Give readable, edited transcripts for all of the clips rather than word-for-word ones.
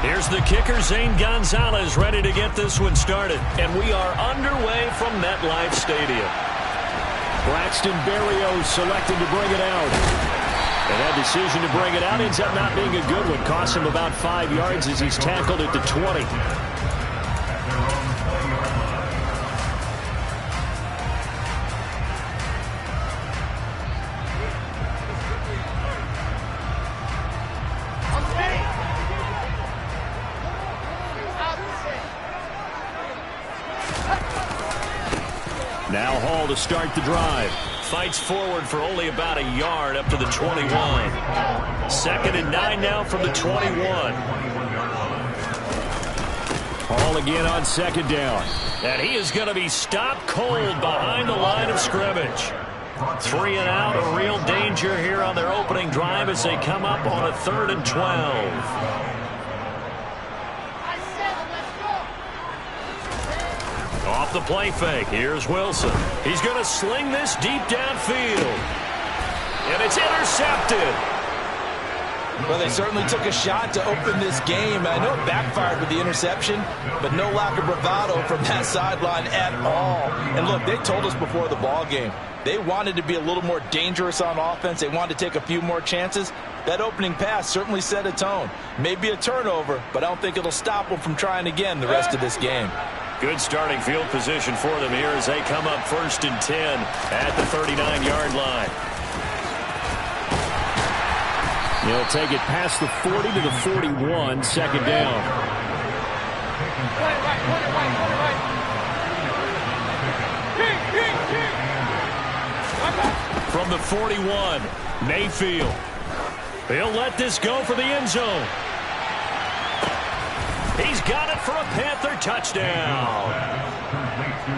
Here's the kicker, Zane Gonzalez, ready to get this one started. And we are underway from MetLife Stadium. Braxton Berrios selected to bring it out. And that decision to bring it out ends up not being a good one. Costs him about 5 yards as he's tackled at the 20. Now Hall to start the drive. Fights forward for only about a yard up to the 21. 2nd and 9 now from the 21. Hall again on 2nd down. And he is going to be stopped cold behind the line of scrimmage. 3 and out, a real danger here on their opening drive as they come up on a 3rd and 12. Off the play fake, here's Wilson. He's going to sling this deep downfield. And it's intercepted. Well, they certainly took a shot to open this game. I know it backfired with the interception, but no lack of bravado from that sideline at all. And look, they told us before the ball game, they wanted to be a little more dangerous on offense. They wanted to take a few more chances. That opening pass certainly set a tone. Maybe a turnover, but I don't think it'll stop them from trying again the rest of this game. Good starting field position for them here as they come up 1st and 10 at the 39-yard line. He'll take it past the 40 to the 41, 2nd down. From the 41, Mayfield. He'll let this go for the end zone. He's got it for a Panther touchdown.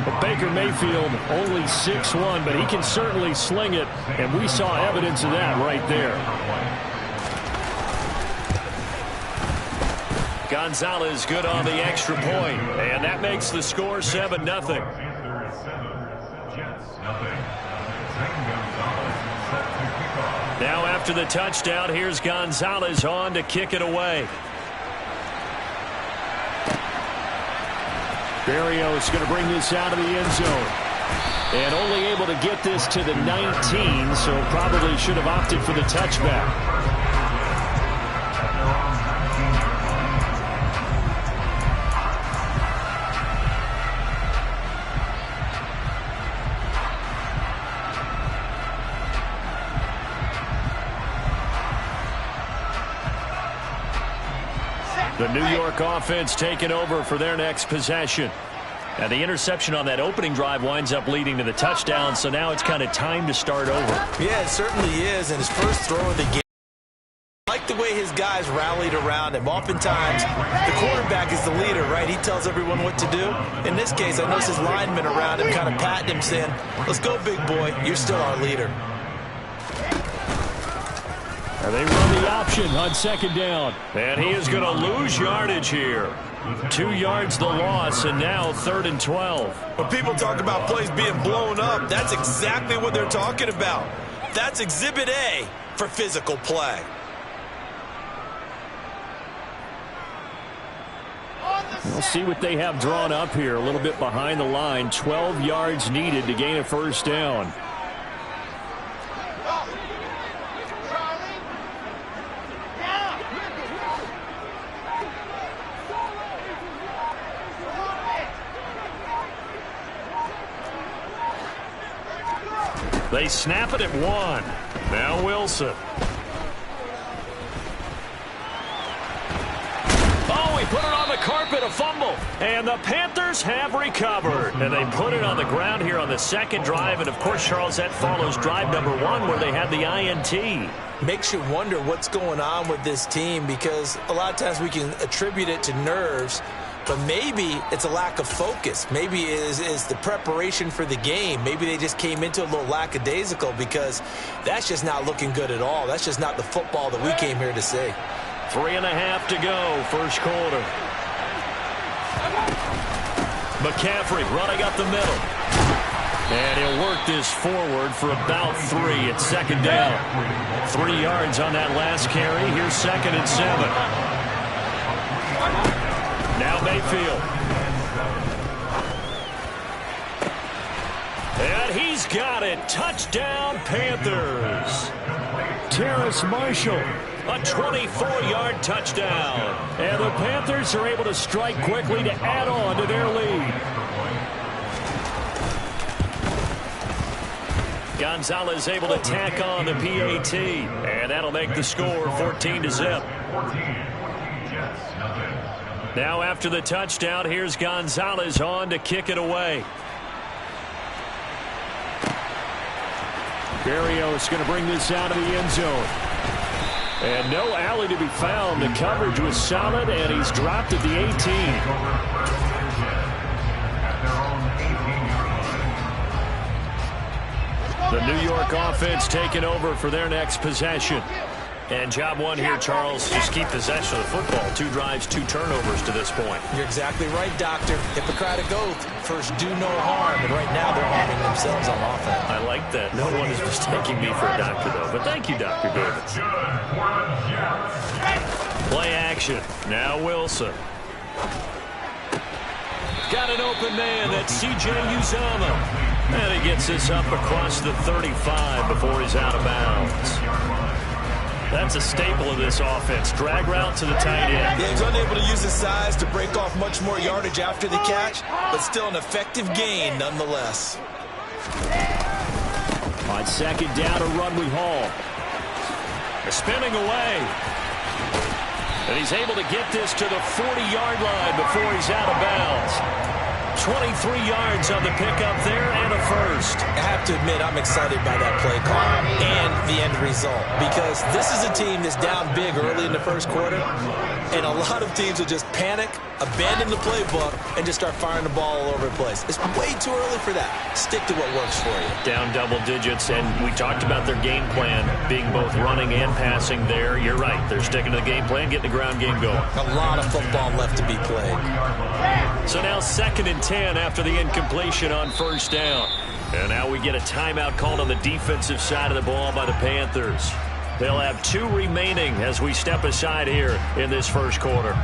Well, Baker Mayfield only 6'1", but he can certainly sling it, and we saw evidence of that right there. Gonzalez good on the extra point, and that makes the score 7-0. Now after the touchdown, here's Gonzalez on to kick it away. Berrios going to bring this out of the end zone. And only able to get this to the 19, so probably should have opted for the touchback. The New York offense taking over for their next possession. And the interception on that opening drive winds up leading to the touchdown, so now it's kind of time to start over. Yeah, it certainly is. And his first throw of the game, I like the way his guys rallied around him. Oftentimes, the quarterback is the leader, right? He tells everyone what to do. In this case, I notice his linemen around him kind of patting him, saying, let's go, big boy. You're still our leader. And they run the option on 2nd down. And he is going to lose yardage here. 2 yards the loss, and now 3rd and 12. When people talk about plays being blown up, that's exactly what they're talking about. That's Exhibit A for physical play. We'll see what they have drawn up here. A little bit behind the line. 12 yards needed to gain a 1st down. They snap it at 1. Now Wilson. Oh, he put it on the carpet, a fumble. And the Panthers have recovered. And they put it on the ground here on the 2nd drive. And, of course, Charles, that follows drive number 1 where they had the INT. Makes you wonder what's going on with this team, because a lot of times we can attribute it to nerves. But maybe it's a lack of focus. Maybe it is the preparation for the game. Maybe they just came into a little lackadaisical, because that's just not looking good at all. That's just not the football that we came here to see. 3.5 to go, 1st quarter. McCaffrey running up the middle. And he'll work this forward for about 3 at 2nd down. 3 yards on that last carry. Here's 2nd and 7. Now Mayfield. And he's got it. Touchdown, Panthers. Terrace Marshall. A 24-yard touchdown. And the Panthers are able to strike quickly to add on to their lead. Gonzalez able to tack on the PAT. And that'll make the score 14-0. Now after the touchdown, here's Gonzalez on to kick it away. Berrios going to bring this out of the end zone. And no alley to be found. The coverage was solid, and he's dropped at the 18. The New York offense taking over for their next possession. And job one here, Charles, just keep possession of the football. 2 drives, 2 turnovers to this point. You're exactly right, Doctor. Hippocratic oath. First, do no harm. And right now, they're harming themselves on offense. I like that. No one is mistaking me for a doctor, though. But thank you, Dr. Davis. Play action. Now Wilson. Got an open man. That's C.J. Uzomah. And he gets this up across the 35 before he's out of bounds. That's a staple of this offense. Drag route to the tight end. Yeah, he's unable to use his size to break off much more yardage after the catch, but still an effective gain nonetheless. On second down, a run with Hall. They're spinning away. And he's able to get this to the 40-yard line before he's out of bounds. 23 yards on the pickup there and a first. I have to admit, I'm excited by that play call and the end result, because this is a team that's down big early in the first quarter, and a lot of teams will just panic, abandon the playbook, and just start firing the ball all over the place. It's way too early for that. Stick to what works for you. Down double digits, and we talked about their game plan being both running and passing there. You're right. They're sticking to the game plan, getting the ground game going. A lot of football left to be played. So now 2nd and 10 after the incompletion on first down. And now we get a timeout called on the defensive side of the ball by the Panthers. They'll have 2 remaining as we step aside here in this first quarter.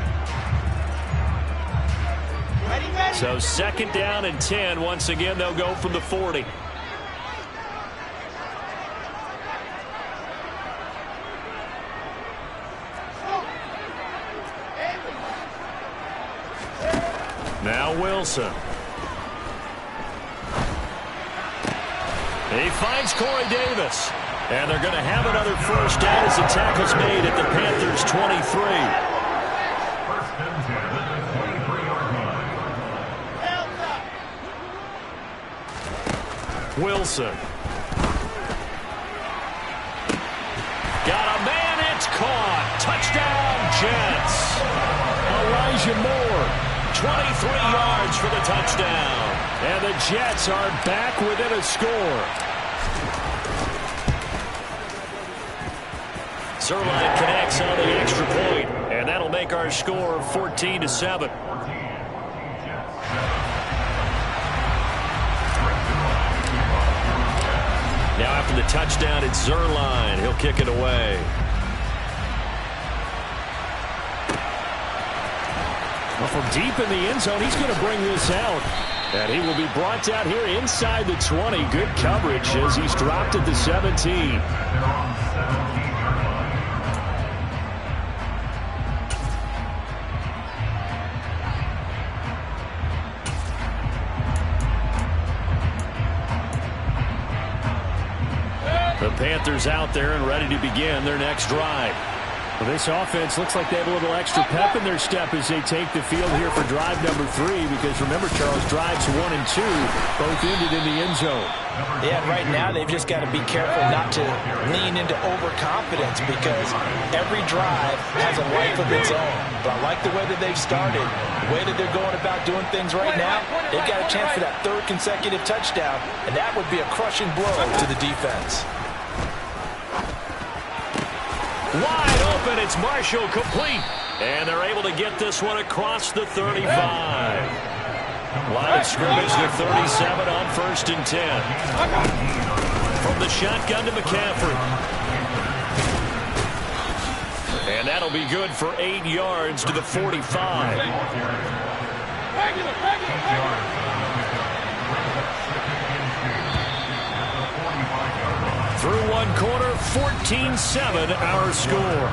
So 2nd down and 10. Once again, they'll go from the 40. Now Wilson. He finds Corey Davis. And they're going to have another first down as the tackle's made at the Panthers' 23. Wilson. Got a man, it's caught. Touchdown, Jets. Elijah Moore, 23 yards for the touchdown. And the Jets are back within a score. Zuerlein connects on the extra point, and that'll make our score 14-7. Now after the touchdown, it's Zuerlein. He'll kick it away. Well, from deep in the end zone, he's going to bring this out. And he will be brought out here inside the 20. Good coverage as he's dropped at the 17. The Panthers out there and ready to begin their next drive. Well, this offense looks like they have a little extra pep in their step as they take the field here for drive number 3, because remember, Charles, drives 1 and 2 both ended in the end zone. Yeah, right now they've just got to be careful not to lean into overconfidence, because every drive has a life of its own. But I like the way that they've started, the way that they're going about doing things right now. They've got a chance for that 3rd consecutive touchdown, and that would be a crushing blow to the defense. Wide open, it's Marshall, complete. And they're able to get this one across the 35. Line of scrimmage to 37 on 1st and 10. From the shotgun to McCaffrey. And And that'll be good for 8 yards to the 45. Through one quarter, 14-7 our score.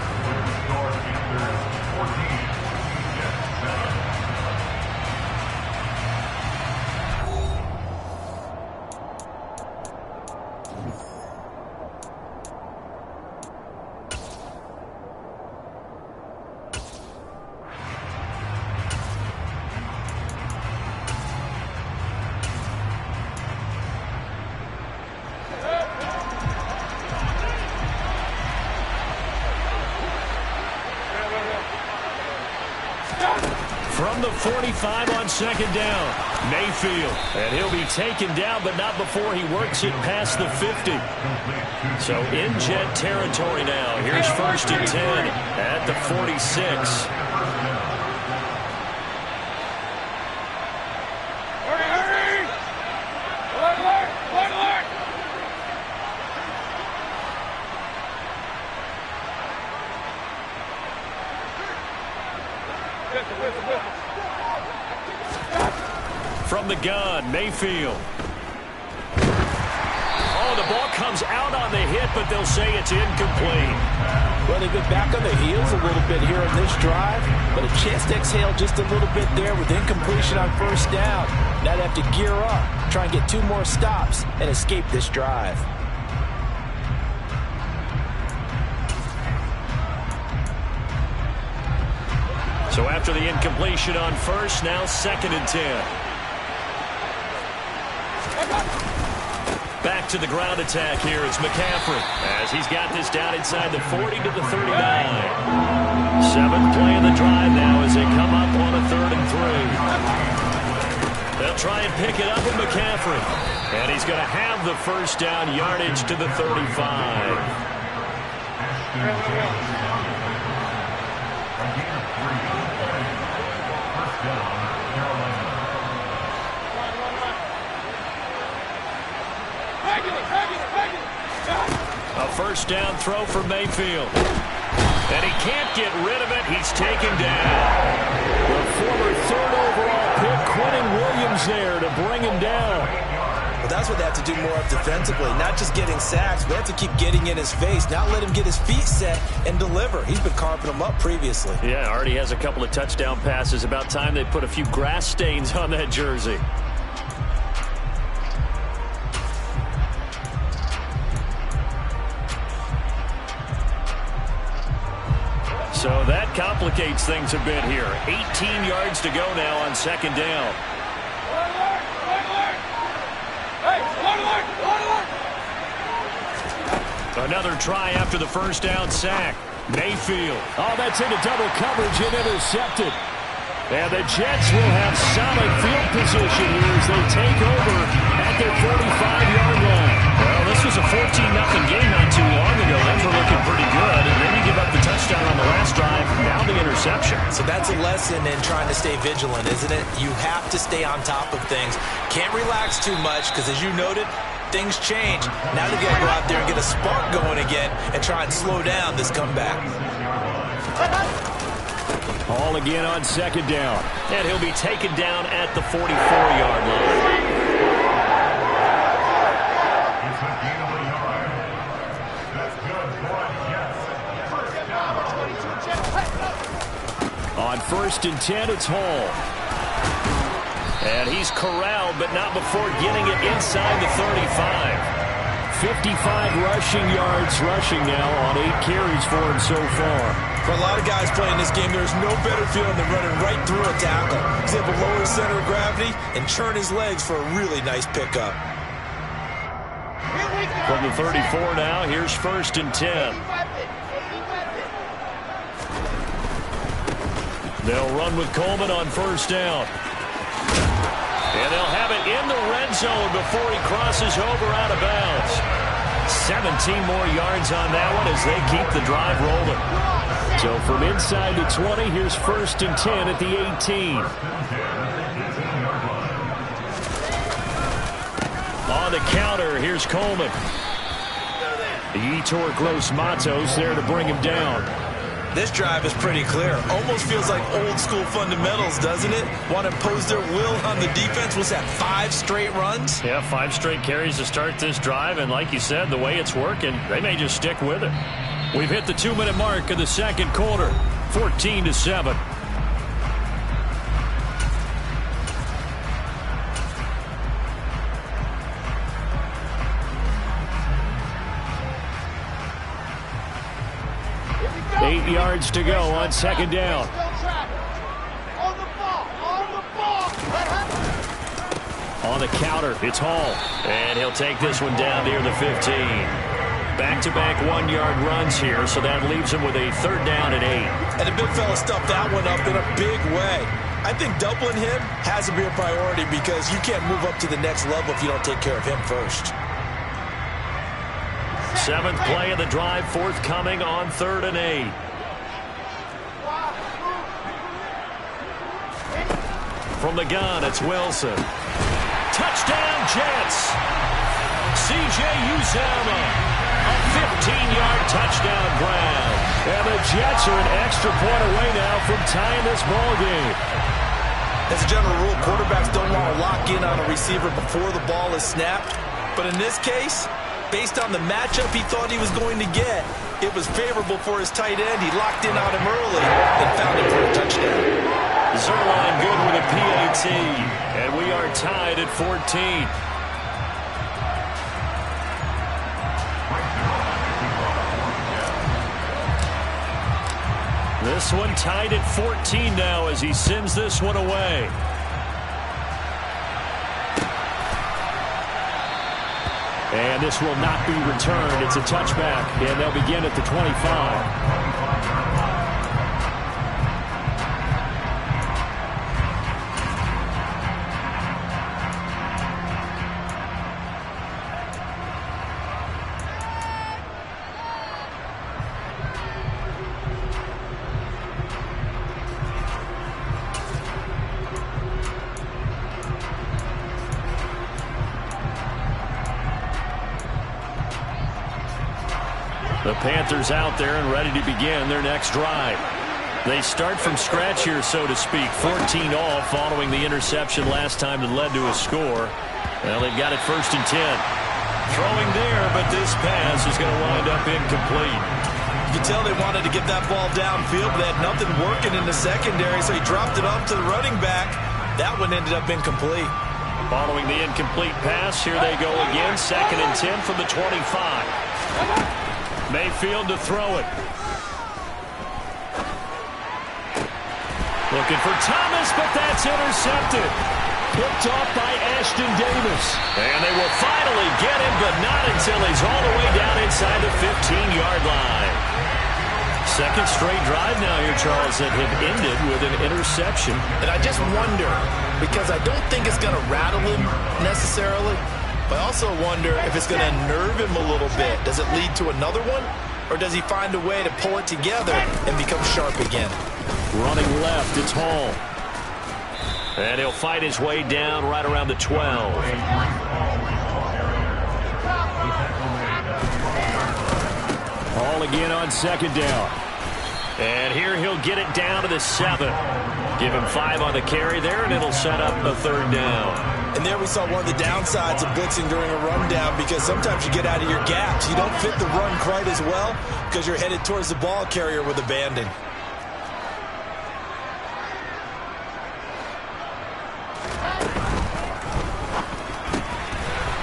From the 45 on second down, Mayfield. And he'll be taken down, but not before he works it past the 50. So in Jet territory now. Here's 1st and 10 at the 46. From the gun, Mayfield. Oh, the ball comes out on the hit, but they'll say it's incomplete. Well, they've been back on the heels a little bit here on this drive, but a chance to exhale just a little bit there with incompletion on 1st down. Now they have to gear up, try and get 2 more stops, and escape this drive. So after the incompletion on 1st, now 2nd and 10. Back to the ground attack here. It's McCaffrey as he's got this down inside the 40 to the 39. 7th play of the drive now as they come up on a 3rd and 3. They'll try and pick it up with McCaffrey. And he's going to have the 1st down, yardage to the 35. A 1st down throw for Mayfield. And he can't get rid of it. He's taken down. The former 3rd overall pick, Quentin Williams, there to bring him down. Well, that's what they have to do more of defensively. Not just getting sacks, but they have to keep getting in his face. Not let him get his feet set and deliver. He's been carving them up previously. Yeah, already has a couple of touchdown passes. About time they put a few grass stains on that jersey. So that complicates things a bit here. 18 yards to go now on 2nd down. Another try after the 1st down sack. Mayfield. Oh, that's into double coverage and intercepted. And the Jets will have solid field position here as they take over at their 45-yard line. Well, this was a 14-0 game not too long ago. Things were looking pretty good. And then you give up the touchdown on the last drive. Now the interception. So that's a lesson in trying to stay vigilant, isn't it? You have to stay on top of things. Can't relax too much because, as you noted, things change. Now they've got to go out there and get a spark going again and try and slow down this comeback. All again on 2nd down. And he'll be taken down at the 44-yard line. On 1st and 10, it's Hall. And he's corralled, but not before getting it inside the 35. 55 rushing yards now on 8 carries for him so far. For a lot of guys playing this game, there's no better feeling than running right through a tackle. He's able to lower his center of gravity and churn his legs for a really nice pickup. From the 34 now, here's 1st and 10. They'll run with Coleman on 1st down. And they'll have it in the red zone before he crosses over out of bounds. 17 more yards on that one as they keep the drive rolling. So from inside the 20, here's 1st and 10 at the 18. On the counter, here's Coleman. The Yetur Gross Matos there to bring him down. This drive is pretty clear. Almost feels like old school fundamentals, doesn't it? Want to impose their will on the defense. Was that 5 straight runs? Yeah, 5 straight carries to start this drive. And like you said, the way it's working, they may just stick with it. We've hit the 2-minute mark of the second quarter. 14-7. Eight yards to go on second down. On the counter, it's Hall. And he'll take this one down near the 15. Back-to-back 1-yard runs here, so that leaves him with a 3rd down and 8. And the big fella stuffed that one up in a big way. I think doubling him has to be a priority because you can't move up to the next level if you don't take care of him first. 7th play of the drive, forthcoming on 3rd and 8. From the gun, it's Wilson. Touchdown, Jets! C.J. Uzomah, a 15-yard touchdown grab. And the Jets are an extra point away now from tying this ball game. As a general rule, quarterbacks don't want to lock in on a receiver before the ball is snapped. But in this case, based on the matchup he thought he was going to get, it was favorable for his tight end. He locked in on him early and found him for a touchdown. Zuerlein good with a PAT, and we are tied at 14. This one tied at 14 now as he sends this one away. And this will not be returned. It's a touchback, and they'll begin at the 25. The Panthers out there and ready to begin their next drive. They start from scratch here, so to speak. 14 all following the interception last time that led to a score. Well, they've got it 1st and 10. Throwing there, but this pass is going to wind up incomplete. You can tell they wanted to get that ball downfield, but they had nothing working in the secondary, so he dropped it off to the running back. That one ended up incomplete. Following the incomplete pass, here they go again. 2nd and 10 from the 25. Mayfield to throw it. Looking for Thomas, but that's intercepted. Picked off by Ashton Davis. And they will finally get him, but not until he's all the way down inside the 15-yard line. 2nd straight drive now here, Charles, that have ended with an interception. And I just wonder, because I don't think it's going to rattle him necessarily, but I also wonder if it's going to nerve him a little bit. Does it lead to another one? Or does he find a way to pull it together and become sharp again? Running left, it's Hall. And he'll fight his way down right around the 12. Hall again on 2nd down. And here he'll get it down to the 7. Give him 5 on the carry there, and it'll set up a 3rd down. And there we saw one of the downsides of blitzing during a rundown, because sometimes you get out of your gaps. You don't fit the run quite as well because you're headed towards the ball carrier with abandon.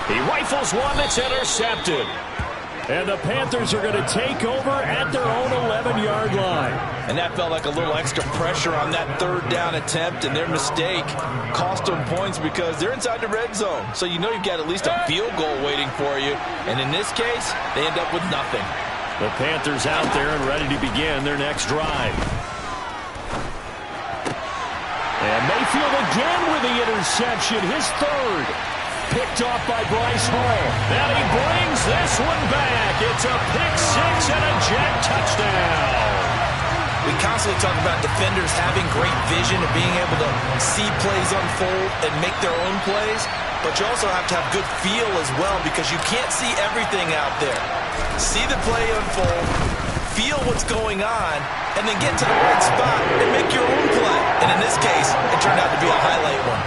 He rifles one that's intercepted. And the Panthers are going to take over at their own 11-yard line. And that felt like a little extra pressure on that 3rd down attempt, and their mistake cost them points because they're inside the red zone. So you know you've got at least a field goal waiting for you. And in this case, they end up with nothing. The Panthers out there and ready to begin their next drive. And Mayfield again with the interception, his 3rd. Picked off by Bryce Hall. And he brings this one back. It's a pick-6 and a Jet touchdown. We constantly talk about defenders having great vision and being able to see plays unfold and make their own plays. But you also have to have good feel as well, because you can't see everything out there. See the play unfold, feel what's going on, and then get to the right spot and make your own play. And in this case, it turned out to be a highlight one.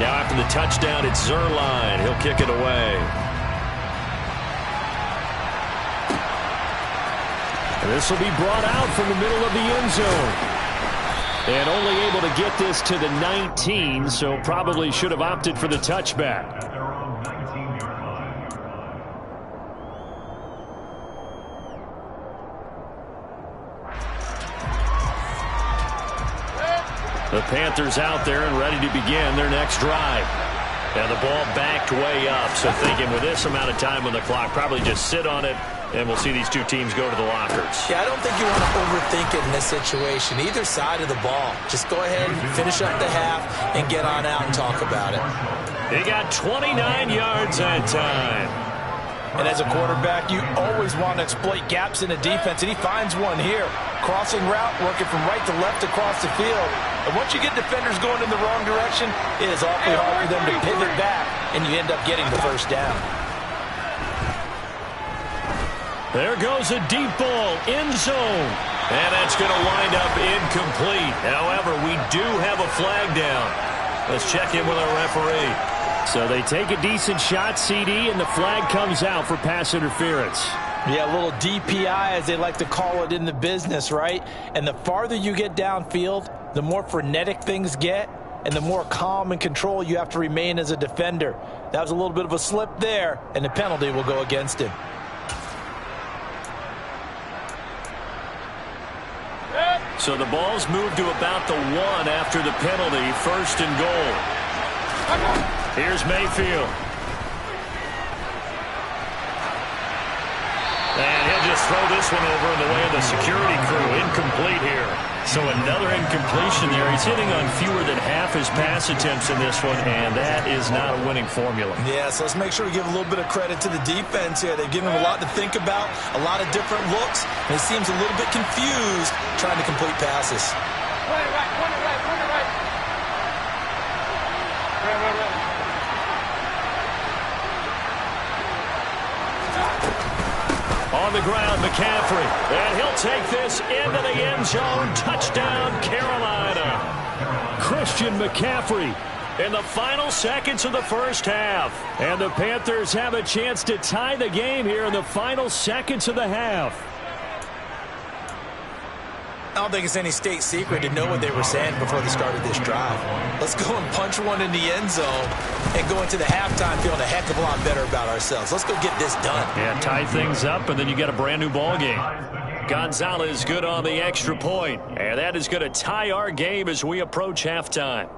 Now after the touchdown, it's Zuerlein. He'll kick it away. And this will be brought out from the middle of the end zone. And only able to get this to the 19, so probably should have opted for the touchback. The Panthers out there and ready to begin their next drive. And the ball backed way up, so thinking with this amount of time on the clock, probably just sit on it, and we'll see these two teams go to the lockers. Yeah, I don't think you want to overthink it in this situation. Either side of the ball. Just go ahead and finish up the half and get on out and talk about it. He got 29 yards that time. And as a quarterback, you always want to exploit gaps in the defense, and he finds one here. Crossing route, working from right to left across the field. And once you get defenders going in the wrong direction, it is awfully hard for them to pivot back, and you end up getting the first down. There goes a deep ball, end zone. And that's going to wind up incomplete. However, we do have a flag down. Let's check in with our referee. So they take a decent shot, CD, and the flag comes out for pass interference. Yeah, a little DPI, as they like to call it in the business, right? And the farther you get downfield, the more frenetic things get, and the more calm and control you have to remain as a defender. That was a little bit of a slip there, and the penalty will go against him. So the ball's moved to about the 1 after the penalty, 1st and goal. Here's Mayfield. And he'll just throw this one over in the way of the security crew. Incomplete here. So another incompletion there. He's hitting on fewer than half his pass attempts in this one, and that is not a winning formula. Yeah, so let's make sure we give a little bit of credit to the defense here. They've given him a lot to think about, a lot of different looks, and he seems a little bit confused trying to complete passes. Point it right, point it right, point it right. Right. On the ground, McCaffrey. And he'll take this into the end zone. Touchdown, Carolina. Christian McCaffrey in the final seconds of the first half. And the Panthers have a chance to tie the game here in the final seconds of the half. I don't think it's any state secret to know what they were saying before they started this drive. Let's go and punch one in the end zone and go into the halftime feeling a heck of a lot better about ourselves. Let's go get this done. Yeah, tie things up, and then you get a brand new ball game. Gonzalez good on the extra point, and that is going to tie our game as we approach halftime.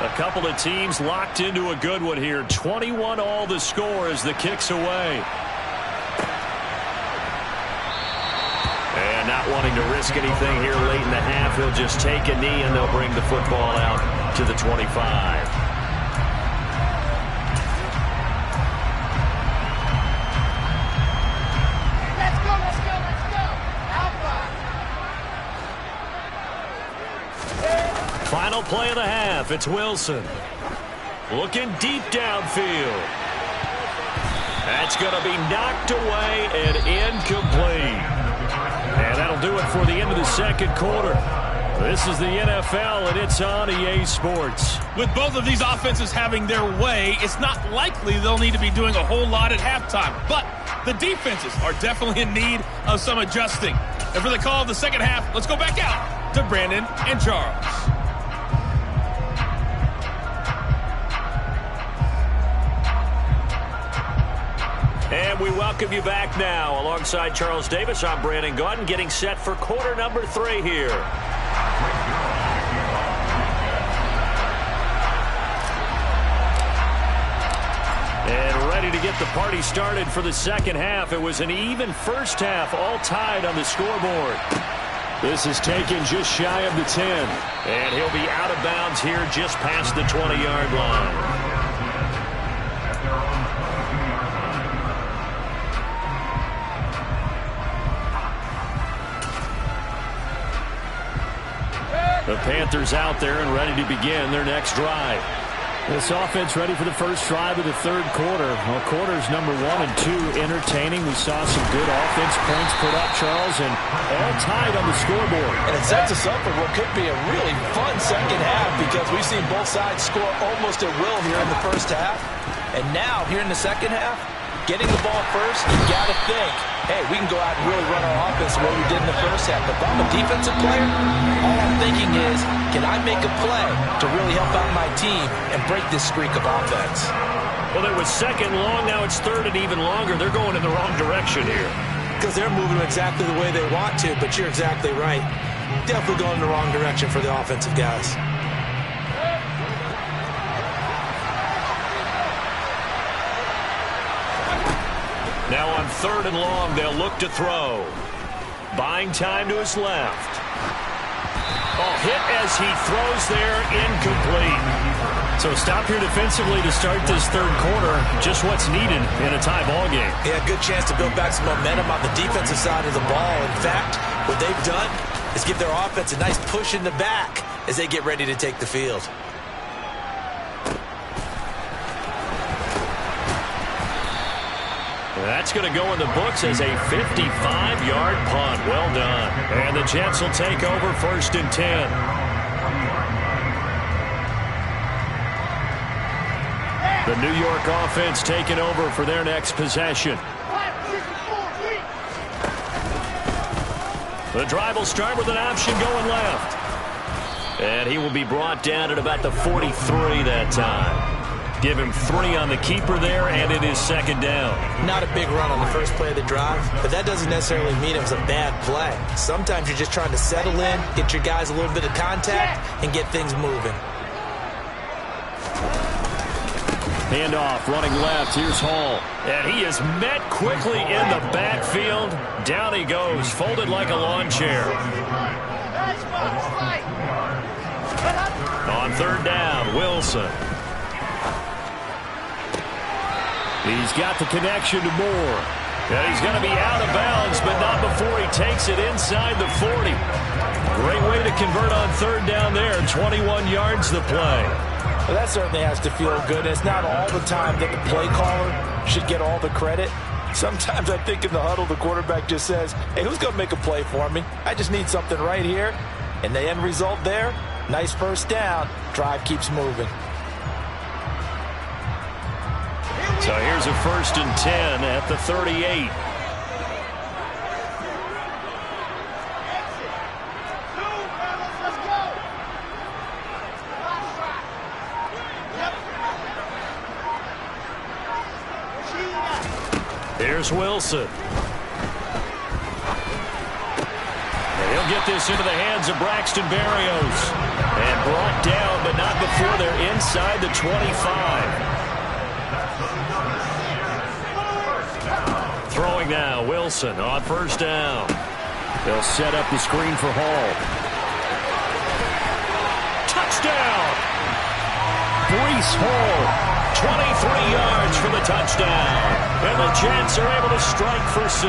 A couple of teams locked into a good one here. 21 all the score as the kick's away. And not wanting to risk anything here late in the half, he'll just take a knee and they'll bring the football out to the 25. Final play of the half. It's Wilson. Looking deep downfield. That's going to be knocked away and incomplete. And that'll do it for the end of the second quarter. This is the NFL, and it's on EA Sports. With both of these offenses having their way, it's not likely they'll need to be doing a whole lot at halftime. But the defenses are definitely in need of some adjusting. And for the call of the second half, let's go back out to Brandon and Charles. And we welcome you back now. Alongside Charles Davis, I'm Brandon Gaudin, getting set for quarter number 3 here. And ready to get the party started for the second half. It was an even first half, all tied on the scoreboard. This is taken just shy of the 10. And he'll be out of bounds here just past the 20-yard line. The Panthers out there and ready to begin their next drive. This offense ready for the first drive of the third quarter. Well, quarters number 1 and 2 entertaining. We saw some good offense points put up, Charles, and all tied on the scoreboard. And it sets us up for what could be a really fun second half because we've seen both sides score almost at will here in the first half. And now, here in the second half, getting the ball first, you got to think, hey, we can go out and really run our offense the way we did in the first half. But if I'm a defensive player, all I'm thinking is, can I make a play to really help out my team and break this streak of offense? Well, it was second long. Now it's third and even longer. They're going in the wrong direction here. Because they're moving exactly the way they want to, but you're exactly right. Definitely going in the wrong direction for the offensive guys. Now on third and long, they'll look to throw. Buying time to his left. Oh, hit as he throws there, incomplete. So stop here defensively to start this third quarter. Just what's needed in a tie ball game. Yeah, good chance to build back some momentum on the defensive side of the ball. In fact, what they've done is give their offense a nice push in the back as they get ready to take the field. That's going to go in the books as a 55-yard punt. Well done. And the Jets will take over first and 10. The New York offense taking over for their next possession. The drive will start with an option going left. And he will be brought down at about the 43 that time. Give him 3 on the keeper there, and it is second down. Not a big run on the first play of the drive, but that doesn't necessarily mean it was a bad play. Sometimes you're just trying to settle in, get your guys a little bit of contact, and get things moving. Handoff running left. Here's Hall. And he is met quickly in the backfield. Down he goes, folded like a lawn chair. On third down, Wilson. He's got the connection to Moore. And he's going to be out of bounds, but not before he takes it inside the 40. Great way to convert on third down there. 21 yards the play. Well, that certainly has to feel good. It's not all the time that the play caller should get all the credit. Sometimes I think in the huddle, the quarterback just says, hey, who's going to make a play for me? I just need something right here. And the end result there, nice first down. Drive keeps moving. So here's a first and 10 at the 38. Here's Wilson. And he'll get this into the hands of Braxton Berrios. And brought down, but not before they're inside the 25. Throwing now, Wilson on first down. They'll set up the screen for Hall. Touchdown! Breece Hall, 23 yards for the touchdown. And the Jets are able to strike for 6.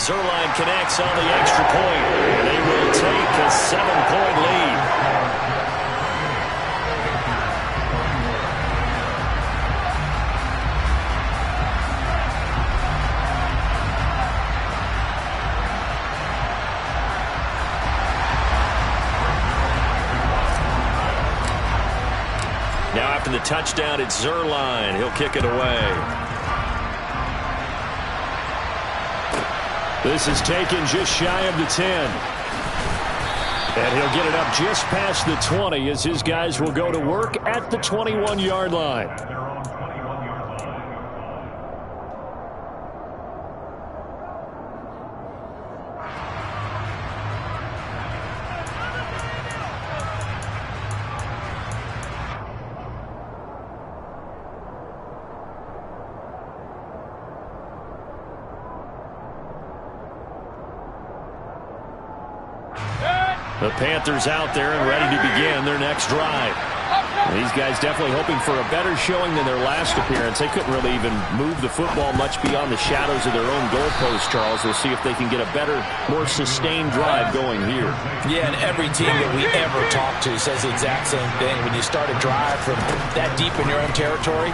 Zuerlein connects on the extra point. And they will take a 7-point lead. Now after the touchdown, it's Zuerlein. He'll kick it away. This is taken just shy of the 10. And he'll get it up just past the 20 as his guys will go to work at the 21-yard line. The Panthers out there and ready to begin their next drive. These guys definitely hoping for a better showing than their last appearance. They couldn't really even move the football much beyond the shadows of their own goalpost, Charles. We'll see if they can get a better, more sustained drive going here. Yeah, and every team that we ever talk to says the exact same thing. When you start a drive from that deep in your own territory,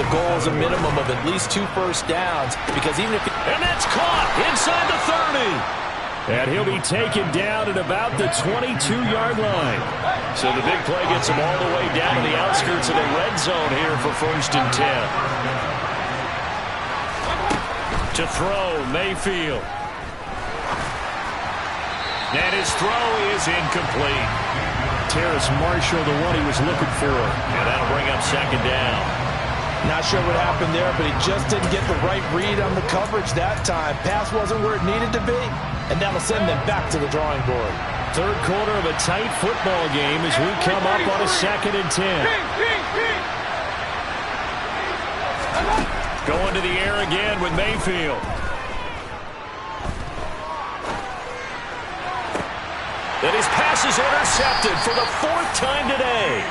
the goal is a minimum of at least 2 first downs, because even if... And that's caught inside the 30. And he'll be taken down at about the 22-yard line. So the big play gets him all the way down to the outskirts of the red zone here for 1st and 10. To throw, Mayfield. And his throw is incomplete. Terrace Marshall, the one he was looking for. And that'll bring up 2nd down. Not sure what happened there, but he just didn't get the right read on the coverage that time. Pass wasn't where it needed to be, and that'll send them back to the drawing board. 3rd quarter of a tight football game as we come up on a 2nd and 10. Going to the air again with Mayfield. And his pass is intercepted for the 4th time today.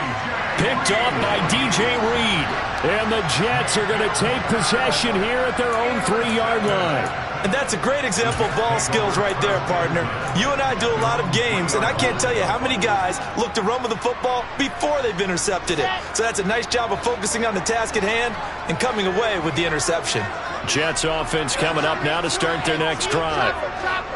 Picked off by DJ Reed. And the Jets are going to take possession here at their own 3-yard line. And that's a great example of ball skills right there, partner. You and I do a lot of games, and I can't tell you how many guys look to run with the football before they've intercepted it. So that's a nice job of focusing on the task at hand and coming away with the interception. Jets offense coming up now to start their next drive.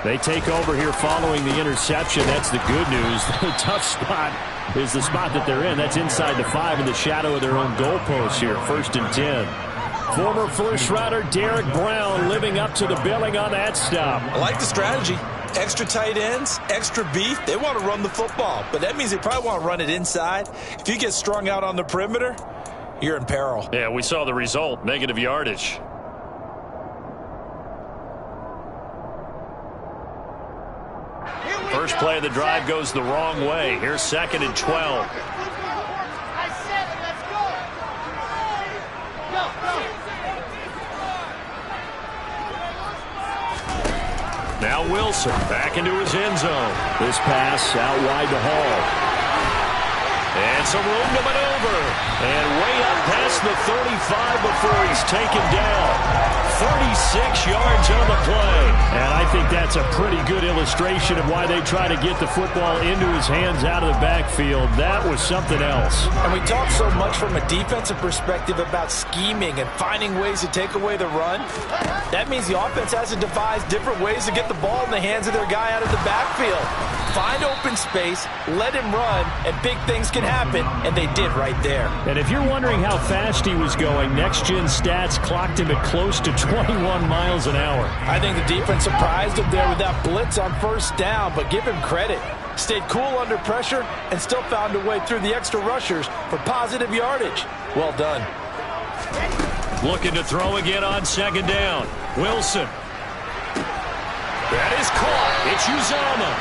They take over here following the interception. That's the good news. The tough spot is the spot that they're in. That's inside the 5 in the shadow of their own goalposts here. 1st and 10. Former first-rounder Derek Brown living up to the billing on that stop. I like the strategy. Extra tight ends, extra beef. They want to run the football, but that means they probably want to run it inside. If you get strung out on the perimeter, you're in peril. Yeah, we saw the result. Negative yardage. First play of the drive goes the wrong way. Here's 2nd and 12. Now Wilson back into his end zone. This pass out wide to Hall. And some room to maneuver. And way up past the 35 before he's taken down. 36 yards on the play. And I think that's a pretty good illustration of why they try to get the football into his hands out of the backfield. That was something else. And we talk so much from a defensive perspective about scheming and finding ways to take away the run. That means the offense has to devise different ways to get the ball in the hands of their guy out of the backfield. Find open space, let him run, and big things can happen, and they did right there. And if you're wondering how fast he was going, Next Gen Stats clocked him at close to 21 miles an hour. I think the defense surprised him there with that blitz on 1st down, but give him credit. Stayed cool under pressure and still found a way through the extra rushers for positive yardage. Well done. Looking to throw again on 2nd down. Wilson. That is caught. It's Uzomah.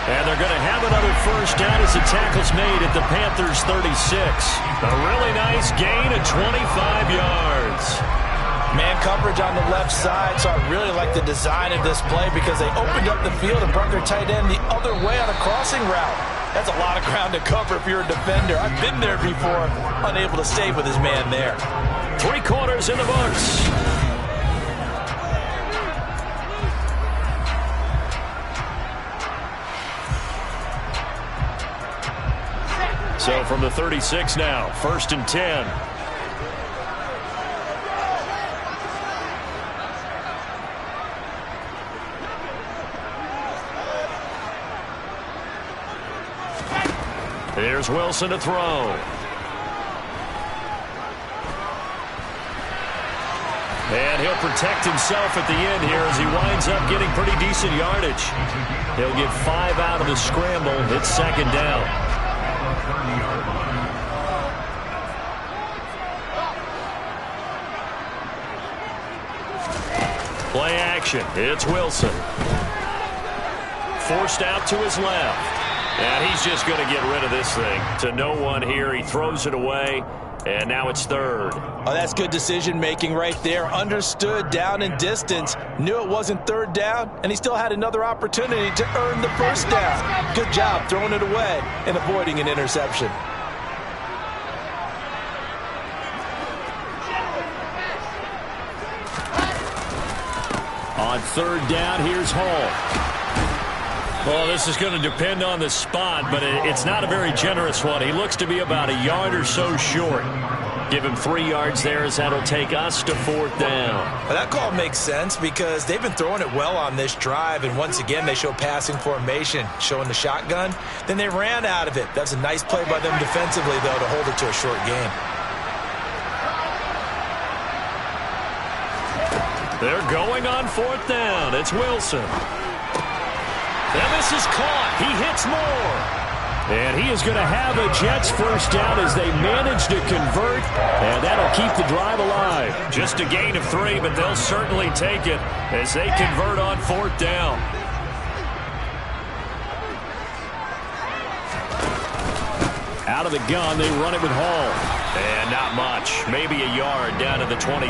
And they're going to have another 1st down as the tackle's made at the Panthers' 36. A really nice gain of 25 yards. Man coverage on the left side, so I really like the design of this play because they opened up the field and brought their tight end the other way on a crossing route. That's a lot of ground to cover if you're a defender. I've been there before, unable to stay with his man there. 3 quarters in the books. So from the 36 now, 1st and 10. Here's Wilson to throw. And he'll protect himself at the end here as he winds up getting pretty decent yardage. He'll get 5 out of the scramble. It's 2nd down. Play action. It's Wilson. Forced out to his left. And he's just going to get rid of this thing to no one here. He throws it away, and now it's third. Oh, that's good decision-making right there. Understood down and distance. Knew it wasn't third down, and he still had another opportunity to earn the first down. Good job throwing it away and avoiding an interception. On third down, here's Hall. Well, this is going to depend on the spot, but it's not a very generous one. He looks to be about a yard or so short. Give him 3 yards there as that'll take us to fourth down. Well, that call makes sense because they've been throwing it well on this drive, and once again they show passing formation, showing the shotgun. Then they ran out of it. That's a nice play by them defensively, though, to hold it to a short game. They're going on fourth down. It's Wilson. And this is caught. He hits more. And he is going to have a Jets first down as they manage to convert. And that'll keep the drive alive. Just a gain of 3, but they'll certainly take it as they convert on fourth down. Out of the gun, they run it with Hall. And not much. Maybe a yard down to the 23.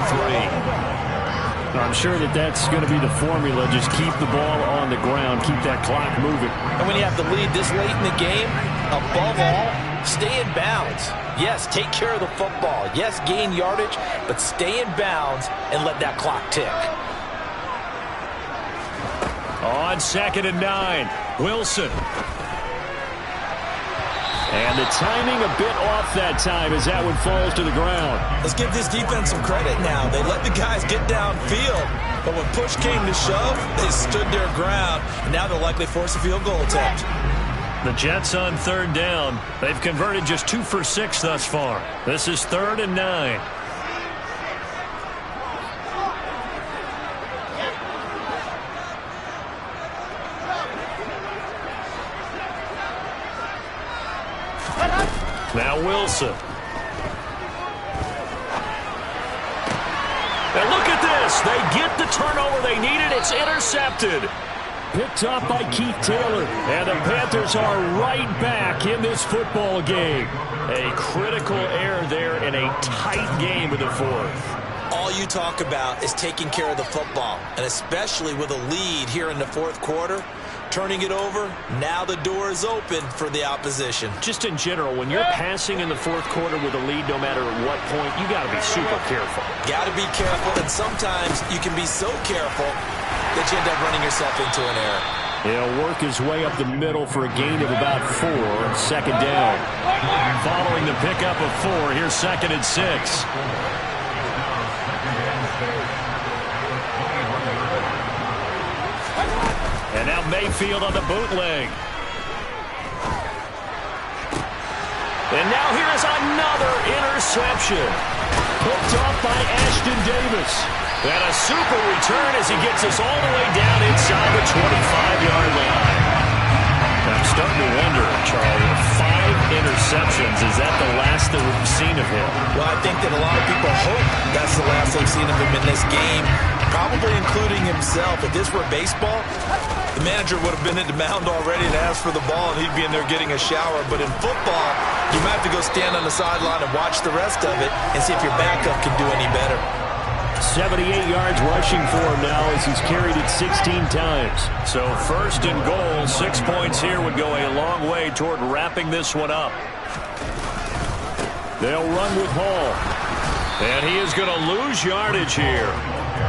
I'm sure that's going to be the formula. Just keep the ball on the ground. Keep that clock moving. And when you have the lead this late in the game, above all, stay in bounds. Yes, take care of the football. Yes, gain yardage, but stay in bounds and let that clock tick. On 2nd and 9, Wilson. And the timing a bit off that time as that one falls to the ground. Let's give this defense some credit now. They let the guys get downfield, but when push came to shove, they stood their ground, and now they'll likely force a field goal attempt. The Jets on third down. They've converted just 2 for 6 thus far. This is 3rd and 9. Now Wilson. And look at this. They get the turnover they needed. It's intercepted. Picked up by Keith Taylor. And the Panthers are right back in this football game. A critical error there in a tight game in the fourth. All you talk about is taking care of the football, and especially with a lead here in the fourth quarter. Turning it over, now the door is open for the opposition. Just in general, when you're passing in the fourth quarter with a lead, no matter at what point, you got to be super careful. Got to be careful, and sometimes you can be so careful that you end up running yourself into an error. He'll work his way up the middle for a gain of about 4. 2nd down. Following the pickup of 4, here's 2nd and 6. And now Mayfield on the bootleg. And now here is another interception. Picked off by Ashton Davis. And a super return as he gets us all the way down inside the 25-yard line. I'm starting to wonder, Charles, 5 interceptions. Is that the last that we've seen of him? Well, I think that a lot of people hope that's the last they've seen of him in this game, probably including himself. If this were baseball, the manager would have been at the mound already and asked for the ball, and he'd be in there getting a shower. But in football, you might have to go stand on the sideline and watch the rest of it and see if your backup can do any better. 78 yards rushing for him now as he's carried it 16 times. So 1st and goal, 6 points here would go a long way toward wrapping this one up. They'll run with Hall. And he is going to lose yardage here.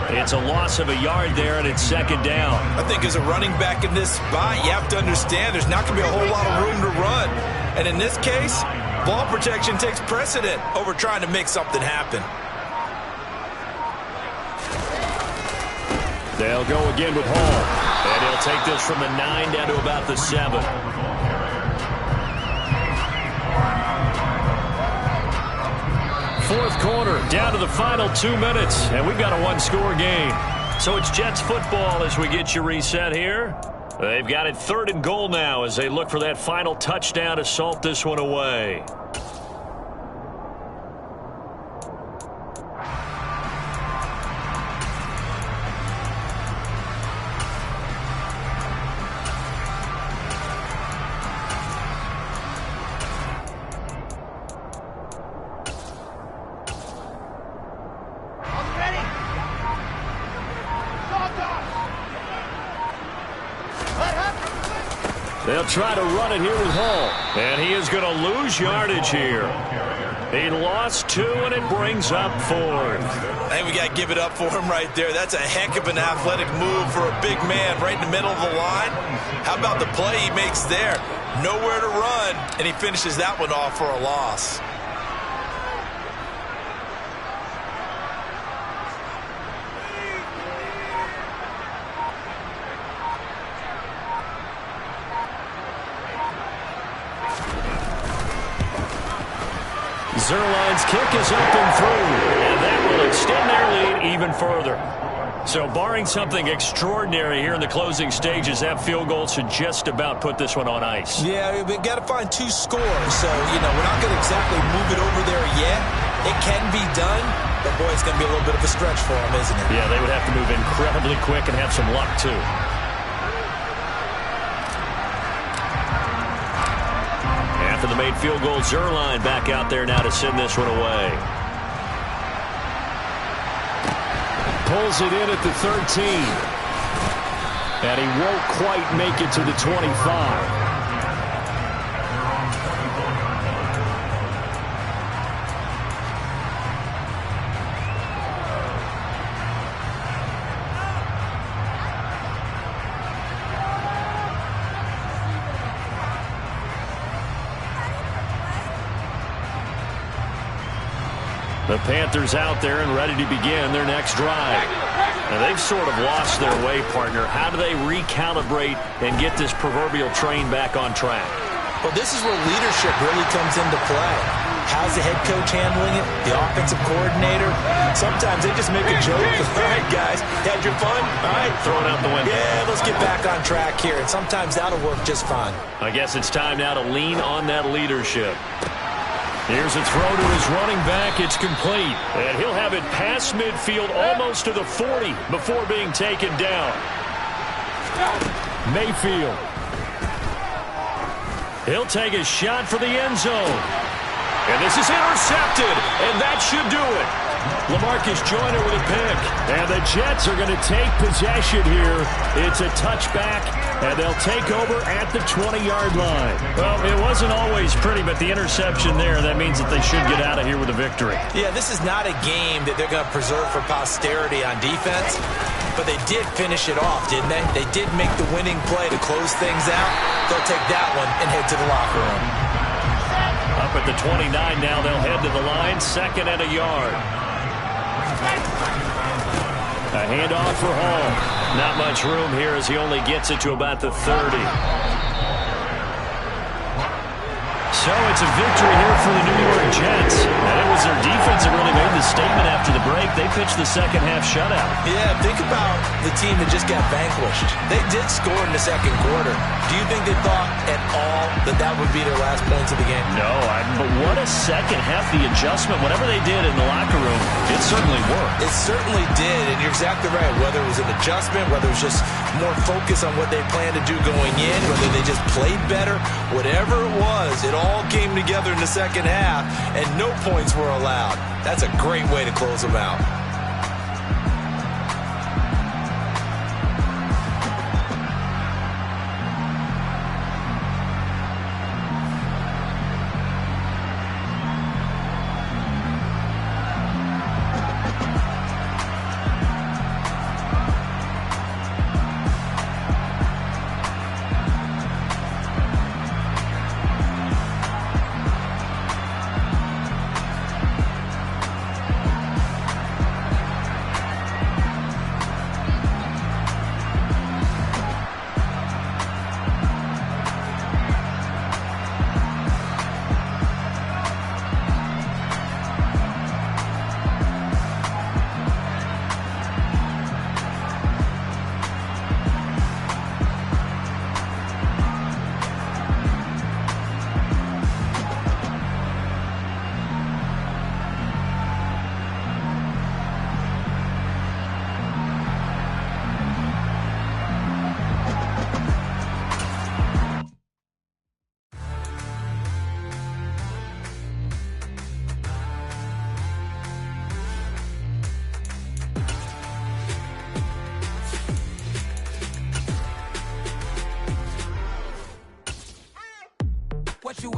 It's a loss of a yard there, and it's 2nd down. I think as a running back in this spot, you have to understand there's not going to be a whole lot of room to run. And in this case, ball protection takes precedent over trying to make something happen. They'll go again with Hall. And he'll take this from the 9 down to about the 7. Fourth quarter, down to the final 2 minutes, and we've got a 1-score game. So it's Jets football as we get you reset here. They've got it 3rd and goal now as they look for that final touchdown to salt this one away. try to run it here with Hall. And he is going to lose yardage here. He lost 2, and it brings up 4th. I think we got to give it up for him right there. That's a heck of an athletic move for a big man right in the middle of the line. How about the play he makes there? Nowhere to run, and he finishes that one off for a loss. Zuerlein's kick is up and through, and that will extend their lead even further. So barring something extraordinary here in the closing stages, that field goal should just about put this one on ice. Yeah, we've got to find 2 scores, so, we're not going to exactly move it over there yet. It can be done, but, boy, it's going to be a little bit of a stretch for them, isn't it? Yeah, they would have to move incredibly quick and have some luck, too. After the made field goal, Zuerlein back out there now to send this one away. Pulls it in at the 13. And he won't quite make it to the 25. The Panthers out there and ready to begin their next drive. Now they've sort of lost their way, partner. How do they recalibrate and get this proverbial train back on track? Well, this is where leadership really comes into play. How's the head coach handling it? The offensive coordinator? Sometimes they just make a joke. All right, guys, had your fun? All right, throw it out the window. Yeah, let's get back on track here. And sometimes that'll work just fine. I guess it's time now to lean on that leadership. Here's a throw to his running back. It's complete. And he'll have it past midfield almost to the 40 before being taken down. Mayfield. He'll take a shot for the end zone. And this is intercepted. And that should do it. LaMarcus Joyner with a pick. And the Jets are going to take possession here. It's a touchback, and they'll take over at the 20-yard line. Well, it wasn't always pretty, but the interception there, that means that they should get out of here with a victory. Yeah, this is not a game that they're going to preserve for posterity on defense, but they did finish it off, didn't they? They did make the winning play to close things out. They'll take that one and head to the locker room. Up at the 29 now, they'll head to the line, 2nd and a yard. A handoff for Hall. Not much room here as he only gets it to about the 30. So it's a victory here for the New York Jets. And it was their defense that really made the statement after the break. They pitched the second half shutout. Yeah, think about the team that just got vanquished. They did score in the second quarter. Do you think they thought at all that that would be their last points of the game? No, but what a second half. The adjustment, whatever they did in the locker room, it certainly worked. It certainly did, and you're exactly right. Whether it was an adjustment, whether it was just more focus on what they planned to do going in, whether they just played better, whatever it was, it all came together in the second half, and no points were allowed. That's a great way to close them out.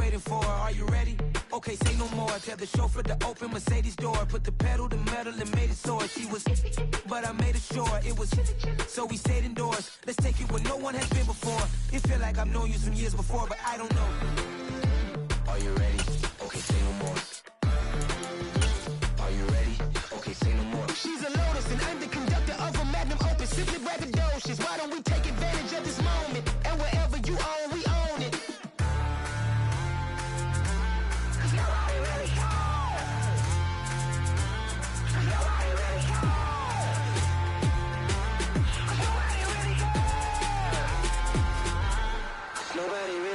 waiting for? Are you ready? Okay, say no more. Tell the chauffeur to open Mercedes door. Put the pedal to metal and made it soar. She was, but I made it sure it was. So we stayed indoors. Let's take it where no one has been before. It feel like I've known you some years before, but I don't know. Are you ready? Okay, say no more. Are you ready? Okay, say no more. She's a Lotus and I'm the conductor of a Magnum Opus. Simply braggadocious. Why don't we take advantage of this moment? And wherever you own, we own it.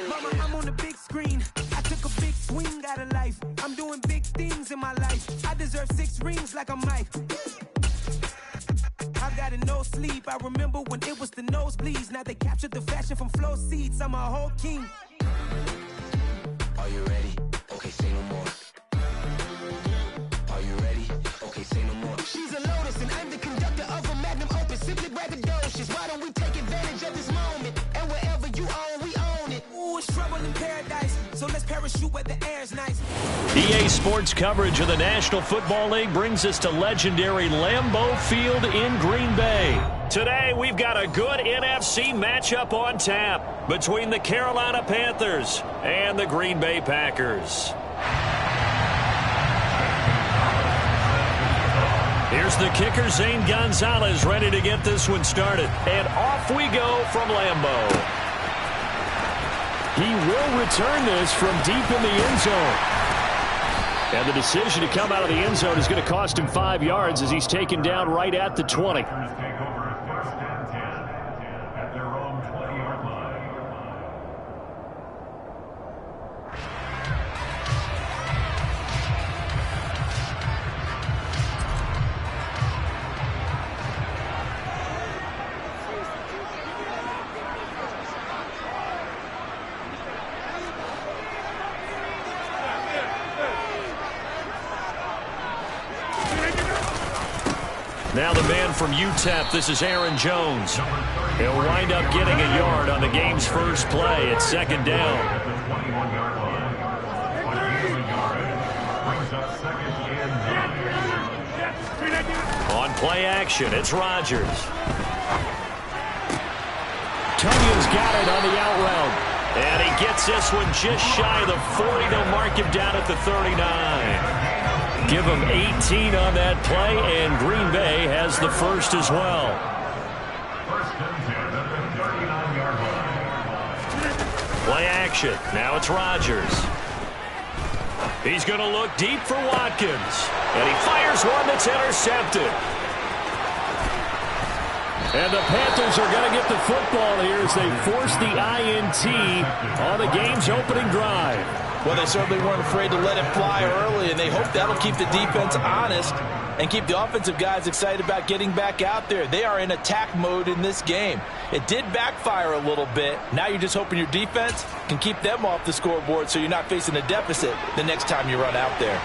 Mama, I'm on the big screen. I took a big swing out of life. I'm doing big things in my life. I deserve 6 rings like I'm Mike. I've got no sleep. I remember when it was the nosebleeds. Now they captured the fashion from flow seats. I'm a whole king. Are you ready? Okay, say no more. Are you ready? Okay, say no more. She's a Lotus and I'm the conductor of a Magnum Opus. Simply braggadocious. Why don't we take advantage of this moment? And wherever you own, we own it. Ooh, it's trouble in paradise. So let's parachute where the air's nice. EA Sports coverage of the National Football League brings us to legendary Lambeau Field in Green Bay. Today, we've got a good NFC matchup on tap between the Carolina Panthers and the Green Bay Packers. Here's the kicker, Zane Gonzalez, ready to get this one started. And off we go from Lambeau. He will return this from deep in the end zone. And the decision to come out of the end zone is going to cost him 5 yards as he's taken down right at the 20. Now the man from UTEP, this is Aaron Jones. He'll wind up getting a yard on the game's first play. It's second down. On play action, it's Rodgers. Tunyon's got it on the out route. And he gets this one just shy of the 40. They'll mark him down at the 39. Give him 18 on that play, and Green Bay has the first as well. Play action. Now it's Rodgers. He's going to look deep for Watkins. And he fires one that's intercepted. And the Panthers are going to get the football here as they force the INT on the game's opening drive. Well, they certainly weren't afraid to let it fly early, and they hope that'll keep the defense honest and keep the offensive guys excited about getting back out there. They are in attack mode in this game. It did backfire a little bit. Now you're just hoping your defense can keep them off the scoreboard so you're not facing a deficit the next time you run out there.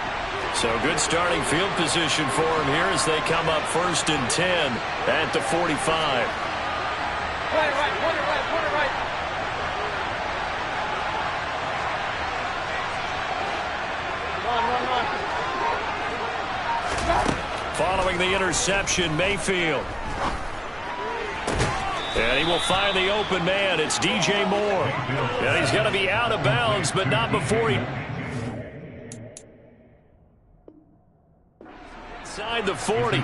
So good starting field position for them here as they come up 1st and 10 at the 45. Point it right, point it right, point it right. Following the interception, Mayfield. And he will find the open man. It's DJ Moore. And he's going to be out of bounds, but not before he... Inside the 40.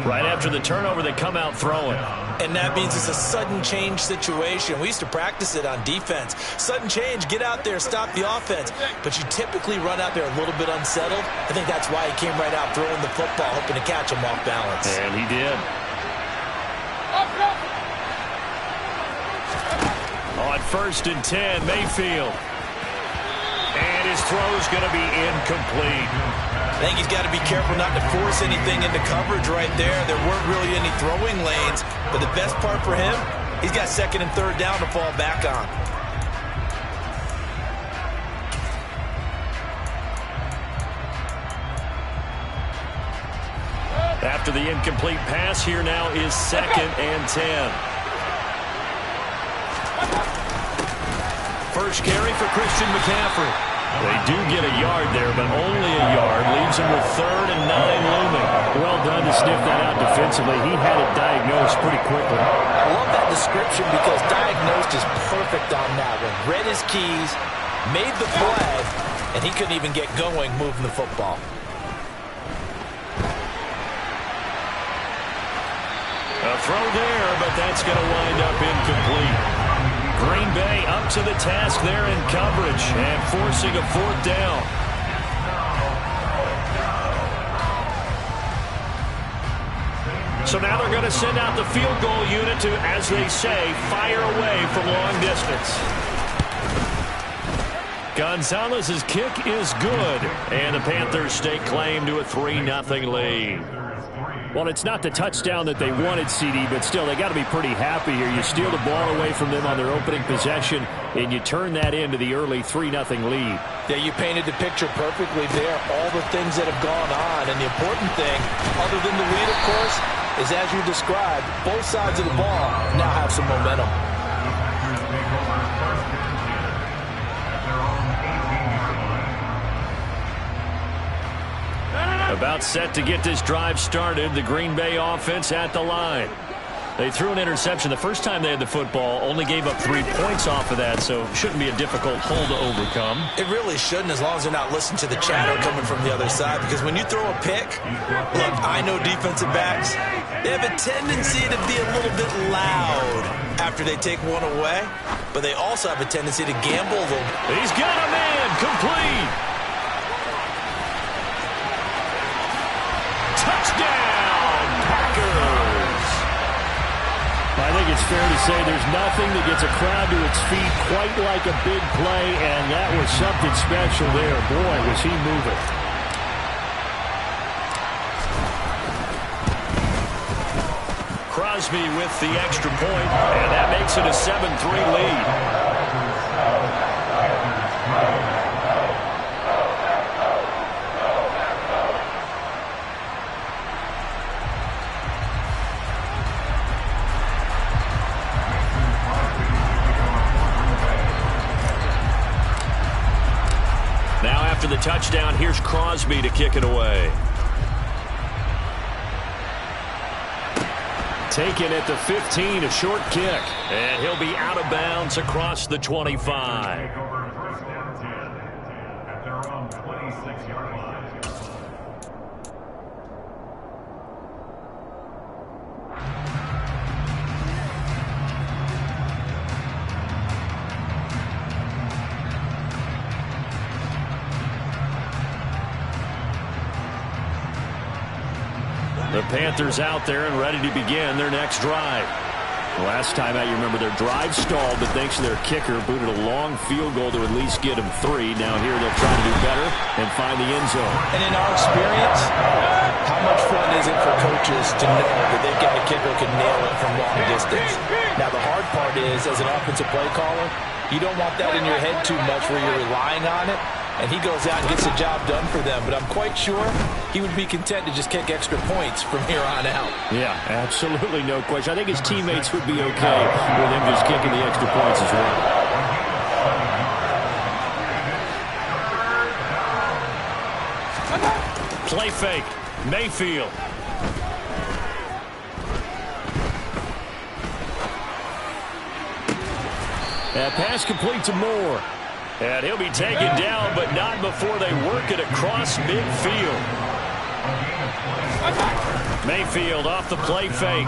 Right after the turnover, they come out throwing. And that means it's a sudden change situation. We used to practice it on defense. Sudden change, get out there, stop the offense. But you typically run out there a little bit unsettled. I think that's why he came right out throwing the football, hoping to catch him off balance. And he did. On 1st and 10, Mayfield. And his throw's going to be incomplete. I think he's got to be careful not to force anything into coverage right there. There weren't really any throwing lanes. But the best part for him, he's got 2nd and 3rd down to fall back on. After the incomplete pass, here now is 2nd and 10. first carry for Christian McCaffrey. They do get a yard there, but only a yard. Leaves him with 3rd and 9 looming. Well done to sniff that out defensively. He had it diagnosed pretty quickly. I love that description because diagnosed is perfect on that one. Read his keys, made the play, and he couldn't even get going moving the football. A throw there, but that's going to wind up incomplete. Green Bay up to the task there in coverage and forcing a 4th down. So now they're going to send out the field goal unit to, as they say, fire away from long distance. Gonzalez's kick is good, and the Panthers stake claim to a 3-0 lead. Well, it's not the touchdown that they wanted, CD, but still, they got to be pretty happy here. You steal the ball away from them on their opening possession, and you turn that into the early 3-0 lead. Yeah, you painted the picture perfectly there. All the things that have gone on, and the important thing, other than the lead, of course, is as you described, both sides of the ball now have some momentum. About set to get this drive started, the Green Bay offense at the line. They threw an interception the first time they had the football, only gave up 3 points off of that, so shouldn't be a difficult hole to overcome. It really shouldn't, as long as they're not listening to the chatter coming from the other side, because when you throw a pick, look, I know defensive backs, they have a tendency to be a little bit loud after they take one away, but they also have a tendency to gamble a little. He's got a man, complete. Touchdown, Packers. I think it's fair to say there's nothing that gets a crowd to its feet quite like a big play, and that was something special there. Boy, was he moving. Crosby with the extra point, and that makes it a 7-3 lead. Now after the touchdown, here's Crosby to kick it away. Taken at the 15, a short kick. And he'll be out of bounds across the 25. The Panthers out there and ready to begin their next drive. Last time out, you remember their drive stalled, but thanks to their kicker, booted a long field goal to at least get them 3. Now here they'll try to do better and find the end zone. And in our experience, how much fun is it for coaches to know that they've got a kicker who can nail it from long distance? Now the hard part is, as an offensive play caller, you don't want that in your head too much where you're relying on it. And he goes out and gets the job done for them. But I'm quite sure he would be content to just kick extra points from here on out. Yeah, absolutely no question. I think his teammates would be okay with him just kicking the extra points as well. Play fake. Mayfield. That pass complete to Moore. And he'll be taken down, but not before they work it across midfield. Mayfield off the play fake.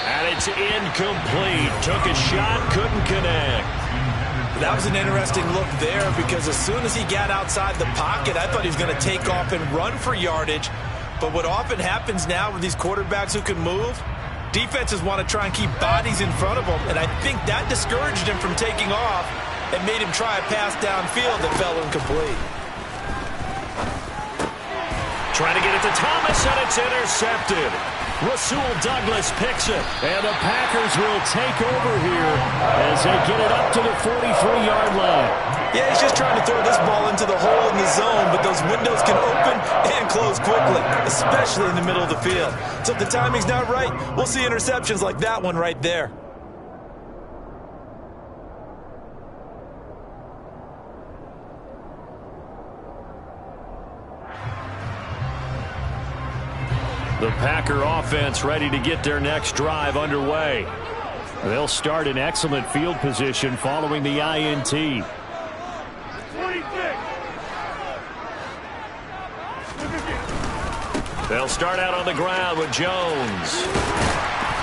And it's incomplete. Took a shot, couldn't connect. That was an interesting look there because as soon as he got outside the pocket, I thought he was going to take off and run for yardage. But what often happens now with these quarterbacks who can move, defenses want to try and keep bodies in front of them, and I think that discouraged him from taking off and made him try a pass downfield that fell incomplete. Trying to get it to Thomas, and it's intercepted. Rasul Douglas picks it, and the Packers will take over here as they get it up to the 43-yard line. Yeah, he's just trying to throw this ball into the hole in the zone, but those windows can open and close quickly, especially in the middle of the field. So if the timing's not right, we'll see interceptions like that one right there. The Packer offense ready to get their next drive underway. They'll start in excellent field position following the INT. They'll start out on the ground with Jones.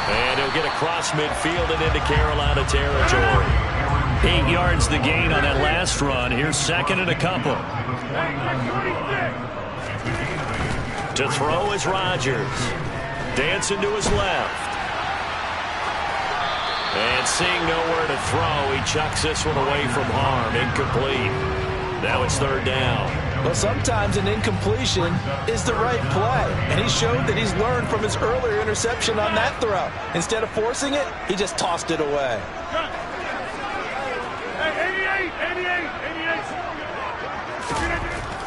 And he'll get across midfield and into Carolina territory. 8 yards the gain on that last run. Here's second and a couple. To throw is Rodgers. Dancing to his left. And seeing nowhere to throw, he chucks this one away from harm. Incomplete. Now it's third down. Well, sometimes an incompletion is the right play. And he showed that he's learned from his earlier interception on that throw. Instead of forcing it, he just tossed it away.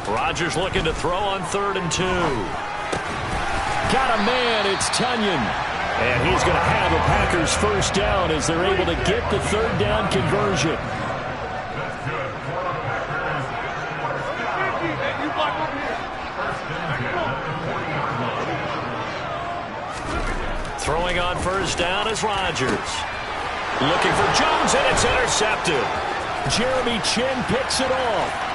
Rodgers looking to throw on 3rd and 2. Got a man, it's Tonyan. And he's going to have a Packers first down as they're able to get the third down conversion. Throwing on first down is Rodgers. Looking for Jones, and it's intercepted. Jeremy Chinn picks it off.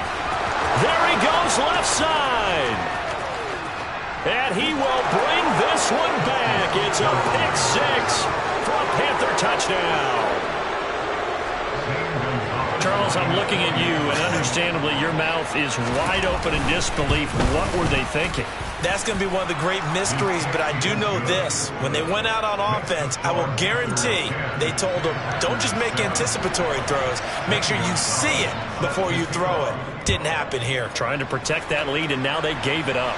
There he goes, left side. And he will bring this one back. It's a pick 6 for a Panther touchdown. Charles, I'm looking at you, and understandably your mouth is wide open in disbelief. What were they thinking? That's going to be one of the great mysteries, but I do know this. When they went out on offense, I will guarantee they told them, don't just make anticipatory throws. Make sure you see it before you throw it. Didn't happen here. Trying to protect that lead, and now they gave it up.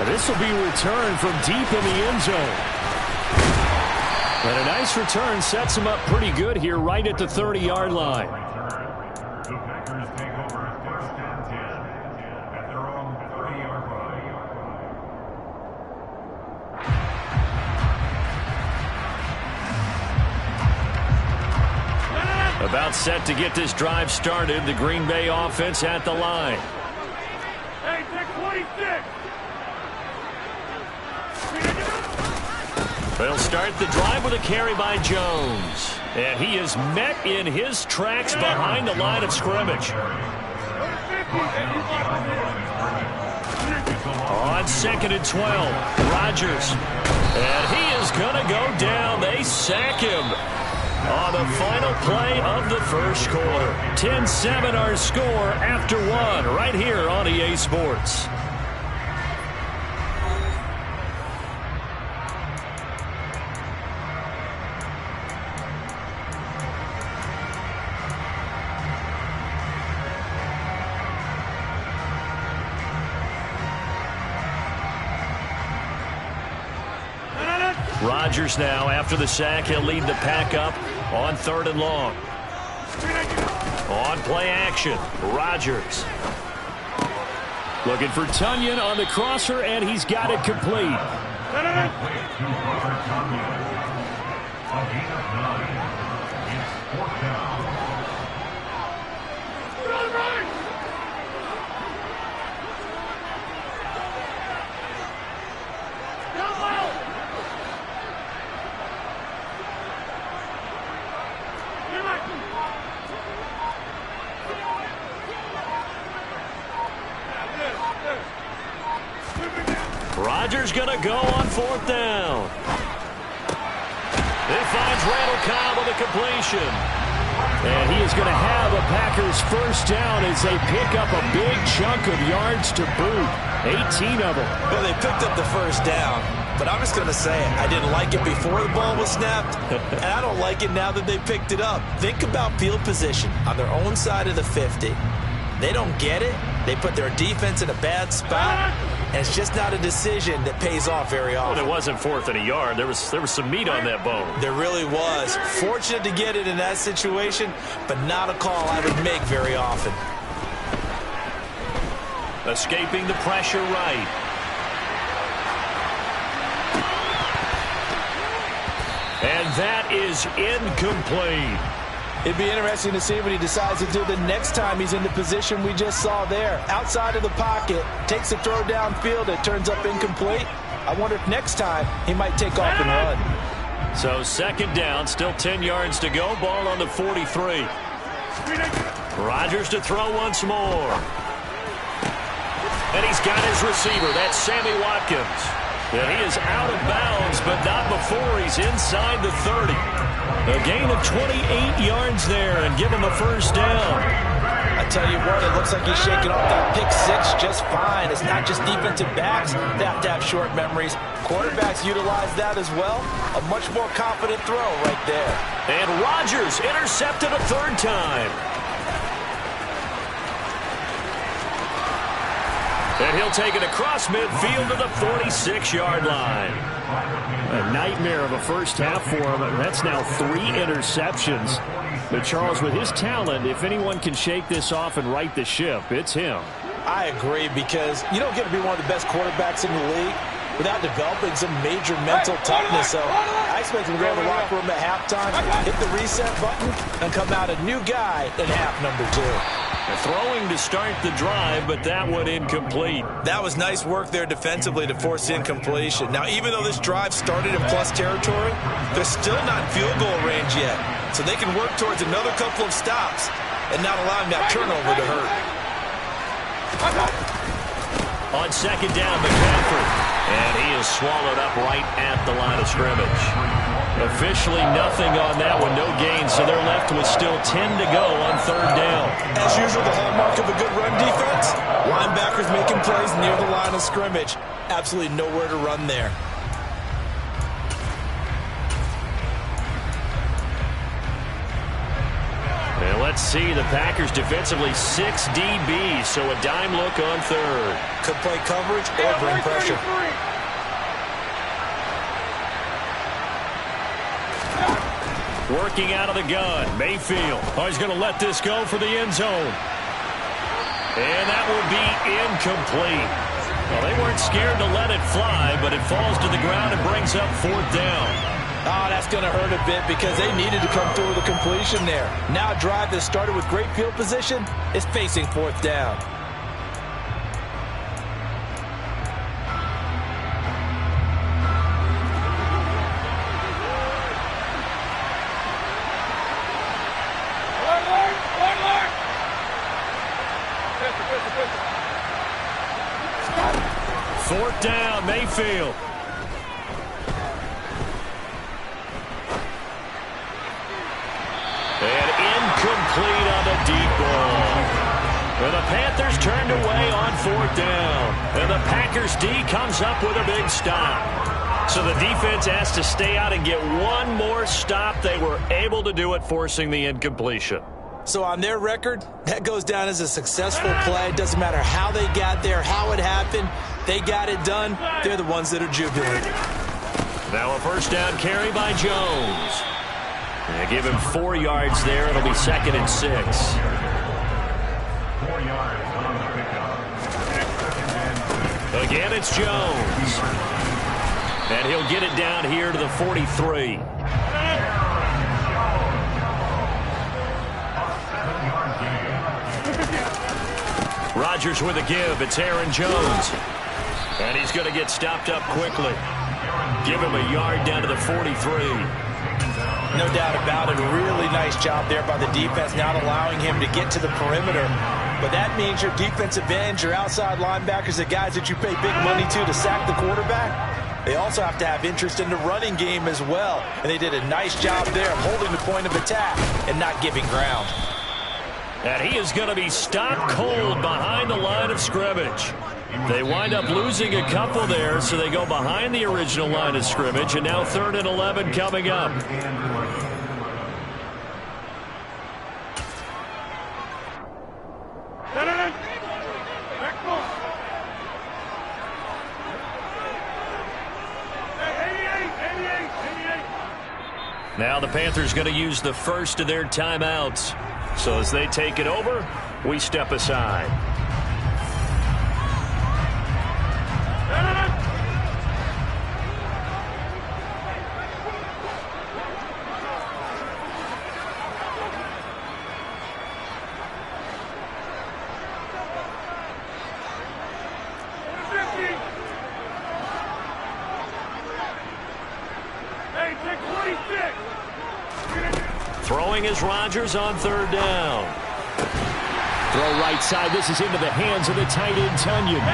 This will be returned from deep in the end zone. And a nice return sets him up pretty good here right at the 30-yard line. The Packers take over 1st and 10 at their own 30-yard line. About set to get this drive started. The Green Bay offense at the line. Hey, take 26. They'll start the drive with a carry by Jones. And he is met in his tracks behind the line of scrimmage. On 2nd and 12, Rodgers. And he is going to go down. They sack him on the final play of the first quarter. 10-7 our score after 1 right here on EA Sports. Rodgers now, after the sack, he'll lead the pack up on 3rd and long. On play action, Rodgers. Looking for Tonyan on the crosser, and he's got it complete. Rodgers going to go on 4th down. It finds Randall Cobb with a completion. And he is going to have a Packers first down as they pick up a big chunk of yards to boot. 18 of them. Well, they picked up the first down, but I'm just going to say it. I didn't like it before the ball was snapped, and I don't like it now that they picked it up. Think about field position on their own side of the 50. They don't get it. They put their defense in a bad spot. and it's just not a decision that pays off very often. Well, it wasn't 4th and a yard. There was some meat on that bone. There really was. Fortunate to get it in that situation, but not a call I would make very often. Escaping the pressure right. And that is incomplete. It'd be interesting to see what he decides to do the next time he's in the position we just saw there. Outside of the pocket, takes a throw downfield, it turns up incomplete. I wonder if next time he might take off and run. So 2nd down, still 10 yards to go. Ball on the 43. Rodgers to throw once more. And he's got his receiver. That's Sammy Watkins. And he is out of bounds, but not before he's inside the 30. A gain of 28 yards there and give him a 1st down. I tell you what, it looks like he's shaking off that pick 6 just fine. It's not just defensive backs that have to have short memories. Quarterbacks utilize that as well. A much more confident throw right there. And Rodgers intercepted a 3rd time. And he'll take it across midfield to the 46-yard line. A nightmare of a first half for him. That's now 3 interceptions. But Charles, with his talent, if anyone can shake this off and right the ship, it's him. I agree, because you don't get to be one of the best quarterbacks in the league without developing some major mental toughness. So I expect him to go in the locker room at halftime, hit the reset button, and come out a new guy in half number 2. Throwing to start the drive, but that one incomplete. That was nice work there defensively to force incompletion. Now, even though this drive started in plus territory, they're still not in field goal range yet. So they can work towards another couple of stops and not allowing that turnover to hurt. On 2nd down, McCaffrey. And he is swallowed up right at the line of scrimmage. Officially nothing on that one, no gain, so they're left with still 10 to go on 3rd down. As usual, the hallmark of a good run defense, linebackers making plays near the line of scrimmage. Absolutely nowhere to run there. And let's see, the Packers defensively 6 DBs, so a dime look on 3rd. Could play coverage or bring pressure. Working out of the gun, Mayfield. Oh, he's going to let this go for the end zone. And that will be incomplete. Well, they weren't scared to let it fly, but it falls to the ground and brings up 4th down. Oh, that's going to hurt a bit because they needed to come through with a completion there. Now a drive that started with great field position is facing 4th down. Fourth down, Mayfield. And incomplete on the deep ball. And the Panthers turned away on 4th down. And the Packers D comes up with a big stop. So the defense has to stay out and get one more stop. They were able to do it, forcing the incompletion. So on their record, that goes down as a successful play. Doesn't matter how they got there, how it happened. They got it done. They're the ones that are jubilant. Now a first down carry by Jones. They give him 4 yards there. It'll be 2nd and 6. 4 yards on the pickup. Again, it's Jones. And he'll get it down here to the 43. Rodgers with a give. It's Aaron Jones. And he's going to get stopped up quickly. Give him a yard down to the 43. No doubt about it. Really nice job there by the defense, not allowing him to get to the perimeter. But that means your defensive ends, your outside linebackers, the guys that you pay big money to sack the quarterback, they also have to have interest in the running game as well. And they did a nice job there of holding the point of attack and not giving ground. And he is going to be stopped cold behind the line of scrimmage. They wind up losing a couple there, so they go behind the original line of scrimmage, and now 3rd and 11 coming up. Now the Panthers going to use the first of their timeouts. So as they take it over, we step aside. Throwing is Rodgers on third down. Throw right side. This is into the hands of the tight end, Tonyan.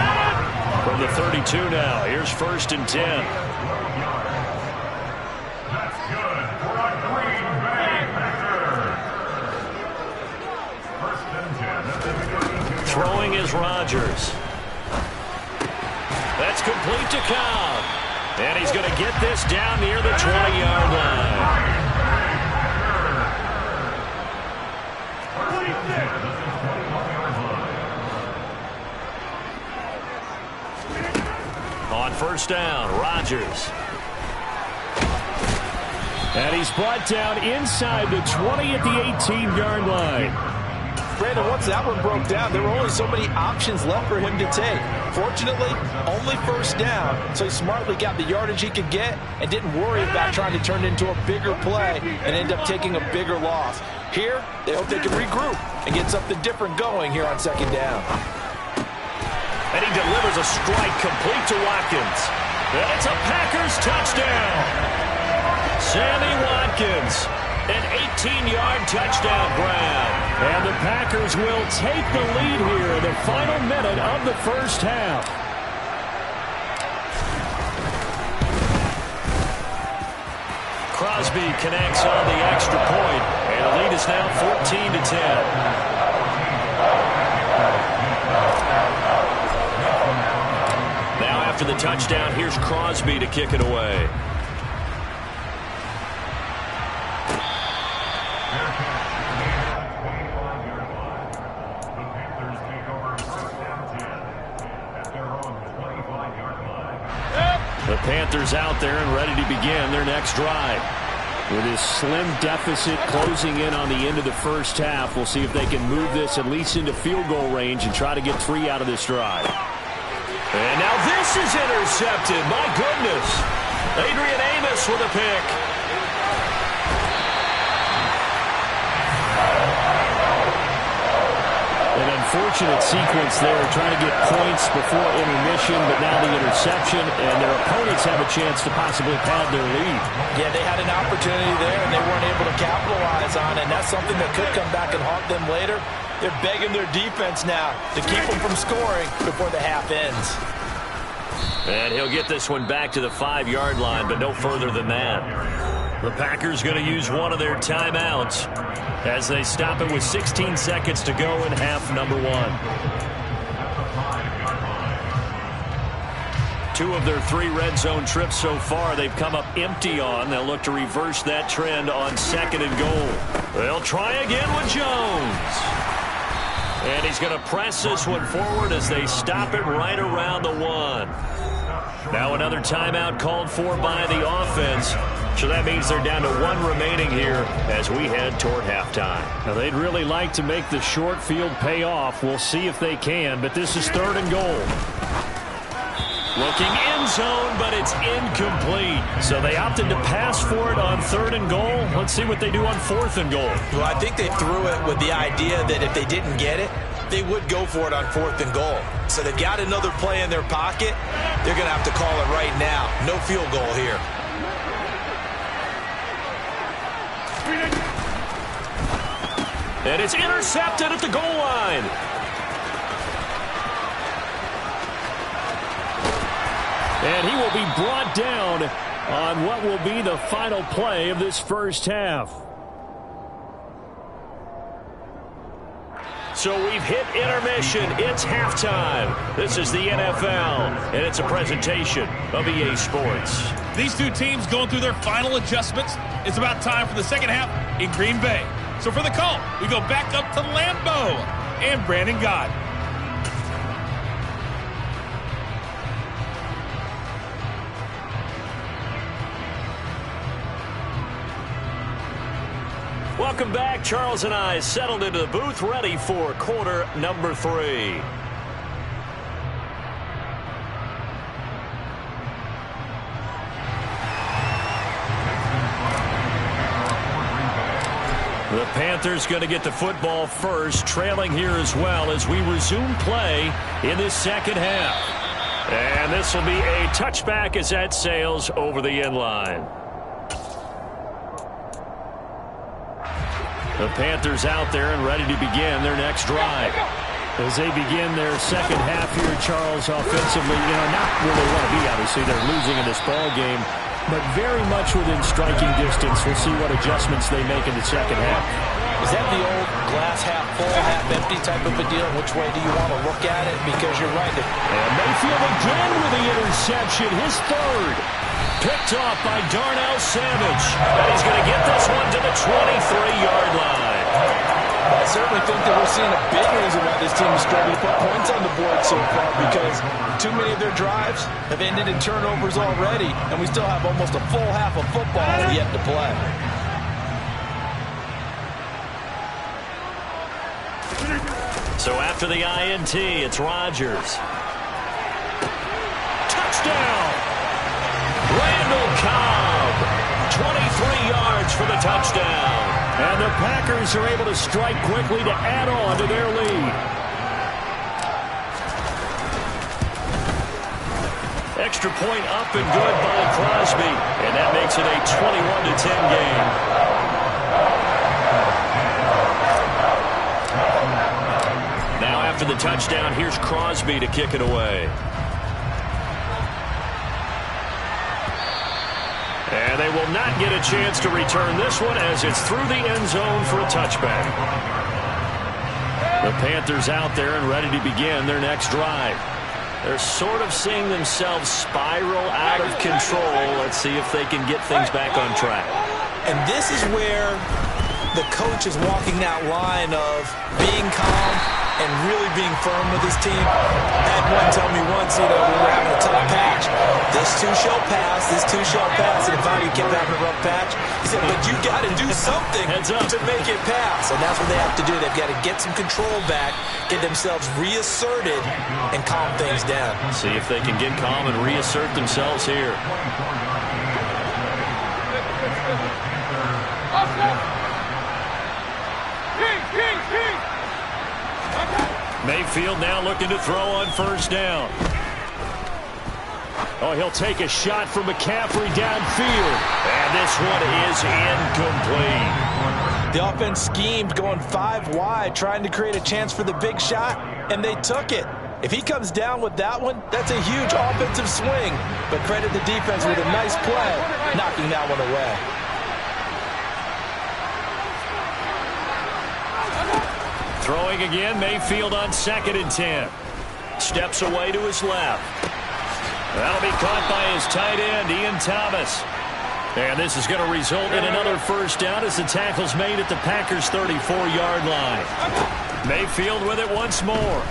From the 32 now. Here's 1st and 10. That's good for a Green Bay Packer. 1st and 10 at the 32. Throwing is Rodgers. That's complete to Cobb. And he's going to get this down near the 20-yard line. On 1st down, Rodgers. And he's brought down inside the 20 at the 18-yard line. Brandon, once that one broke down, there were only so many options left for him to take. Fortunately, only 1st down, so he smartly got the yardage he could get and didn't worry about trying to turn it into a bigger play and end up taking a bigger loss. Here, they hope they can regroup and get something different going here on 2nd down. And he delivers a strike complete to Watkins. And it's a Packers touchdown. Sammy Watkins, an 18-yard touchdown grab. And the Packers will take the lead here in the final minute of the 1st half. Crosby connects on the extra point, and the lead is now 14-10. Now after the touchdown, here's Crosby to kick it away. The Panthers out there and ready to begin their next drive. With this slim deficit closing in on the end of the 1st half, we'll see if they can move this at least into field goal range and try to get 3 out of this drive. And now this is intercepted. My goodness. Adrian Amos with a pick. An unfortunate sequence there, trying to get points before intermission, but now the interception, and their opponents have a chance to possibly pad their lead. Yeah, they had an opportunity there, and they weren't able to capitalize on it, and that's something that could come back and haunt them later. They're begging their defense now to keep them from scoring before the half ends. And he'll get this one back to the 5-yard line, but no further than that. The Packers going to use one of their timeouts as they stop it with 16 seconds to go in half number 1. 2 of their 3 red zone trips so far they've come up empty on. They'll look to reverse that trend on 2nd and goal. They'll try again with Jones. And he's going to press this one forward as they stop it right around the 1. Now another timeout called for by the offense. So that means they're down to 1 remaining here as we head toward halftime. Now they'd really like to make the short field pay off. We'll see if they can, but this is 3rd and goal. Looking end zone, but it's incomplete. So they opted to pass for it on 3rd and goal. Let's see what they do on 4th and goal. Well, I think they threw it with the idea that if they didn't get it, they would go for it on 4th and goal. So they've got another play in their pocket. They're going to have to call it right now. No field goal here. And it's intercepted at the goal line. And he will be brought down on what will be the final play of this 1st half. So we've hit intermission. It's halftime. This is the NFL, and it's a presentation of EA Sports. These 2 teams going through their final adjustments. It's about time for the 2nd half in Green Bay. So for the call, we go back up to Lambeau and Brandon Gaudin. Welcome back. Charles and I settled into the booth, ready for quarter number 3. The Panthers going to get the football first, trailing here as well as we resume play in this second half. And this will be a touchback as that sails over the end line. The Panthers out there and ready to begin their next drive. As they begin their second half here, Charles, offensively, not where they want to be, obviously. They're losing in this ball game, but very much within striking distance. We'll see what adjustments they make in the second half. Is that the old glass half full, half empty type of a deal? Which way do you want to look at it? Because you're right. And Mayfield again with the interception, his third. Picked off by Darnell Savage. And he's going to get this one to the 23-yard line. I certainly think that we're seeing a big reason why this team is struggling to put points on the board so far, because too many of their drives have ended in turnovers already, and we still have almost a full half of football yet to play. So after the INT, it's Rodgers. Touchdown! Randall Cobb, 23 yards for the touchdown. And the Packers are able to strike quickly to add on to their lead. Extra point up and good by Crosby. And that makes it a 21-10 game. Now after the touchdown, here's Crosby to kick it away. And they will not get a chance to return this one as it's through the end zone for a touchback. The Panthers out there and ready to begin their next drive. They're sort of seeing themselves spiral out of control. Let's see if they can get things back on track. And this is where the coach is walking that line of being calm and really being firm with his team. I had one tell me once, when we were having a tough patch, this too shall pass, this too shall pass. And finally he kept having a rough patch. He said, but you got to do something to make it pass. And that's what they have to do. They've got to get some control back, get themselves reasserted, and calm things down. See if they can get calm and reassert themselves here. Mayfield now looking to throw on first down. Oh, he'll take a shot from McCaffrey downfield. And this one is incomplete. The offense schemed going 5 wide, trying to create a chance for the big shot, and they took it. If he comes down with that one, that's a huge offensive swing. But credit the defense with a nice play, knocking that one away. Throwing again, Mayfield on 2nd and 10. Steps away to his left. That'll be caught by his tight end, Ian Thomas. And this is going to result in another first down as the tackle's made at the Packers' 34-yard line. Mayfield with it once more.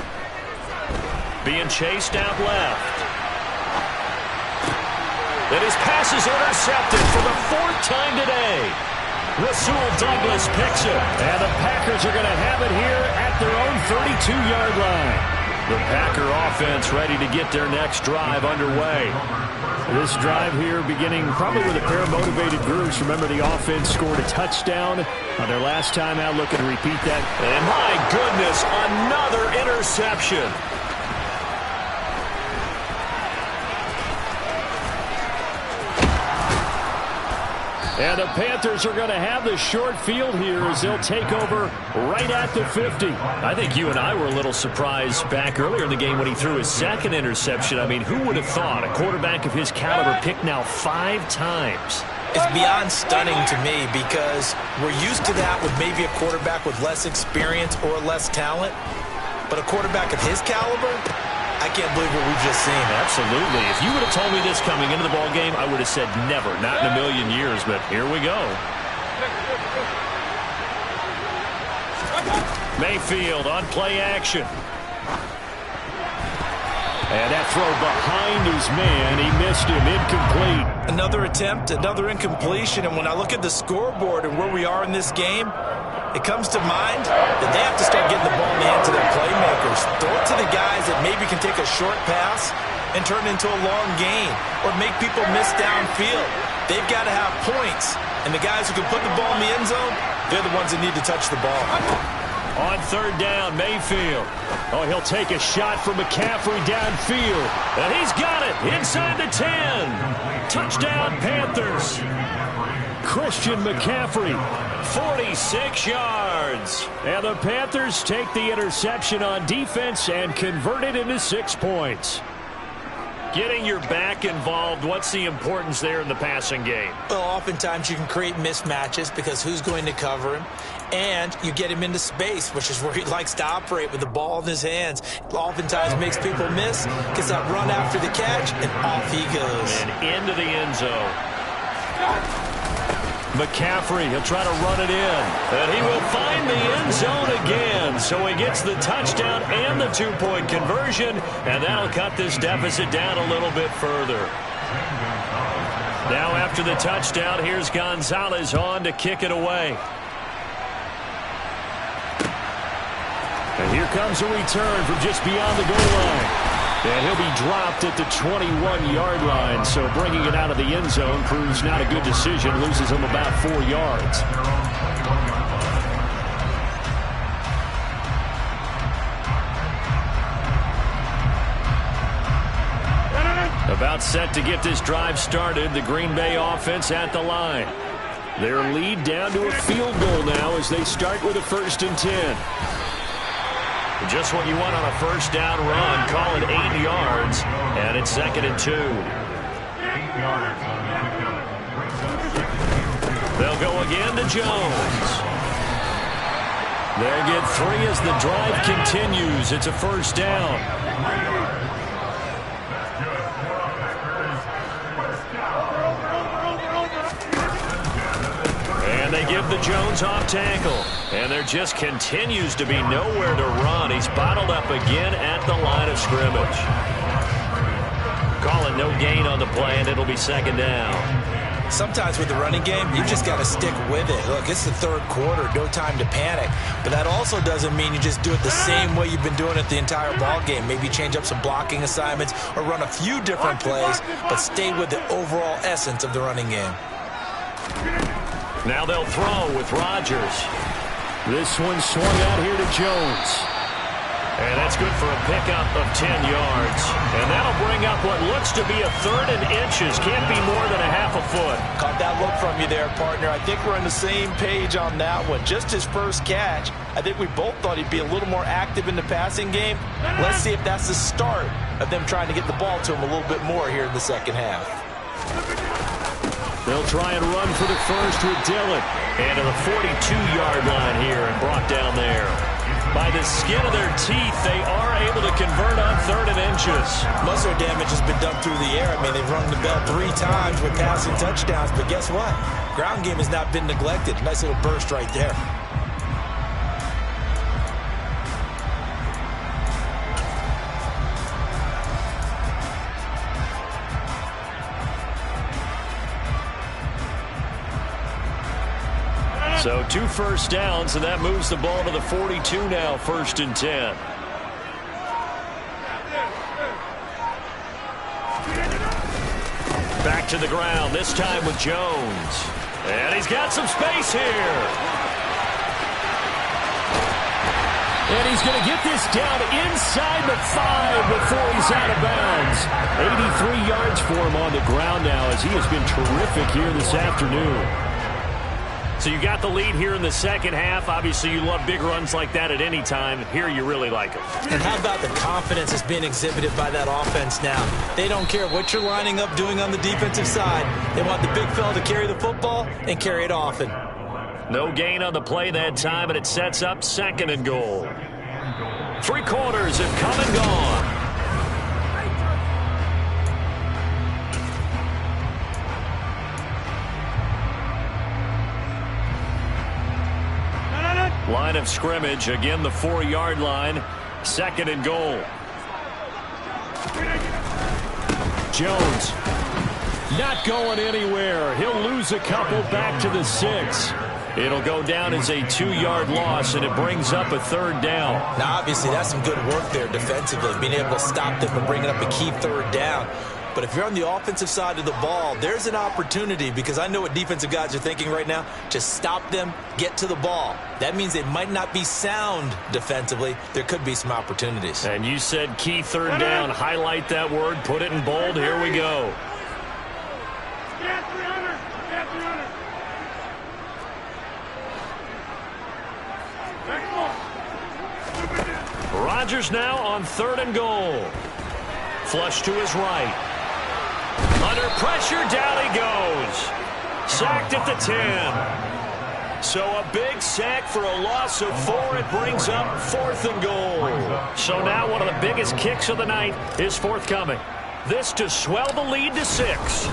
Being chased out left. And his pass is intercepted for the 4th time today. Rasul Douglas picks it. And the Packers are going to have it here at their own 32-yard line. The Packer offense ready to get their next drive underway. This drive here beginning probably with a pair of motivated groups. Remember, the offense scored a touchdown on their last time out. Looking to repeat that. And my goodness, another interception. And the Panthers are going to have the short field here as they'll take over right at the 50. I think you and I were a little surprised back earlier in the game when he threw his 2nd interception. I mean, who would have thought a quarterback of his caliber picked now 5 times? It's beyond stunning to me because we're used to that with maybe a quarterback with less experience or less talent. But a quarterback of his caliber, I can't believe what we've just seen. Absolutely. If you would have told me this coming into the ball game, I would have said never, not in a million years, but here we go. Mayfield on play action. And that throw behind his man, he missed him, incomplete. Another attempt, another incompletion, and when I look at the scoreboard and where we are in this game, it comes to mind that they have to start getting the ball in the hands of their playmakers. Throw it to the guys that maybe can take a short pass and turn it into a long gain or make people miss downfield. They've got to have points, and the guys who can put the ball in the end zone, they're the ones that need to touch the ball. On third down, Mayfield. Oh, he'll take a shot from McCaffrey downfield. And he's got it inside the 10. Touchdown, Panthers. Christian McCaffrey, 46 yards. And the Panthers take the interception on defense and convert it into 6 points. Getting your back involved, what's the importance there in the passing game? Well, oftentimes you can create mismatches because who's going to cover him? And you get him into space, which is where he likes to operate with the ball in his hands. Oftentimes makes people miss, gets that run after the catch, and off he goes. And into the end zone. McCaffrey, he'll try to run it in. And he will find the end zone again. So he gets the touchdown and the 2-point conversion. And that'll cut this deficit down a little bit further. Now after the touchdown, here's Gonzalez on to kick it away. And here comes a return from just beyond the goal line. And he'll be dropped at the 21-yard line. So bringing it out of the end zone proves not a good decision. Loses him about 4 yards. About set to get this drive started. The Green Bay offense at the line. Their lead down to a field goal now as they start with a 1st and 10. Just what you want on a first down run. Call it 8 yards. And it's 2nd and 2. 8 yards on the They'll go again to Jones. They get 3 as the drive continues. It's a 1st down. They give the Jones off tackle. And there just continues to be nowhere to run. He's bottled up again at the line of scrimmage. Call it no gain on the play, and it'll be 2nd down. Sometimes with the running game, you just got to stick with it. Look, it's the 3rd quarter, no time to panic. But that also doesn't mean you just do it the same way you've been doing it the entire ball game. Maybe change up some blocking assignments or run a few different plays, but stay with the overall essence of the running game. Now they'll throw with Rodgers. This one swung out here to Jones. And that's good for a pickup of 10 yards. And that'll bring up what looks to be a 3rd and inches. Can't be more than a half a foot. Caught that look from you there, partner. I think we're on the same page on that one. Just his first catch. I think we both thought he'd be a little more active in the passing game. Let's see if that's the start of them trying to get the ball to him a little bit more here in the second half. They'll try and run for the first with Dillon. And to the 42-yard line here and brought down there. By the skin of their teeth, they are able to convert on 3rd and inches. Most of their damage has been done through the air. I mean, they've rung the bell 3 times with passing touchdowns. But guess what? Ground game has not been neglected. Nice little burst right there. So 2 first downs, and that moves the ball to the 42 now, 1st and 10. Back to the ground, this time with Jones. And he's got some space here. And he's going to get this down inside the 5 before he's out of bounds. 83 yards for him on the ground now as he has been terrific here this afternoon. So you got the lead here in the second half. Obviously, you love big runs like that at any time. Here, you really like them. And how about the confidence that's being exhibited by that offense now? They don't care what you're lining up doing on the defensive side. They want the big fella to carry the football and carry it often. No gain on the play that time, and it sets up 2nd and goal. 3 quarters have come and gone. Line of scrimmage, again the 4-yard line, 2nd and goal. Jones. Not going anywhere. He'll lose a couple back to the 6. It'll go down as a 2-yard loss, and it brings up a 3rd down. Now, obviously, that's some good work there defensively, being able to stop them and bringing up a key 3rd down. But if you're on the offensive side of the ball, there's an opportunity, because I know what defensive guys are thinking right now. Just stop them, get to the ball. That means they might not be sound defensively. There could be some opportunities. And you said key 3rd down. Highlight that word. Put it in bold. Here we go. Stand 300. Stand 300. Rodgers now on 3rd and goal. Flush to his right. Under pressure, down he goes. Sacked at the 10. So a big sack for a loss of 4. It brings up 4th and goal. So now one of the biggest kicks of the night is forthcoming. This to swell the lead to 6.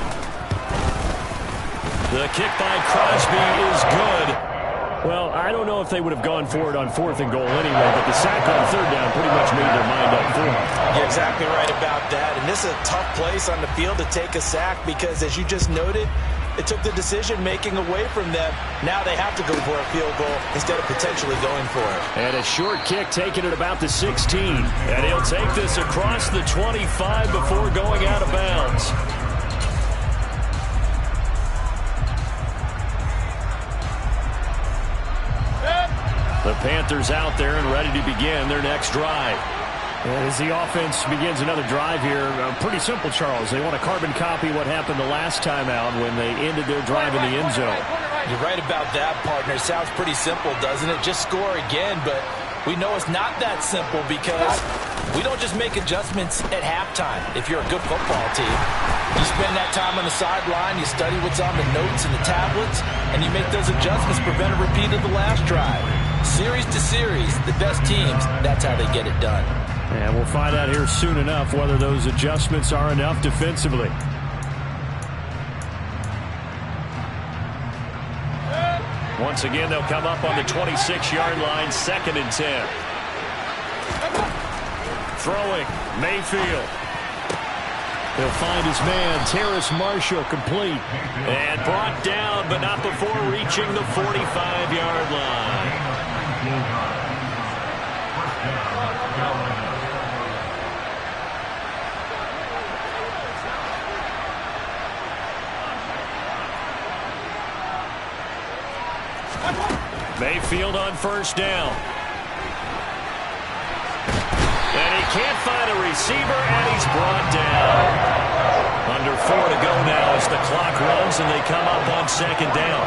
The kick by Crosby is good. Well, I don't know if they would have gone for it on 4th and goal anyway, but the sack on 3rd down pretty much made their mind up for it. You're exactly right about that. And this is a tough place on the field to take a sack because, as you just noted, it took the decision-making away from them. Now they have to go for a field goal instead of potentially going for it. And a short kick taken at about the 16. And he'll take this across the 25 before going out of bounds. The Panthers out there and ready to begin their next drive. And as the offense begins another drive here, pretty simple, Charles. They want to carbon copy what happened the last time out when they ended their drive in the end zone. You're right about that, partner. It sounds pretty simple, doesn't it? Just score again, but we know it's not that simple because we don't just make adjustments at halftime. If you're a good football team, you spend that time on the sideline, you study what's on the notes and the tablets, and you make those adjustments, prevent a repeat of the last drive. Series to series, the best teams, that's how they get it done. And we'll find out here soon enough whether those adjustments are enough defensively. Once again, they'll come up on the 26-yard line, 2nd and 10. Throwing, Mayfield. He'll find his man, Terrace Marshall, complete. And brought down, but not before reaching the 45-yard line. Mayfield on 1st down. And he can't find a receiver, and he's brought down. Under 4 to go now as the clock runs, and they come up on 2nd down.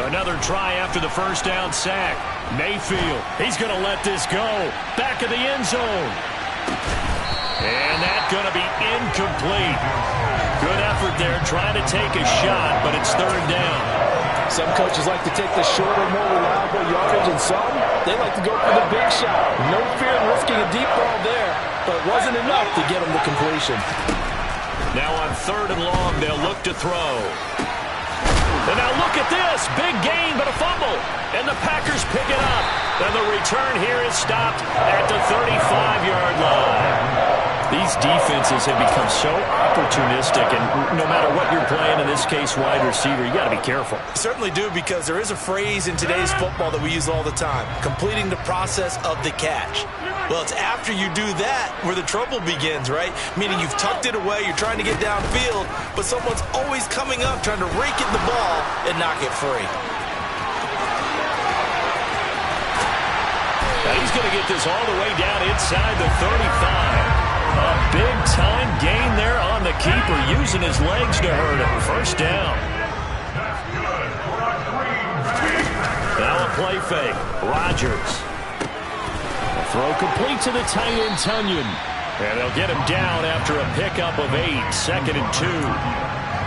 Another try after the 1st down sack. Mayfield, he's going to let this go. Back of the end zone. And that's going to be incomplete. Good effort there, trying to take a shot, but it's 3rd down. Some coaches like to take the shorter, more reliable yardage, and some, they like to go for the big shot. No fear in risking a deep ball there, but it wasn't enough to get them to completion. Now on 3rd and long, they'll look to throw. And now look at this. Big gain, but a fumble. And the Packers pick it up. And the return here is stopped at the 35-yard line. These defenses have become so opportunistic, and no matter what you're playing, in this case wide receiver, you got to be careful. Certainly do, because there is a phrase in today's football that we use all the time, completing the process of the catch. Well, it's after you do that where the trouble begins, right? Meaning you've tucked it away, you're trying to get downfield, but someone's always coming up trying to rake in the ball and knock it free. Now he's going to get this all the way down inside the 35. A big-time gain there on the keeper, using his legs to hurt him. 1st down. Now a play fake. Rodgers. A throw complete to the tight end, Tunyon. And they'll get him down after a pickup of 8. 2nd and 2.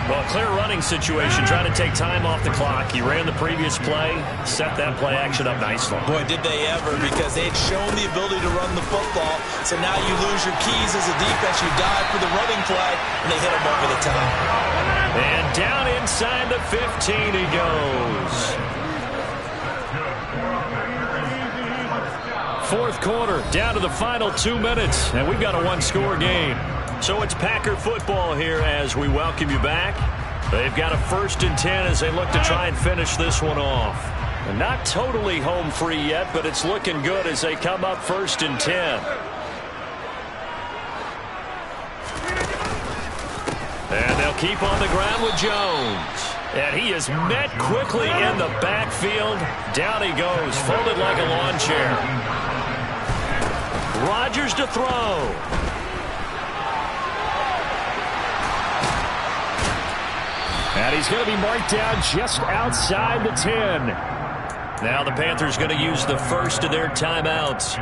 Well, clear running situation, trying to take time off the clock. He ran the previous play, set that play action up nicely. Boy, did they ever, because they'd shown the ability to run the football. So now you lose your keys as a defense. You dive for the running play, and they hit him over the top. And down inside the 15 he goes. Fourth quarter, down to the final 2 minutes, and we've got a one-score game. So it's Packer football here as we welcome you back. They've got a 1st and 10 as they look to try and finish this one off. And not totally home free yet, but it's looking good as they come up 1st and 10. And they'll keep on the ground with Jones. And he is met quickly in the backfield. Down he goes, folded like a lawn chair. Rodgers to throw. And he's going to be marked down just outside the 10. Now the Panthers going to use the first of their timeouts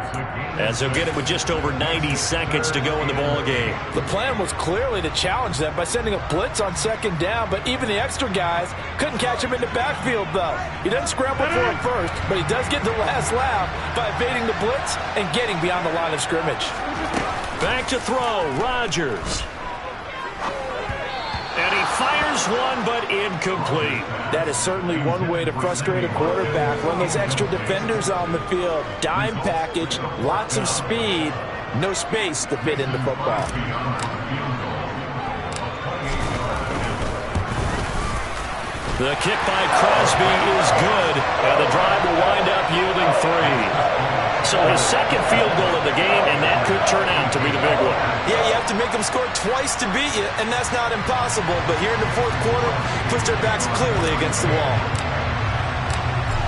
as they'll get it with just over 90 seconds to go in the ball game. The plan was clearly to challenge them by sending a blitz on 2nd down, but even the extra guys couldn't catch him in the backfield, though. He doesn't scramble for it first, but he does get the last laugh by evading the blitz and getting beyond the line of scrimmage. Back to throw, Rodgers. And he fires one, but incomplete. That is certainly one way to frustrate a quarterback. Run those extra defenders on the field. Dime package, lots of speed, no space to fit in the football. The kick by Crosby is good, and the drive will wind up yielding 3. So his second field goal of the game, and that could turn out to be the big one. Yeah, you have to make them score twice to beat you, and that's not impossible. But here in the 4th quarter, puts their backs clearly against the wall.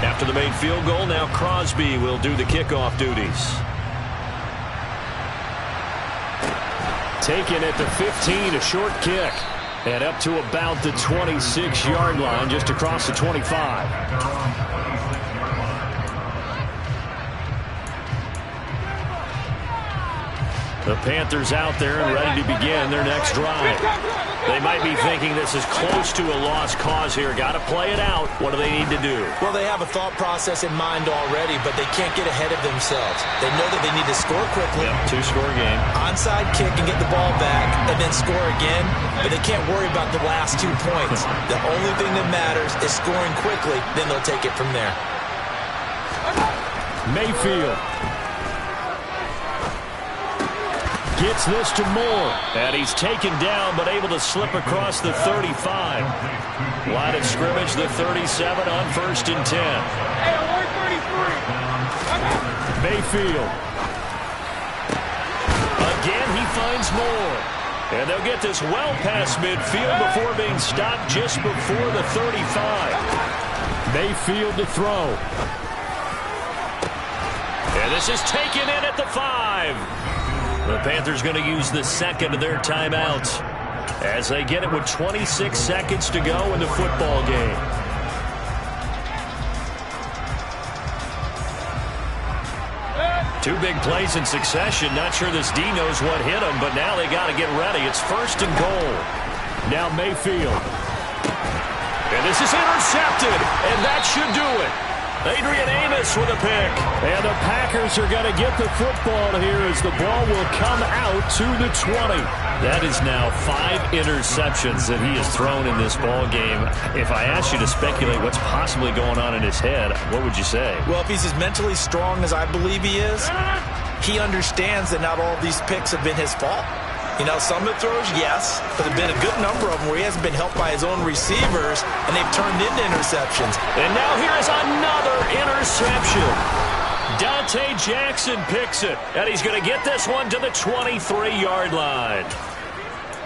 After the made field goal, now Crosby will do the kickoff duties. Taken at the 15, a short kick. And up to about the 26-yard line, just across the 25. The Panthers out there and ready to begin their next drive. They might be thinking this is close to a lost cause here. Got to play it out. What do they need to do? Well, they have a thought process in mind already, but they can't get ahead of themselves. They know that they need to score quickly. Yep, 2-score game. Onside kick and get the ball back and then score again, but they can't worry about the last 2 points. The only thing that matters is scoring quickly, then they'll take it from there. Mayfield gets this to Moore, and he's taken down but able to slip across the 35. Line of scrimmage, the 37 on 1st and 10. Mayfield. Again, he finds Moore. And they'll get this well past midfield before being stopped just before the 35. Mayfield to throw. And this is taken in at the 5. The Panthers going to use the second of their timeouts as they get it with 26 seconds to go in the football game. Two big plays in succession. Not sure this D knows what hit him, but now they got to get ready. It's 1st and goal. Now Mayfield. And this is intercepted, and that should do it. Adrian Amos with a pick. And the Packers are going to get the football here as the ball will come out to the 20. That is now 5 interceptions that he has thrown in this ball game. If I asked you to speculate what's possibly going on in his head, what would you say? Well, if he's as mentally strong as I believe he is, he understands that not all of these picks have been his fault. You know, some of the throws, yes, but there have been a good number of them where he hasn't been helped by his own receivers, and they've turned into interceptions. And now here's another interception. Dante Jackson picks it, and he's going to get this one to the 23-yard line.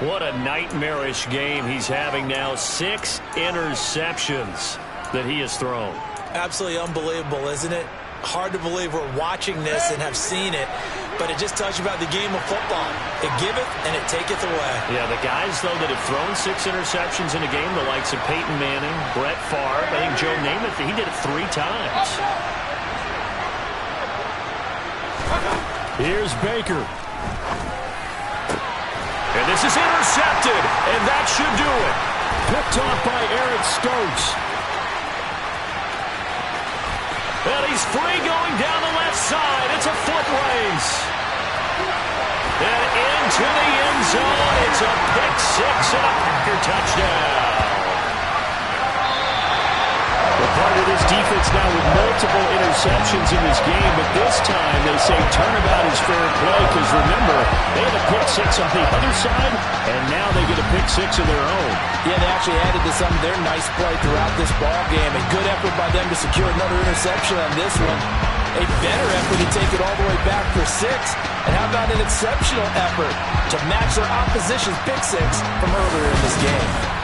What a nightmarish game he's having now. 6 interceptions that he has thrown. Absolutely unbelievable, isn't it? Hard to believe we're watching this and have seen it, but it just tells you about the game of football. It giveth and it taketh away. Yeah, the guys, though, that have thrown 6 interceptions in a game, the likes of Peyton Manning, Brett Favre, I think Joe Namath, he did it 3 times. Here's Baker. And this is intercepted, and that should do it. Picked off by Eric Stokes. And he's free going down the left side. It's a foot race. And into the end zone. It's a pick 6 and a Packer touchdown. The part of this defense now with multiple interceptions in this game, but this time they say turnabout is fair play because, remember, they had a pick six on the other side, and now they get a pick six of their own. Yeah, they actually added to some of their nice play throughout this ball game. A good effort by them to secure another interception on this one. A better effort to take it all the way back for 6. And how about an exceptional effort to match their opposition's pick six from earlier in this game?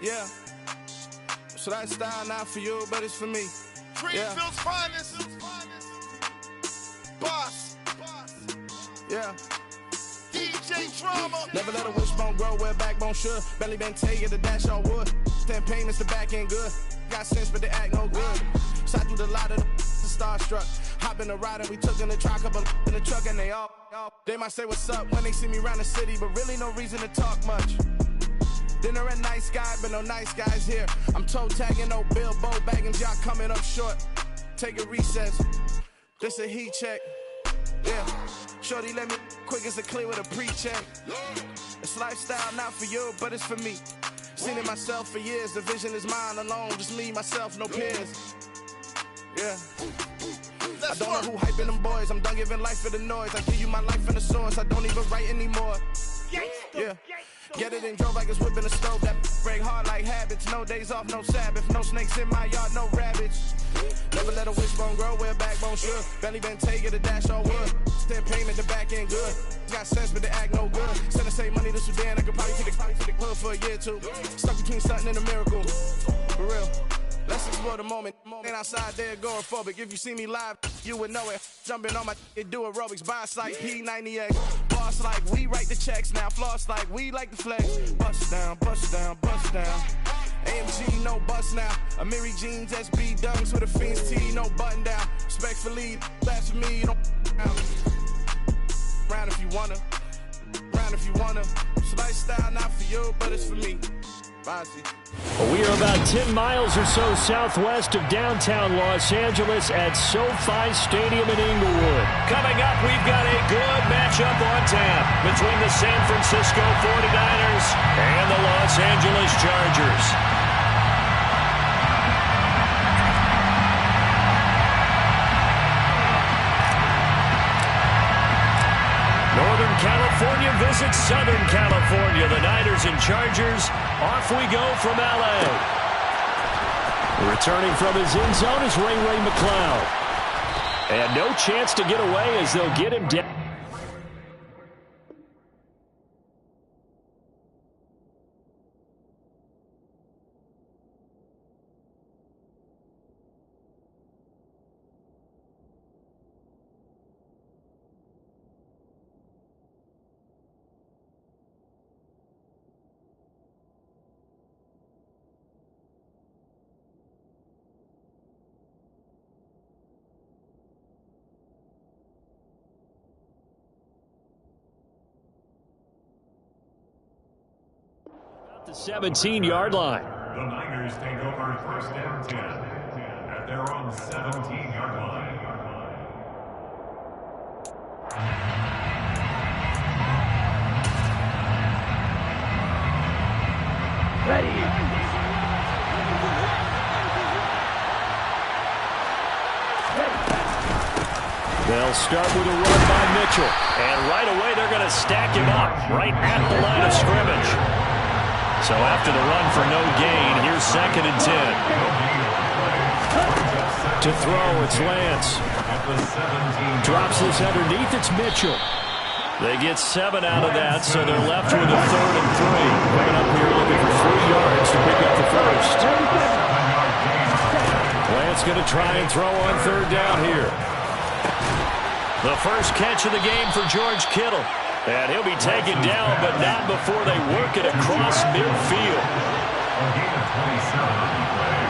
Yeah. So that style not for you, but it's for me. Greenfield's finest. Boss. Yeah. DJ Drama. Never let a wishbone grow where a backbone should. Belly been taking the dash on wood. 10 payments, the back end good. Got sense, but they act no good. Shot through the lot of the starstruck. Hop in the ride and we took in the truck, up in the truck, and they all. They might say what's up when they see me around the city, but really no reason to talk much. Dinner a nice guy, but no nice guys here. I'm toe tagging, no Bilbo bagging, y'all coming up short. Take a recess. This a heat check. Yeah. Shorty let me quick as a clear with a pre-check. It's lifestyle not for you, but it's for me. Seen it myself for years. The vision is mine alone. Just me, myself, no peers. Yeah. I don't know who hyping them boys. I'm done giving life for the noise. I give you my life in the source. I don't even write anymore. Yeah. Get it and drove like it's whipping a stove. That break hard like habits. No days off, no Sabbath. No snakes in my yard, no rabbits. Never let a wishbone grow where a backbone should. Belly been taking the dash on wood. 10 payment, the back end good. Got sense, but they act no good. Send the same money to Sudan. I could probably take the hood for a year or two. Stuck between something and a miracle. For real. Let's explore the moment. Ain't outside there agoraphobic. If you see me live, you would know it. Jumping on my do aerobics. Buy like P90X. Boss like we write the checks now. Floss like we like the flex. Bust down, bust down, bust down. AMG, no bust now. Amiri jeans, SB dunks with a Fiends T, no button down. Respectfully, that's for me, you don't round if you wanna. Round if you wanna. It's lifestyle not for you, but it's for me. We are about 10 miles or so southwest of downtown Los Angeles at SoFi Stadium in Inglewood. Coming up, we've got a good matchup on tap between the San Francisco 49ers and the Los Angeles Chargers. Northern California visits Southern California. The Niners and Chargers. Off we go from L.A. Returning from his end zone is Ray McCloud. And no chance to get away as they'll get him down. The 17-yard line. The Niners take over first and 10 at their own 17-yard line. Ready. They'll start with a run by Mitchell. And right away, they're going to stack him up right at the line of scrimmage. So after the run for no gain, here's 2nd and 10. To throw, it's Lance. Drops this underneath, it's Mitchell. They get 7 out of that, so they're left with a 3rd and 3. Coming up here looking for 3 yards to pick up the first. Lance going to try and throw on 3rd down here. The first catch of the game for George Kittle. And he'll be taken down, but not before they work it across midfield. A gain of 27 on the play.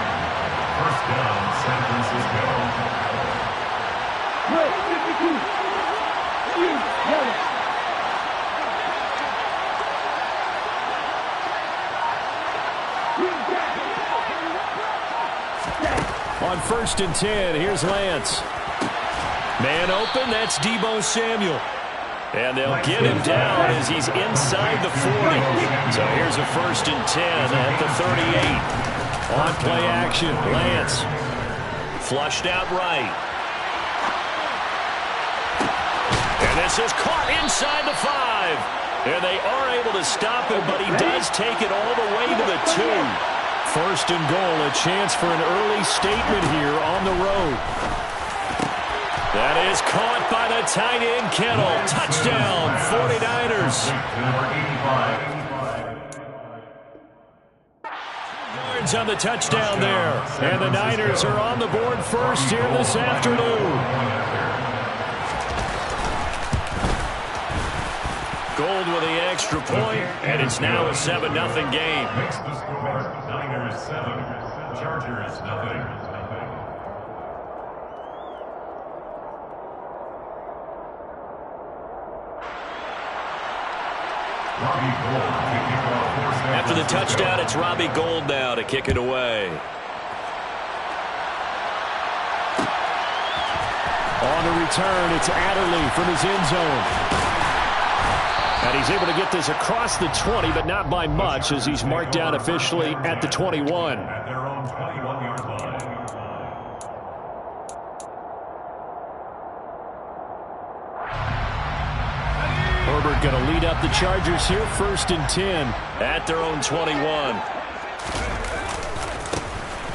First down, San Francisco. on 1st and 10. Here's Lance. Man open, that's Deebo Samuel. And they'll get him down as he's inside the 40. So here's a 1st and 10 at the 38. On play action, Lance. Flushed out right. And this is caught inside the 5. And they are able to stop him, but he does take it all the way to the 2. 1st and goal, a chance for an early statement here on the road. That is caught by the tight end, Kittle. Touchdown, 49ers. Yards on the touchdown there. And the Niners are on the board first here this afternoon. Gold with the extra point, and it's now a 7-0 game. Makes the score Niners 7, Chargers 0. After the touchdown, it's Robbie Gould now to kick it away. On the return, it's Adderley from his end zone. And he's able to get this across the 20, but not by much, as he's marked down officially at the 21. At their own 21-yard line. Herbert going to lead up the Chargers here, 1st and 10. At their own 21.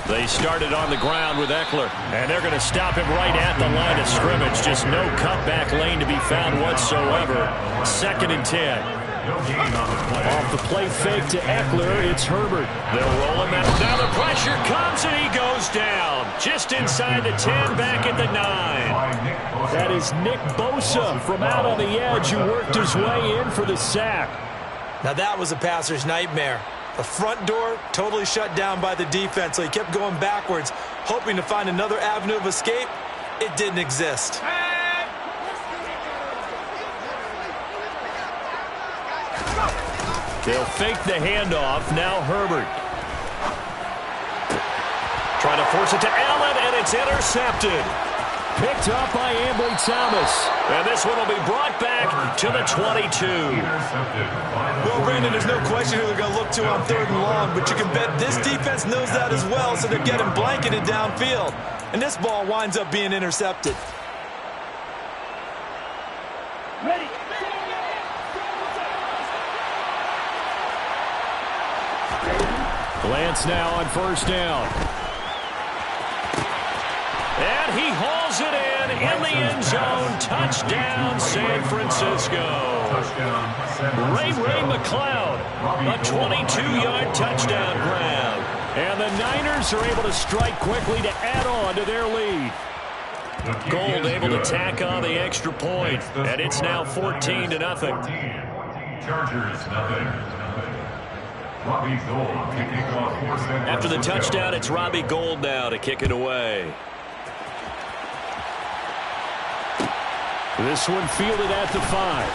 They started on the ground with Eckler, and they're going to stop him right at the line of scrimmage. Just no cutback lane to be found whatsoever. 2nd and 10. Off the play fake to Eckler, it's Herbert. They'll roll him out. Now the pressure comes, and he goes down. Just inside the 10, back at the 9. That is Nick Bosa from out on the edge who worked his way in for the sack. Now that was a passer's nightmare. The front door totally shut down by the defense, so he kept going backwards, hoping to find another avenue of escape. It didn't exist. They'll fake the handoff. Now Herbert. Trying to force it to Allen, and it's intercepted. Picked up by Ambry Thomas. And this one will be brought back to the 22. Well, Brandon, there's no question who they're going to look to on 3rd and long, but you can bet this defense knows that as well, so they're getting blanketed downfield. And this ball winds up being intercepted. Ready. Lance now on 1st down. And he hauls it in the end zone. Touchdown, San Francisco. Ray McLeod, a 22-yard touchdown grab. And the Niners are able to strike quickly to add on to their lead. Gould able to tack on the extra point, and it's now 14-0. Chargers 0. Robbie Gould kicking off. After the touchdown, it's Robbie Gould now to kick it away. This one fielded at the 5.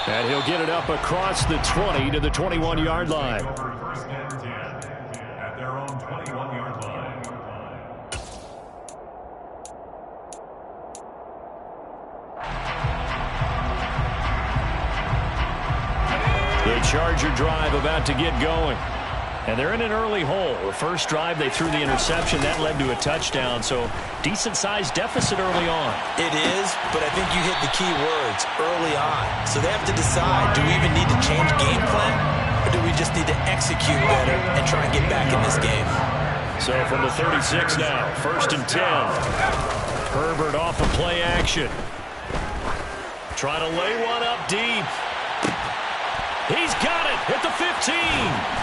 And he'll get it up across the 20 to the 21-yard line. 1st and 10 at their own 21-yard line. The Charger drive about to get going. And they're in an early hole. The first drive, they threw the interception. That led to a touchdown. So decent-sized deficit early on. It is, but I think you hit the key words, early on. So they have to decide, do we even need to change game plan? Or do we just need to execute better and try and get back in this game? So from the 36 now, 1st and 10. Herbert off of play action. Trying to lay one up deep. He's got it at the 15.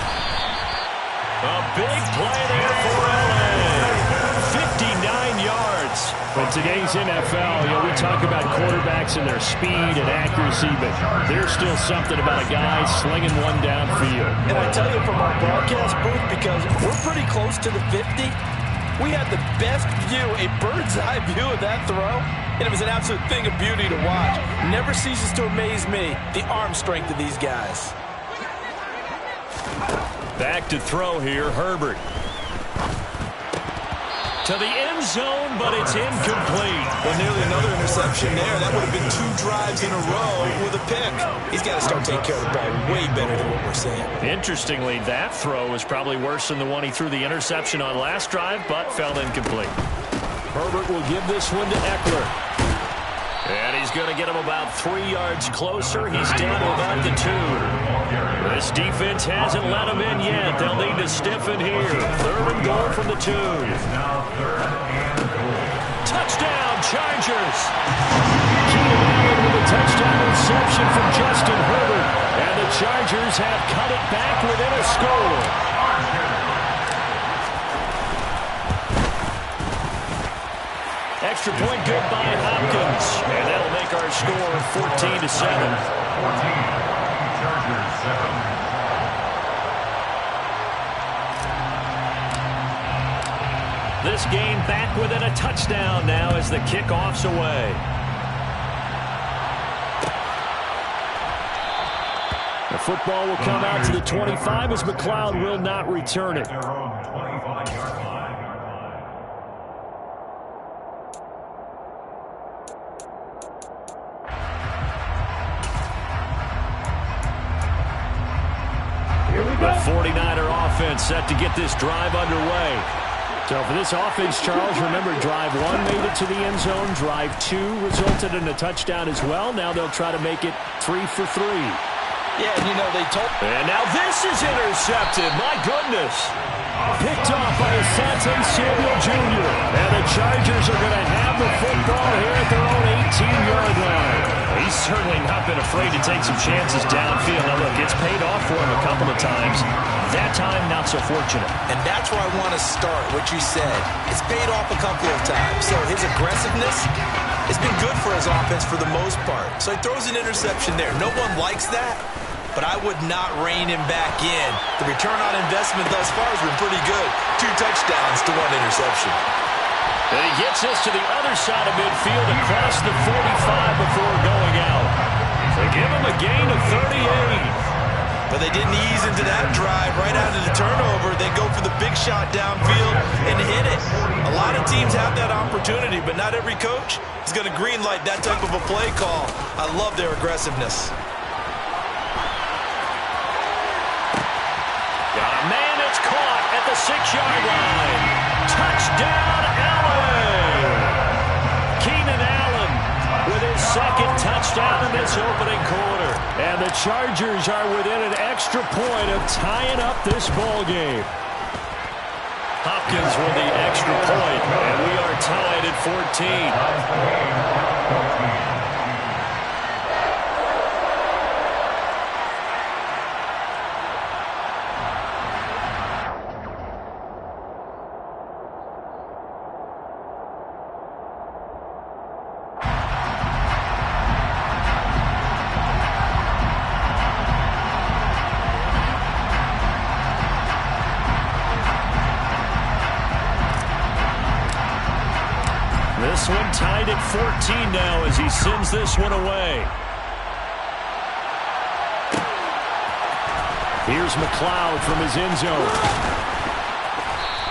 A big play there for LA. 59 yards. But today's NFL, we talk about quarterbacks and their speed and accuracy, but there's still something about a guy slinging one downfield. And I tell you from our broadcast booth, because we're pretty close to the 50, we had the best view, a bird's eye view of that throw, and it was an absolute thing of beauty to watch. Never ceases to amaze me, the arm strength of these guys. Back to throw here, Herbert. To the end zone, but it's incomplete. Well, nearly another interception there. That would have been 2 drives in a row with a pick. He's got to start taking care of the ball way better than what we're seeing. Interestingly, that throw was probably worse than the one he threw the interception on last drive, but fell incomplete. Herbert will give this one to Eckler. And he's going to get him about 3 yards closer. He's down to about the 2. This defense hasn't let him in yet. They'll need to stiffen here. 3rd and goal from the 2. Touchdown, Chargers. Keenan Allen with a touchdown reception from Justin Herbert. And the Chargers have cut it back within a score. Extra point good by Hopkins. And that'll make our score 14-7. 14. Chargers 7. This game back within a touchdown now as the kickoff's away. The football will come out to the 25 as McLeod will not return it. Their own 25-yard line. The 49er offense set to get this drive underway. So for this offense, Charles, remember drive 1 made it to the end zone. Drive 2 resulted in a touchdown as well. Now they'll try to make it 3 for 3. Yeah, and you know, they told... And now this is intercepted. My goodness. Picked off by Asante Samuel Jr. And the Chargers are going to have the football here at their own 18-yard line. He's certainly not been afraid to take some chances downfield. Now, look, it's paid off for him a couple of times. That time, not so fortunate. And that's where I want to start, what you said. It's paid off a couple of times. So his aggressiveness has been good for his offense for the most part. So he throws an interception there. No one likes that, but I would not rein him back in. The return on investment thus far has been pretty good. 2 touchdowns to 1 interception. And he gets this to the other side of midfield across the 45 before going out. They give him a gain of 38. But they didn't ease into that drive right after the turnover. They go for the big shot downfield and hit it. A lot of teams have that opportunity, but not every coach is going to greenlight that type of a play call. I love their aggressiveness. Got a man that's caught at the 6-yard line. Touchdown, Allen! Keenan Allen with his 2nd touchdown in this opening quarter. And the Chargers are within an extra point of tying up this ball game. Hopkins with the extra point, and we are tied at 14. This one tied at 14 now as he sends this one away. Here's McLeod from his end zone.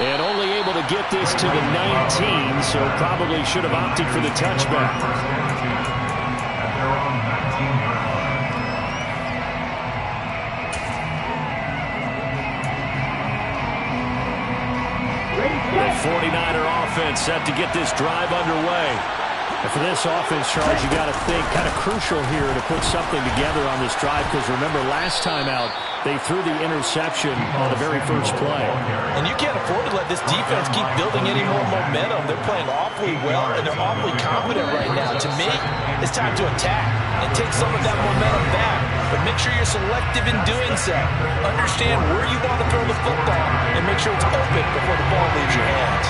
And only able to get this to the 19, so probably should have opted for the touchback. At their own 19-yard line. The 49er offense set to get this drive underway. And for this offense, Charles, you got to think kind of crucial here to put something together on this drive, because remember last time out they threw the interception on the very first play. And you can't afford to let this defense keep building any more momentum. They're playing awfully well, and they're awfully confident right now. To me, it's time to attack and take some of that momentum back. But make sure you're selective in doing so. Understand where you want to throw the football and make sure it's open before the ball leaves your hands.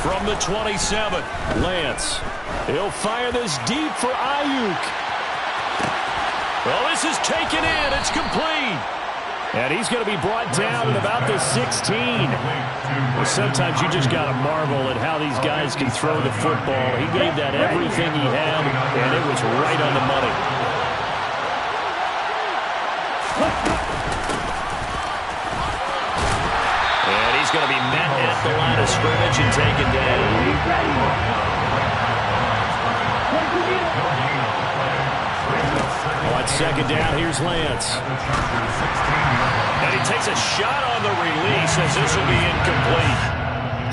From the 27, Lance. He'll fire this deep for Ayuk. Well, this is taken in. It's complete. And he's going to be brought down at about the 16. Well, sometimes you just got to marvel at how these guys can throw the football. He gave that everything he had, and it was right on the money. And he's going to be met at the line of scrimmage and taken down. On second down, here's Lance. And he takes a shot on the release as this will be incomplete.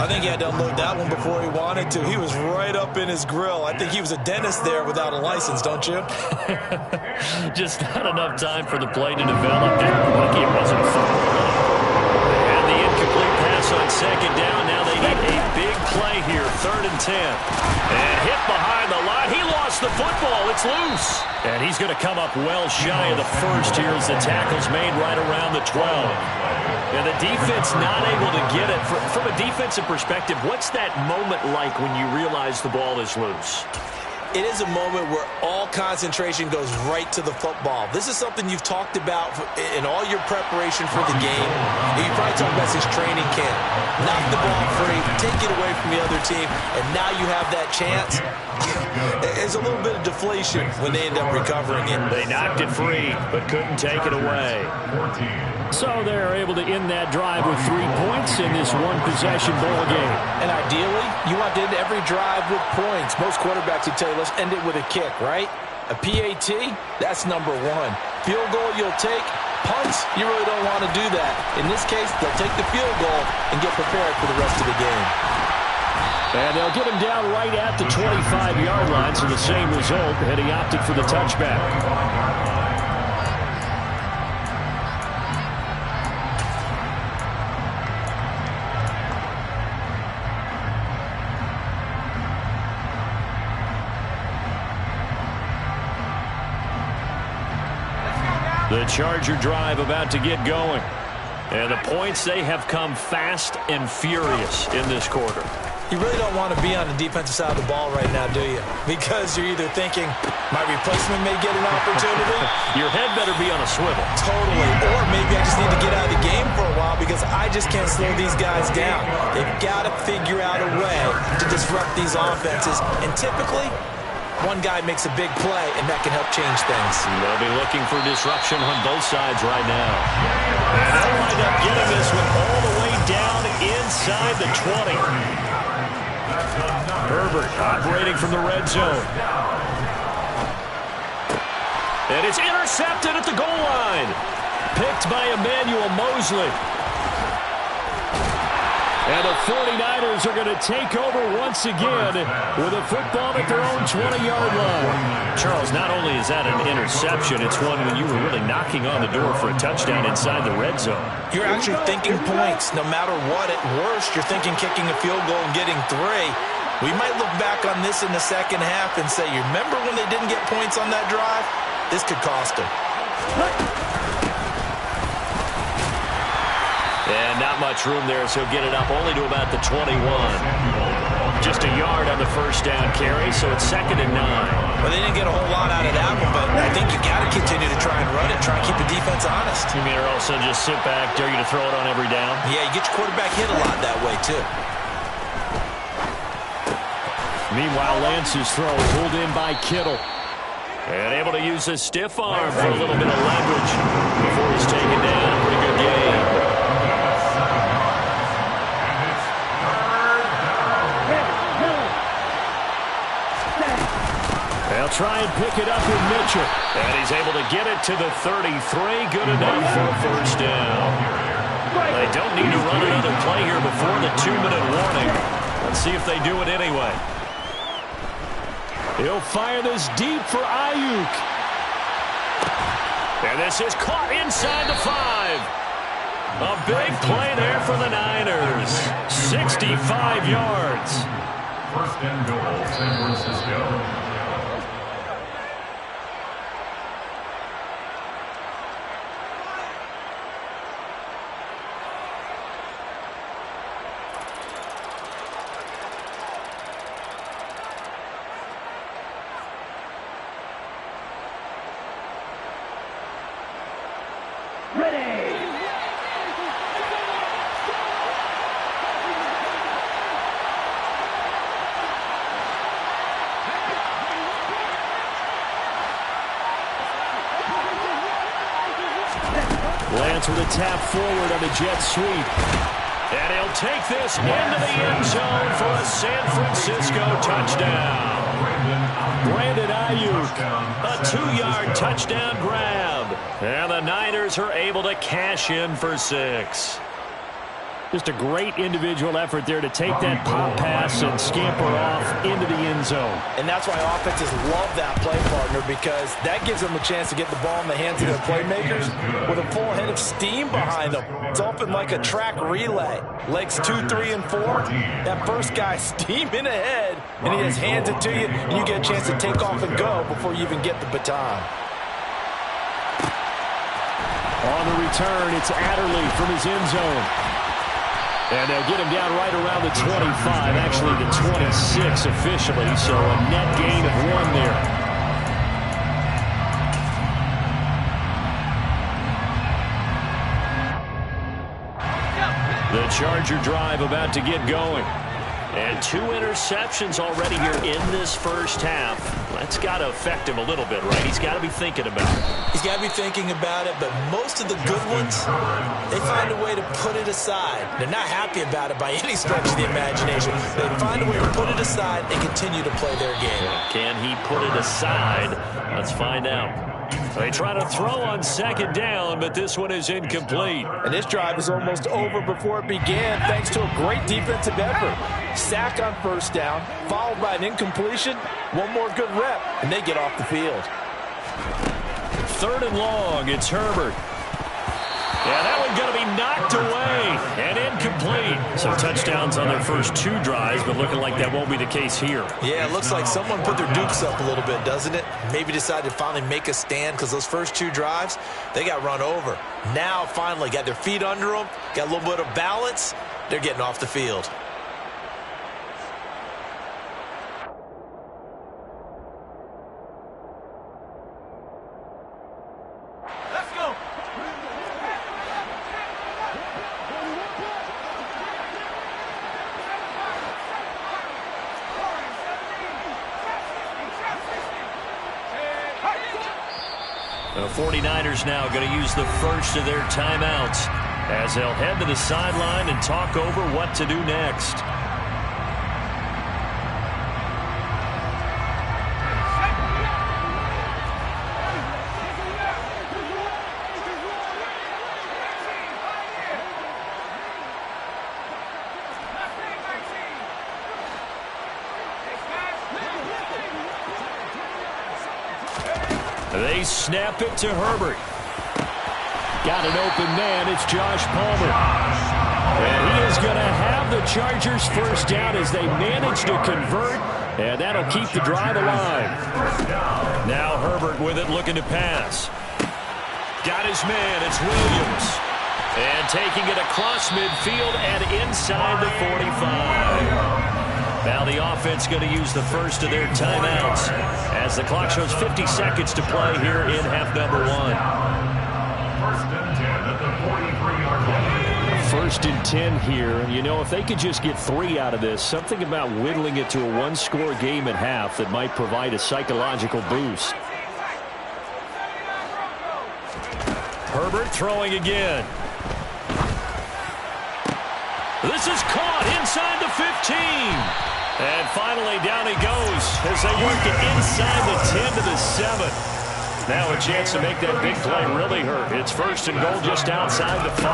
I think he had to unload that one before he wanted to. He was right up in his grill. I think he was a dentist there without a license, don't you? Just not enough time for the play to develop. Lucky it wasn't a fumble. And the incomplete pass on second down. Now they need a big play here, 3rd and 10. And hit behind the line. He lost the football. It's loose. And he's going to come up well shy of the first here as the tackle's made right around the 12. And the defense not able to get it. From a defensive perspective, what's that moment like when you realize the ball is loose? It is a moment where all concentration goes right to the football. This is something you've talked about in all your preparation for the game. You probably talked about since training camp. Knock the ball free, take it away from the other team, and now you have that chance. There's a little bit of deflation when they end up recovering it. They knocked it free, but couldn't take it away. So they're able to end that drive with 3 points in this one-possession ball game. And ideally, you want to end every drive with points. Most quarterbacks would tell you, let's end it with a kick, right? A PAT, that's number 1. Field goal you'll take. Punts, you really don't want to do that. In this case, they'll take the field goal and get prepared for the rest of the game. And they'll get him down right at the 25-yard line, so the same result, and he opted for the touchback. The Charger drive about to get going. And the points, they have come fast and furious in this quarter. You really don't want to be on the defensive side of the ball right now, do you? Because you're either thinking, my replacement may get an opportunity. Your head better be on a swivel. Totally. Or maybe I just need to get out of the game for a while because I just can't slow these guys down. They've got to figure out a way to disrupt these offenses. And typically, one guy makes a big play, and that can help change things. They'll be looking for disruption on both sides right now. And they'll wind up getting this one all the way down inside the 20. Herbert operating from the red zone. And it's intercepted at the goal line. Picked by Emmanuel Mosley. And the 49ers are going to take over once again with a football at their own 20-yard line. Charles, not only is that an interception, it's one when you were really knocking on the door for a touchdown inside the red zone. You're actually thinking points. No matter what, at worst, you're thinking kicking a field goal and getting 3. We might look back on this in the second half and say, you remember when they didn't get points on that drive? This could cost them. And not much room there, so get it up only to about the 21. Just a yard on the first down carry, so it's 2nd and 9. Well, they didn't get a whole lot out of that one, but I think you got to continue to try and run it, try and keep the defense honest. You mean, or also just sit back, dare you to throw it on every down? Yeah, you get your quarterback hit a lot that way, too. Meanwhile, Lance's throw pulled in by Kittle. And able to use his stiff arm for a little bit of leverage before he's taken down. A pretty good game. They'll try and pick it up with Mitchell. And he's able to get it to the 33. Good enough for a first down. They don't need to run another play here before the 2-minute warning. Let's see if they do it anyway. He'll fire this deep for Ayuk. And this is caught inside the 5. A big play there for the Niners. 65 yards. 1st and goal, San Francisco. defense with a tap forward on a jet sweep. And he'll take this into the end zone for a San Francisco touchdown. Brandon Ayuk, a 2-yard touchdown grab. And the Niners are able to cash in for 6. Just a great individual effort there to take that pop pass and scamper off into the end zone. And that's why offenses love that play partner, because that gives them a chance to get the ball in the hands of their playmakers with a full head of steam behind them. It's often like a track relay. Legs 2, 3, and 4. That first guy steaming ahead, and he just hands it to you, and you get a chance to take off and go before you even get the baton. On the return, it's Adderley from his end zone. And they'll get him down right around the 25, actually the 26 officially, so a net gain of 1 there. The Charger drive about to get going. And 2 interceptions already here in this first half. That's got to affect him a little bit, right? He's got to be thinking about it. He's got to be thinking about it, but most of the good ones, they find a way to put it aside. They're not happy about it by any stretch of the imagination. They find a way to put it aside and continue to play their game. Can he put it aside? Let's find out. They try to throw on second down, but this one is incomplete. And this drive is almost over before it began, thanks to a great defensive effort. Sack on first down, followed by an incompletion. One more good rep, and they get off the field. 3rd and long, it's Herbert. Yeah, that one going to be knocked away and incomplete. So touchdowns on their first 2 drives, but looking like that won't be the case here. Yeah, it looks like someone put their dukes up a little bit, doesn't it? Maybe decided to finally make a stand, because those first 2 drives, they got run over. Now, finally, got their feet under them, got a little bit of balance. They're getting off the field. The 49ers now going to use the first of their timeouts as they'll head to the sideline and talk over what to do next. They snap it to Herbert. Got an open man. It's Josh Palmer. And he is going to have the Chargers first down as they manage to convert. And that'll keep the drive alive. Now Herbert with it, looking to pass. Got his man. It's Williams. And taking it across midfield and inside the 45. Now the offense going to use the first of their timeouts as the clock shows 50 seconds to play here in half number 1. 1st and 10 here. And, you know, if they could just get 3 out of this, something about whittling it to a 1-score game at half that might provide a psychological boost. Herbert throwing again. This is caught inside the 15. And finally, down he goes as they work it inside the 10 to the 7. Now a chance to make that big play really hurt. It's 1st and goal just outside the 5.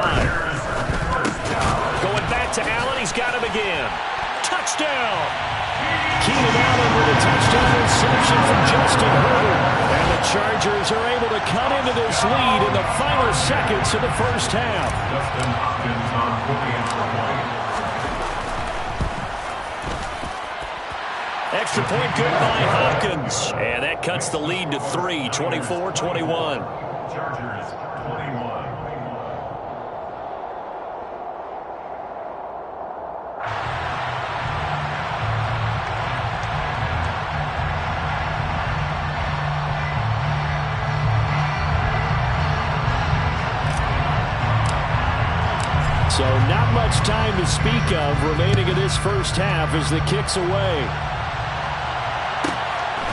Going back to Allen. He's got him again. Touchdown. Keenan Allen with a touchdown reception from Justin Herbert. And the Chargers are able to cut into this lead in the final seconds of the first half. Justin Hopkins on 40 Extra point good by Hopkins. And that cuts the lead to 3, 24-21. Chargers 21. So not much time to speak of remaining in this first half as the kick's away.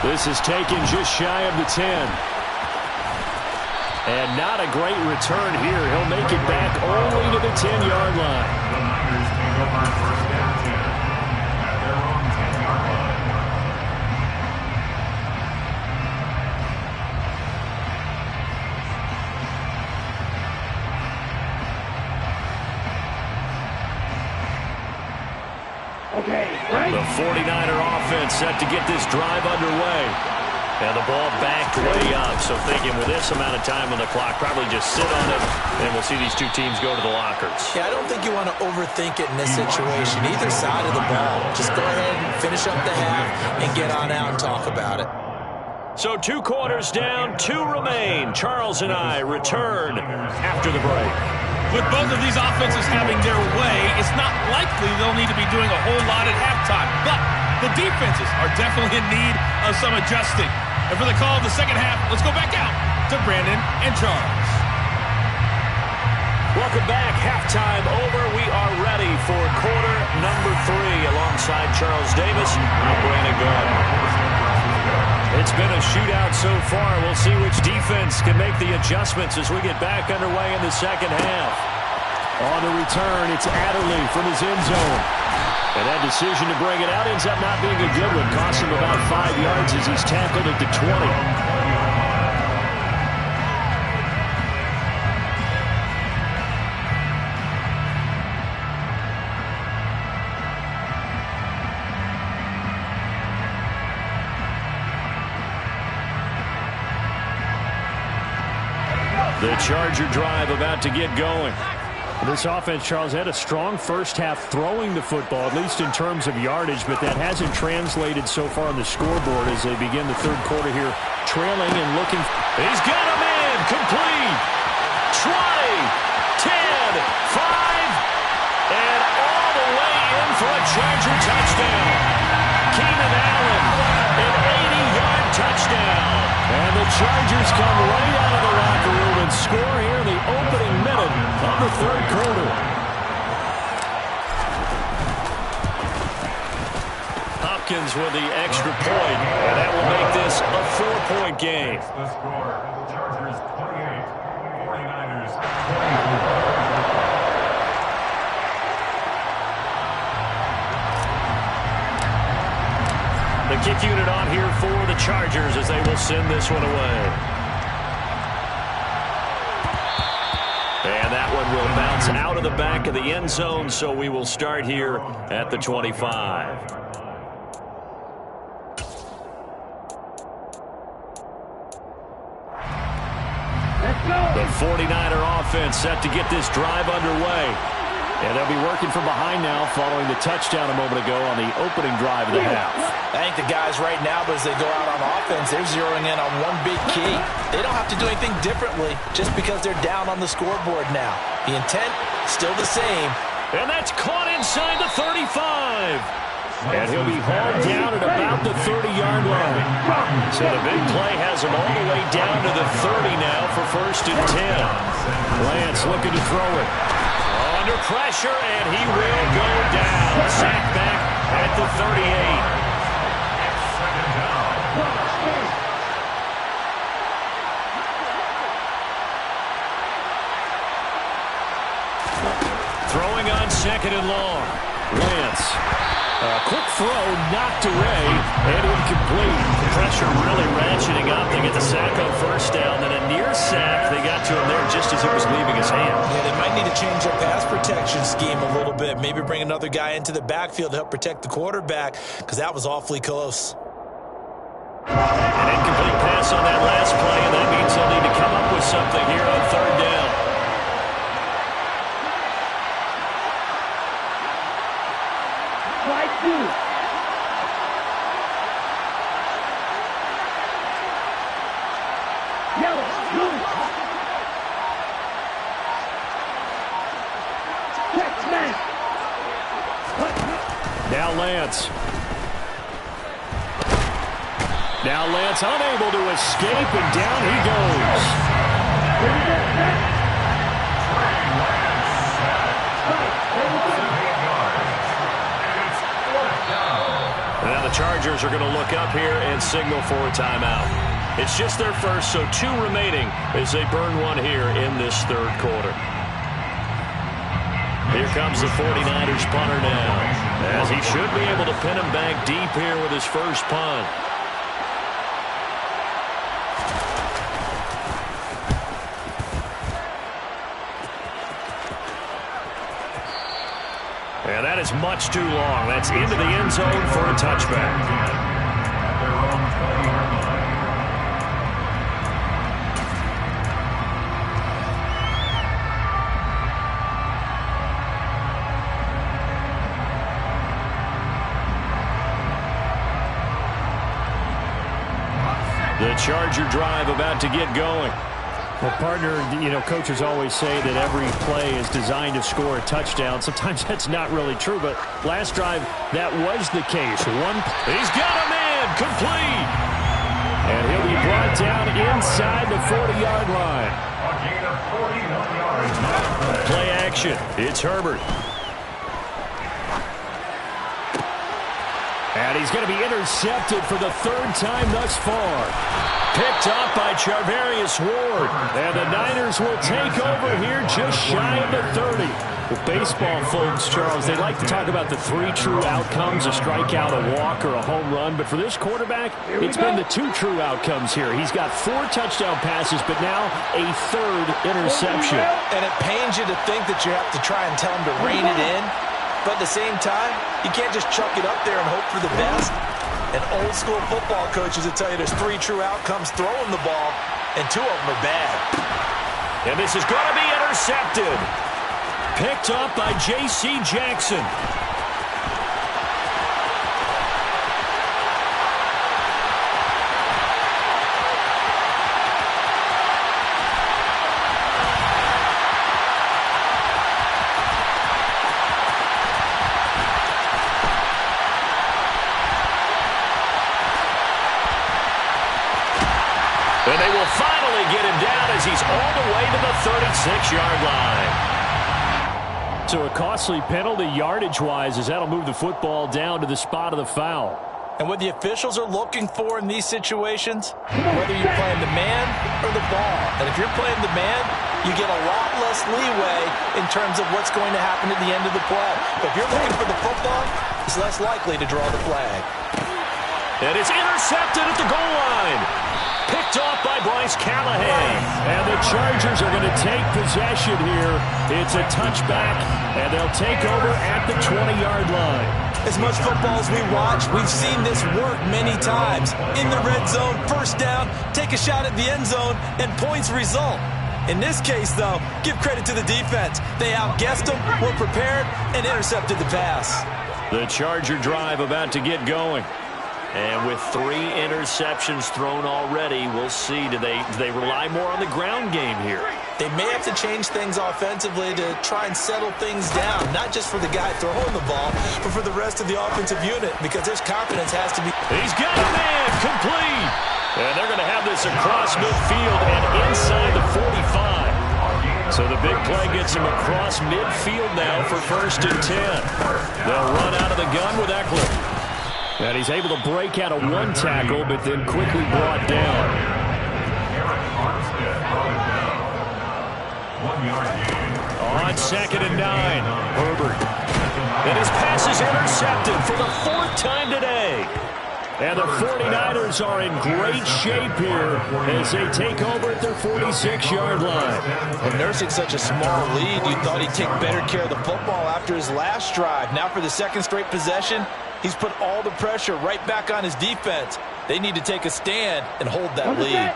This is taken just shy of the 10. And not a great return here. He'll make it back only to the 10-yard line. The Niners take over first and 10 at their own 10-yard line. The 49er offense set to get this drive underway. And the ball backed way up. So thinking with this amount of time on the clock, probably just sit on it, and we'll see these two teams go to the lockers. Yeah, I don't think you want to overthink it in this situation. Either side of the ball. Just go ahead and finish up the half and get on out and talk about it. So 2 quarters down, 2 remain. Charles and I return after the break. With both of these offenses having their way, it's not likely they'll need to be doing a whole lot at halftime. But the defenses are definitely in need of some adjusting. And for the call of the second half, let's go back out to Brandon and Charles. Welcome back. Halftime over. We are ready for quarter number 3 alongside Charles Davis. I'm Brandon Gaudin. It's been a shootout so far. We'll see which defense can make the adjustments as we get back underway in the second half. On the return, it's Adderley from his end zone. And that decision to bring it out ends up not being a good one. Costs him about 5 yards as he's tackled at the 20. The Charger drive about to get going. This offense, Charles, had a strong first half throwing the football, at least in terms of yardage, but that hasn't translated so far on the scoreboard as they begin the third quarter here, trailing and looking. He's got a man, complete. 20, 10, 5, and all the way in for a Charger touchdown. Keenan Allen, an 80-yard touchdown. And the Chargers come right out of the locker room and score here in the opening minute of the third quarter. Hopkins with the extra point, and that will make this a 4-point game. The score, Chargers 28, 49ers 24. The kick unit on here for the Chargers as they will send this one away. And that one will bounce out of the back of the end zone, so we will start here at the 25. The 49er offense set to get this drive underway. And they'll be working from behind now following the touchdown a moment ago on the opening drive of the half. I think the guys right now, but as they go out on offense, they're zeroing in on one big key. They don't have to do anything differently just because they're down on the scoreboard now. The intent, still the same. And that's caught inside the 35. And he'll be hauled down at about the 30-yard line. So the big play has him all the way down to the 30 now for 1st and 10. Lance looking to throw it. Under pressure, and he will go down. Sacked back at the 38. Throwing on 2nd and long. Lance. Quick throw, knocked away, and incomplete. The pressure really ratcheting up. They get the sack on 1st down, then a near sack. They got to him there just as it was leaving his hand. Yeah, they might need to change their pass protection scheme a little bit. Maybe bring another guy into the backfield to help protect the quarterback, because that was awfully close. An incomplete pass on that last play, and that means they'll need to come up with something here on 3rd down. Now Lance. Now Lance unable to escape, and down he goes. And now the Chargers are going to look up here and signal for a timeout. It's just their first, so 2 remaining as they burn one here in this third quarter. Here comes the 49ers punter now, as he should be able to pin him back deep here with his first punt. And that is much too long. That's into the end zone for a touchback. The Charger drive about to get going. Well, partner, coaches always say that every play is designed to score a touchdown. Sometimes that's not really true, but last drive, that was the case. He's got a man, complete. And he'll be brought down inside the 40-yard line. A gain of 41 yards. Play action. It's Herbert. And he's going to be intercepted for the 3rd time thus far. Picked up by Charvarius Ward. And the Niners will take over here just shy of the 30. With baseball folks, Charles, they like to talk about the 3 true outcomes, a strikeout, a walk, or a home run. But for this quarterback, it's been the 2 true outcomes here. He's got 4 touchdown passes, but now a 3rd interception. And it pains you to think that you have to try and tell him to rein it in. But at the same time, you can't just chuck it up there and hope for the best. And old school football coaches will tell you there's 3 true outcomes throwing the ball, and 2 of them are bad. And this is going to be intercepted. Picked up by J.C. Jackson. And they will finally get him down as he's all the way to the 36-yard line. So a costly penalty yardage-wise as that'll move the football down to the spot of the foul. And what the officials are looking for in these situations, whether you're playing the man or the ball. And if you're playing the man, you get a lot less leeway in terms of what's going to happen at the end of the play. But if you're looking for the football, it's less likely to draw the flag. And it's intercepted at the goal line. Picked off by Bryce Callahan. And the Chargers are going to take possession here. It's a touchback, and they'll take over at the 20-yard line. As much football as we watch, we've seen this work many times. In the red zone, first down, take a shot at the end zone, and points result. In this case, though, give credit to the defense. They outguessed them, were prepared, and intercepted the pass. The Charger drive about to get going. And with 3 interceptions thrown already, we'll see. Do they rely more on the ground game here? They may have to change things offensively to try and settle things down, not just for the guy throwing the ball, but for the rest of the offensive unit, because there's confidence has to be. He's got a man, complete. And they're going to have this across midfield and inside the 45. So the big play gets him across midfield now for 1st and 10. They'll run out of the gun with Eckler. And he's able to break out of 1 tackle, but then quickly brought down. On 2nd and 9, Herbert. And his pass is intercepted for the 4th time today. And the 49ers are in great shape here as they take over at their 46-yard line. When nursing such a small lead, you thought he'd take better care of the football after his last drive. Now for the 2nd straight possession, he's put all the pressure right back on his defense. They need to take a stand and hold that lead.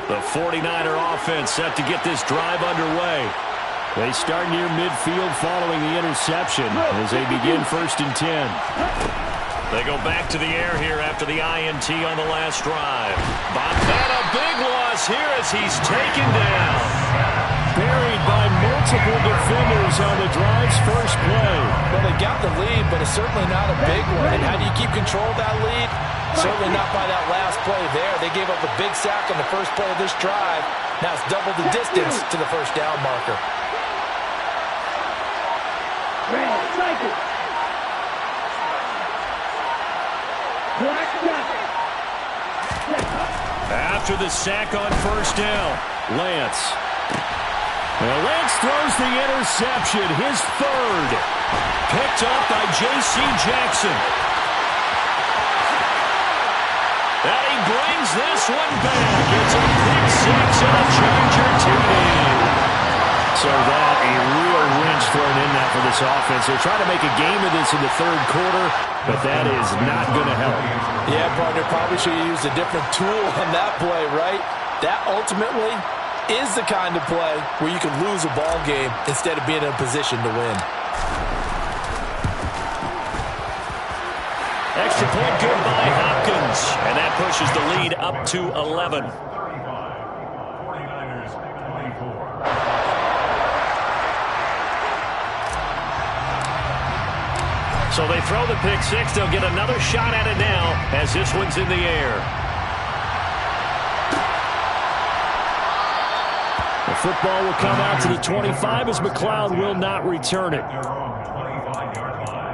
The 49er offense set to get this drive underway. They start near midfield following the interception as they begin 1st and 10. They go back to the air here after the INT on the last drive. And a big loss here as he's taken down. Buried by multiple defenders on the drive's first play. Well, they got the lead, but it's certainly not a big one. And how do you keep control of that lead? Certainly not by that last play there. They gave up a big sack on the first play of this drive. Now it's double the distance to the first down marker. after the sack on first down. Lance. Well, Lance throws the interception, his third. Picked up by J.C. Jackson. And he brings this one back. It's a pick six and a Charger TD. So that, a real wrench thrown in that for this offense. They're trying to make a game of this in the third quarter, but that is not going to help. Yeah, partner, probably should have used a different tool on that play, right? That ultimately is the kind of play where you can lose a ball game instead of being in a position to win. Extra point good by Hopkins, and that pushes the lead up to 11. 49ers 24. So they throw the pick six. They'll get another shot at it now as this one's in the air. The football will come out to the 25 as McLeod will not return it. Their own 25-yard line.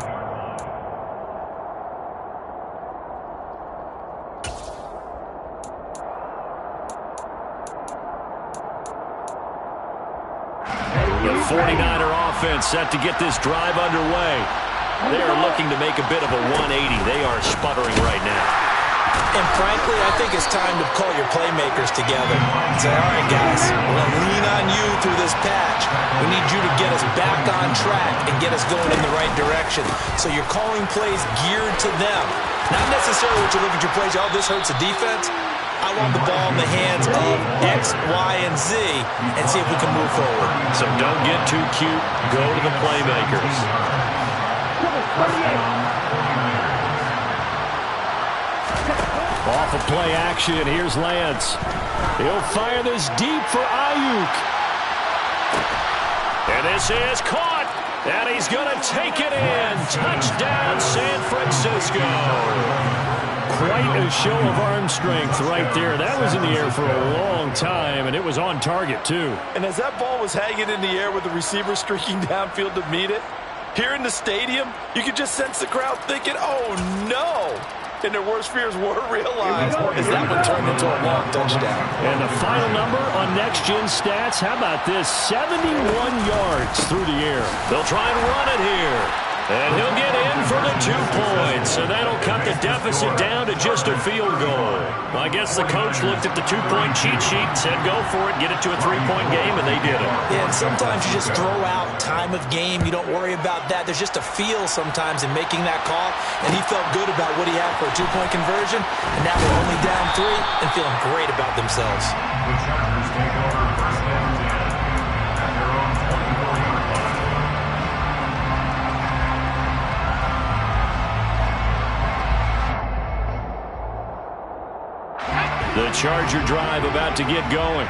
The 49er offense set to get this drive underway. They are looking to make a bit of a 180. They are sputtering right now. And frankly, I think it's time to call your playmakers together. Say, all right, guys, we're going to lean on you through this patch. We need you to get us back on track and get us going in the right direction. So you're calling plays geared to them. Not necessarily what you look at your plays, oh, this hurts the defense. I want the ball in the hands of X, Y, and Z and see if we can move forward. So don't get too cute. Go to the playmakers. Off of play action, here's Lance. He'll fire this deep for Ayuk. And this is caught. And he's going to take it in. Touchdown, San Francisco. Quite a show of arm strength right there. That was in the air for a long time, and it was on target, too. And as that ball was hanging in the air with the receiver streaking downfield to meet it, here in the stadium, you could just sense the crowd thinking, oh, no. And their worst fears were realized as that one turned into a long touchdown. And the final number on Next Gen Stats, how about this? 71 yards through the air. They'll try and run it here. And he'll get in for the 2 points. And that'll cut the deficit down to just a field goal. Well, I guess the coach looked at the 2-point cheat sheet and said, go for it, get it to a 3-point game, and they did it. Yeah, and sometimes you just throw out time of game. You don't worry about that. There's just a feel sometimes in making that call. And he felt good about what he had for a 2-point conversion. And now they're only down 3 and feeling great about themselves. The Chargers take over first and 10 at their own 24-yard line. The Charger drive about to get going.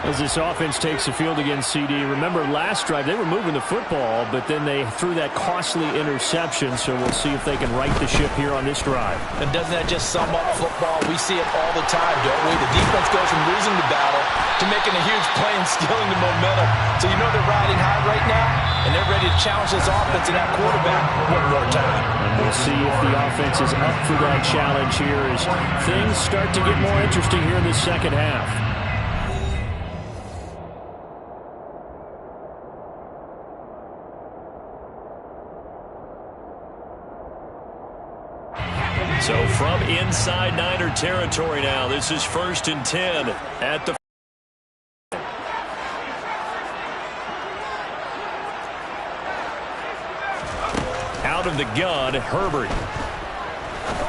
As this offense takes the field against CD. Remember, last drive, they were moving the football, but then they threw that costly interception, so we'll see if they can right the ship here on this drive. And doesn't that just sum up football? We see it all the time, don't we? The defense goes from losing the battle to making a huge play and stealing the momentum. So you know they're riding high right now, and they're ready to challenge this offense and that quarterback one more time. And we'll see if the offense is up for that challenge here as things start to get more interesting here in the second half. So from inside Niner territory now, this is 1st and 10 at the out of the gun, Herbert.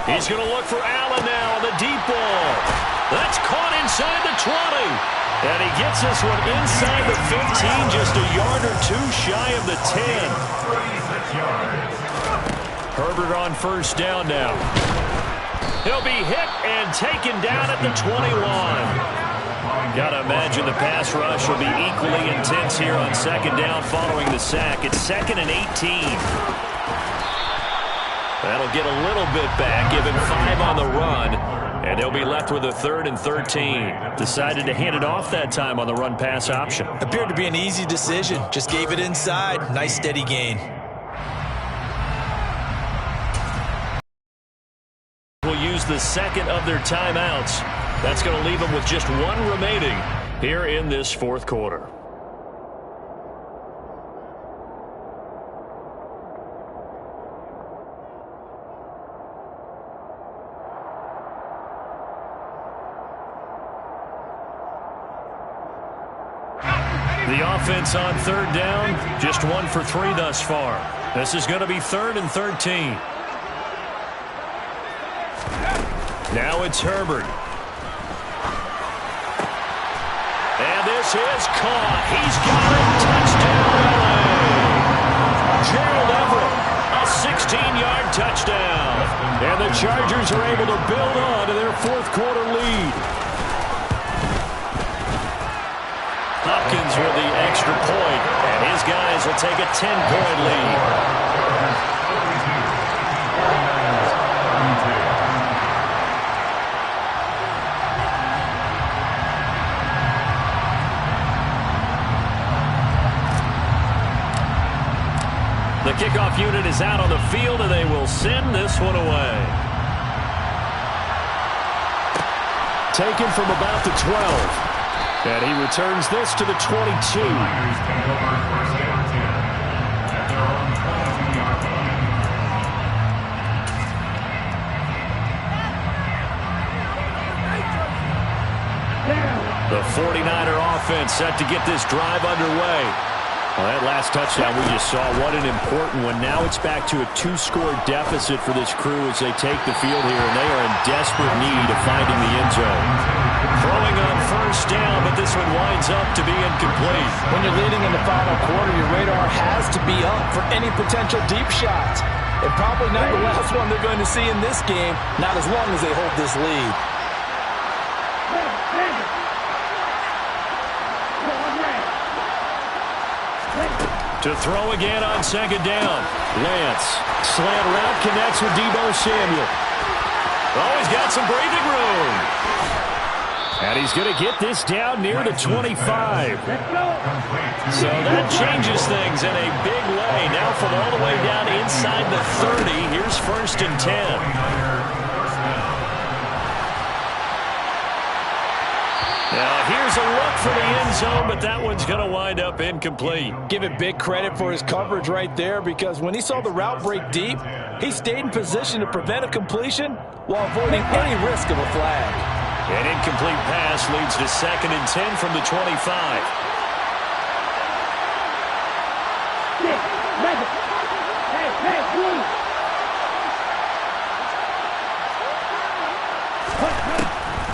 He's going to look for Allen now on the deep ball. That's caught inside the 20. And he gets this one inside the 15, just a yard or two shy of the 10. 36 yards. Herbert on first down now. He'll be hit and taken down at the 21. Got to imagine the pass rush will be equally intense here on second down following the sack. It's 2nd and 18. That'll get a little bit back, give him 5 on the run, and they'll be left with a 3rd and 13. Decided to hand it off that time on the run-pass option. Appeared to be an easy decision. Just gave it inside. Nice steady gain. Will use the second of their timeouts. That's going to leave them with just one remaining here in this fourth quarter. The offense on third down, just 1 for 3 thus far. This is going to be 3rd and 13. Now it's Herbert. And this is caught. He's got it. Touchdown, LA. Gerald Everett, a 16-yard touchdown. And the Chargers are able to build on to their fourth quarter lead. Hopkins with the extra point, and his guys will take a 10-point lead. The kickoff unit is out on the field, and they will send this one away. Taken from about the 12. And he returns this to the 22. The 49er offense set to get this drive underway. Well, that last touchdown we just saw, what an important one. Now it's back to a 2-score deficit for this crew as they take the field here, and they are in desperate need of finding the end zone. Throwing on first down, but this one winds up to be incomplete. When you're leading in the final quarter, your radar has to be up for any potential deep shots. And probably not the last one they're going to see in this game, not as long as they hold this lead. To throw again on second down. Lance. Slant route connects with Deebo Samuel. Oh, he's got some breathing room. And he's going to get this down near the 25. So that changes things in a big way. Now from all the way down inside the 30, here's 1st and 10. Now here's a look for the end zone, but that one's going to wind up incomplete. Give it big credit for his coverage right there, because when he saw the route break deep, he stayed in position to prevent a completion while avoiding any risk of a flag. An incomplete pass leads to 2nd and 10 from the 25.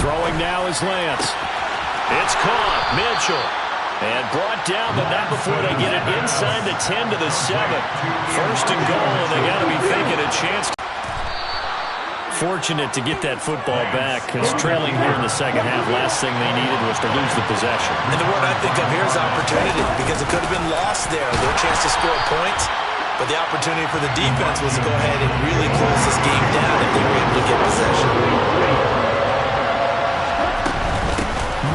Throwing now is Lance. It's caught. Mitchell. And brought down, but not before they get it inside the 10 to the 7. 1st and goal, and they got to be thinking a chance. Fortunate to get that football back, because trailing here in the second half, last thing they needed was to lose the possession. And the word I think of here is opportunity, because it could have been lost there. Their chance to score points, but the opportunity for the defense was to go ahead and really close this game down if they were able to get possession.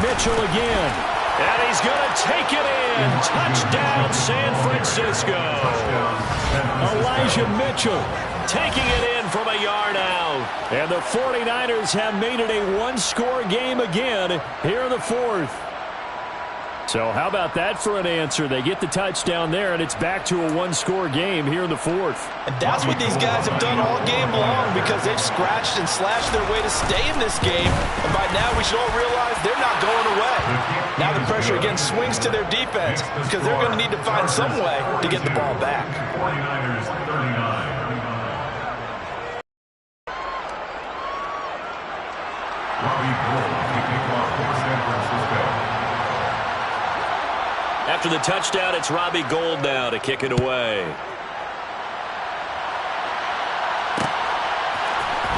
Mitchell again, and he's going to take it in. Touchdown, San Francisco. Elijah Mitchell taking it in from a yard out. And the 49ers have made it a 1-score game again here in the 4th. So how about that for an answer? They get the touchdown there, and it's back to a 1-score game here in the 4th. And that's what these guys have done all game long, because they've scratched and slashed their way to stay in this game. And by now we should all realize they're not going away. Now the pressure again swings to their defense, because they're going to need to find some way to get the ball back. 49ers 39. Robbie Gould to kick off for San Francisco. After the touchdown, it's Robbie Gould now to kick it away.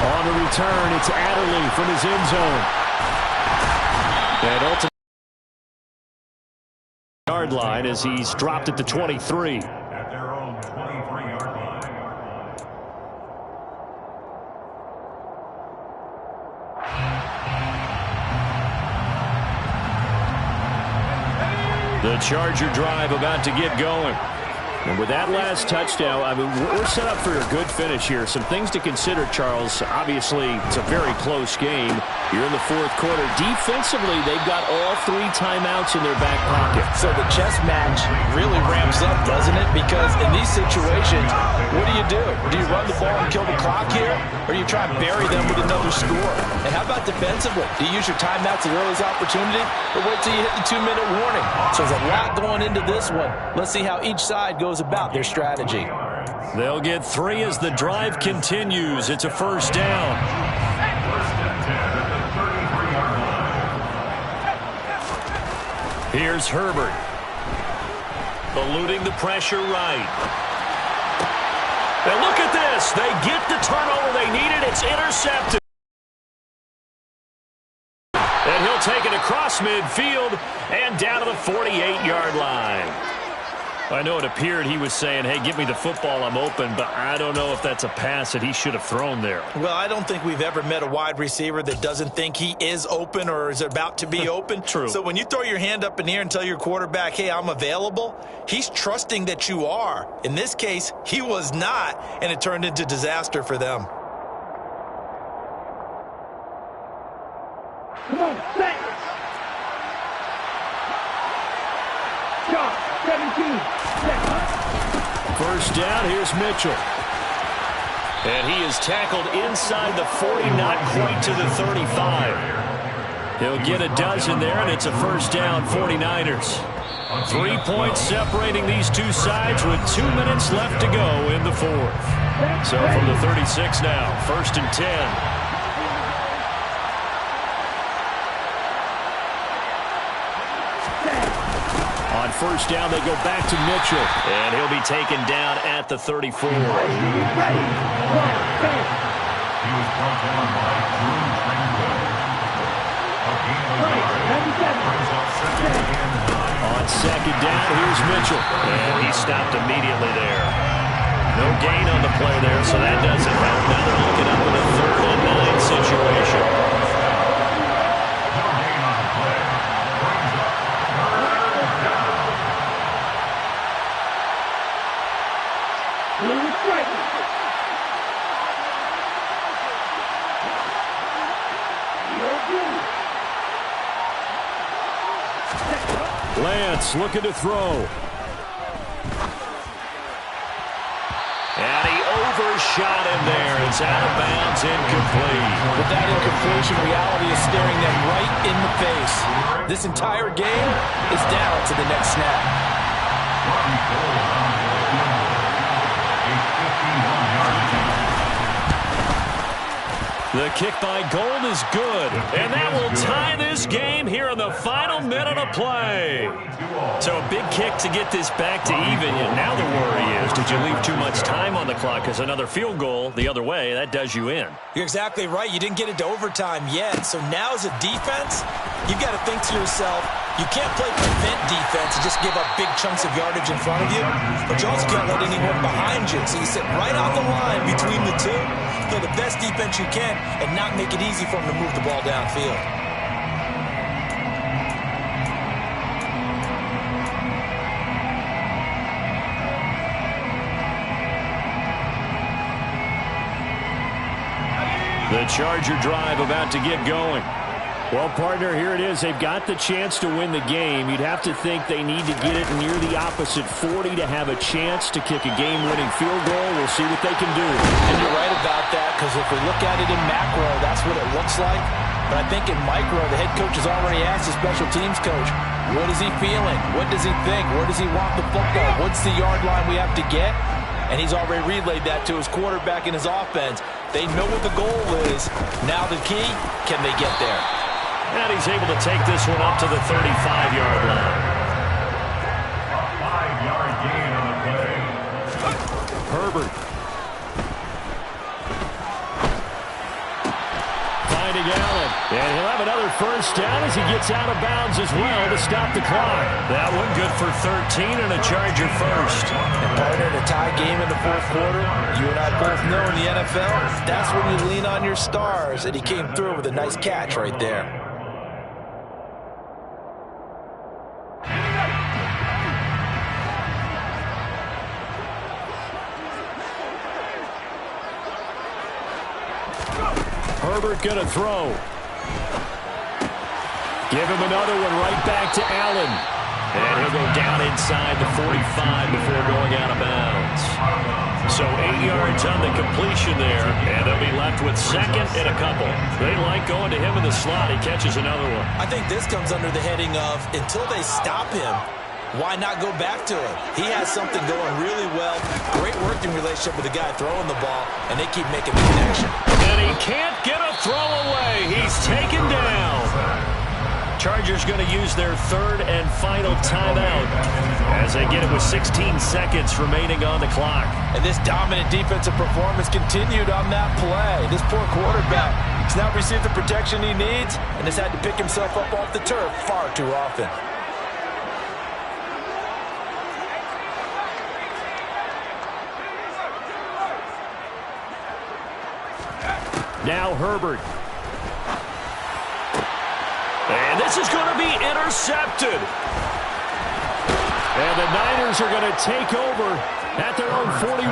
On the return, it's Adderley from his end zone. And ultimately, yard line as he's dropped at the 23. At their own 23-yard line. The Charger drive about to get going. And with that last touchdown, I mean, we're set up for a good finish here. Some things to consider, Charles. Obviously, it's a very close game. You're in the fourth quarter. Defensively, they've got all 3 timeouts in their back pocket. So the chess match really ramps up, doesn't it? Because in these situations, what do? Do you run the ball and kill the clock here? Or do you try and bury them with another score? And how about defensively? Do you use your timeouts at earliest opportunity? Or wait till you hit the 2-minute warning? So there's a lot going into this one. Let's see how each side goes about their strategy. They'll get 3 as the drive continues. It's a first down. Here's Herbert. Eluding the pressure right. And look at this. They get the turnover they needed. It's intercepted. And he'll take it across midfield and down to the 48-yard line. I know it appeared he was saying, hey, give me the football, I'm open, but I don't know if that's a pass that he should have thrown there. Well, I don't think we've ever met a wide receiver that doesn't think he is open or is about to be open. True. So when you throw your hand up in the air and tell your quarterback, hey, I'm available, he's trusting that you are. In this case, he was not, and it turned into disaster for them. Come on, set. Shot, 17. First down, here's Mitchell. And he is tackled inside the 40, not quite to the 35. He'll get a dozen there, and it's a first down, 49ers. 3 points separating these two sides with 2 minutes left to go in the fourth. So from the 36 now, first and 10. On first down, they go back to Mitchell. And he'll be taken down at the 34. He was brought down by Drew Tranquil. On second down, here's Mitchell. And he stopped immediately there. No gain on the play there, so that doesn't help. Now they're looking up with a 3rd and 9 situation. Lance looking to throw. And he overshot him there. It's out of bounds, incomplete. With that incompletion, reality is staring them right in the face. This entire game is down to the next snap. The kick by Gold is good, and that will tie this game here in the final minute of play. So a big kick to get this back to even, and now the worry is, did you leave too much time on the clock? Because another field goal the other way, that does you in. You're exactly right. You didn't get it to overtime yet. So now as a defense, you've got to think to yourself, you can't play prevent defense and just give up big chunks of yardage in front of you, but you also can't let anyone behind you. So you sit right on the line between the two, play the best defense you can, and not make it easy for them to move the ball downfield. The Charger drive about to get going. Well, partner, here it is. They've got the chance to win the game. You'd have to think they need to get it near the opposite 40 to have a chance to kick a game-winning field goal. We'll see what they can do. And you're right about that, because if we look at it in macro, that's what it looks like. But I think in micro, the head coach has already asked the special teams coach, what is he feeling? What does he think? Where does he want the football? What's the yard line we have to get? And he's already relayed that to his quarterback and his offense. They know what the goal is. Now the key, can they get there? And he's able to take this one up to the 35-yard line. A 5-yard gain on the play. Herbert. Finding Allen. And he'll have another first down as he gets out of bounds as well to stop the clock. That one good for 13 and a Charger first. And partner, in a tie game in the fourth quarter, you and I both know in the NFL, that's when you lean on your stars. And he came through with a nice catch right there. Herbert going to throw. Give him another one right back to Allen. And he'll go down inside the 45 before going out of bounds. So 8 yards on the completion there, and they'll be left with second and a couple. They like going to him in the slot. He catches another one. I think this comes under the heading of, until they stop him, why not go back to him? He has something going really well. Great working relationship with the guy throwing the ball, and they keep making the connection. And he can't get a throw away. He's taken down. Chargers going to use their third and final timeout as they get it with 16 seconds remaining on the clock. And this dominant defensive performance continued on that play. This poor quarterback has now received the protection he needs and has had to pick himself up off the turf far too often. Now Herbert. And this is going to be intercepted. And the Niners are going to take over at their own 41.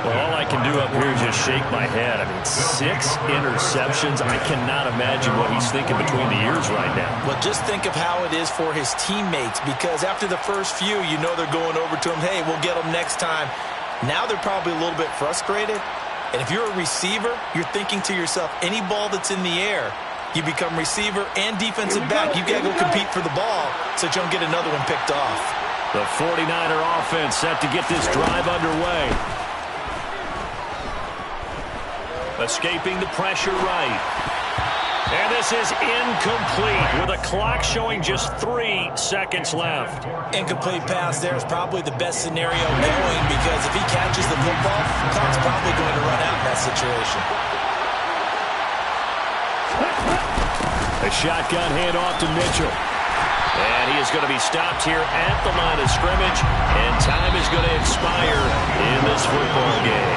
Well, all I can do up here is just shake my head. I mean, 6 interceptions. I cannot imagine what he's thinking between the ears right now. Well, just think of how it is for his teammates, because after the first few, you know they're going over to him, hey, we'll get them next time. Now they're probably a little bit frustrated. And if you're a receiver, you're thinking to yourself, any ball that's in the air, you become receiver and defensive back. You've got to go compete for the ball so that you don't get another one picked off. The 49er offense set to get this drive underway. Escaping the pressure right. And this is incomplete with a clock showing just 3 seconds left. Incomplete pass there is probably the best scenario going, because if he catches the football, the clock's probably going to run out in that situation. A shotgun handoff to Mitchell. And he is going to be stopped here at the line of scrimmage, and time is going to expire in this football game.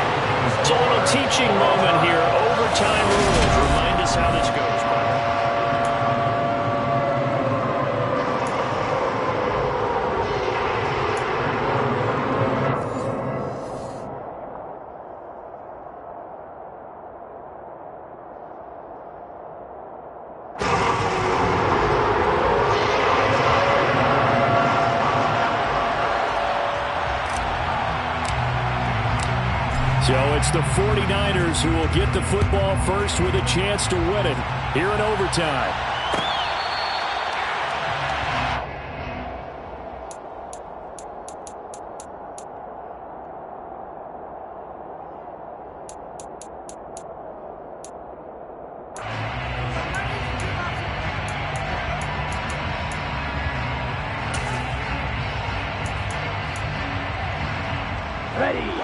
It's a little teaching moment here. Overtime rules. Remind us how this goes. So it's the 49ers who will get the football first with a chance to win it here in overtime.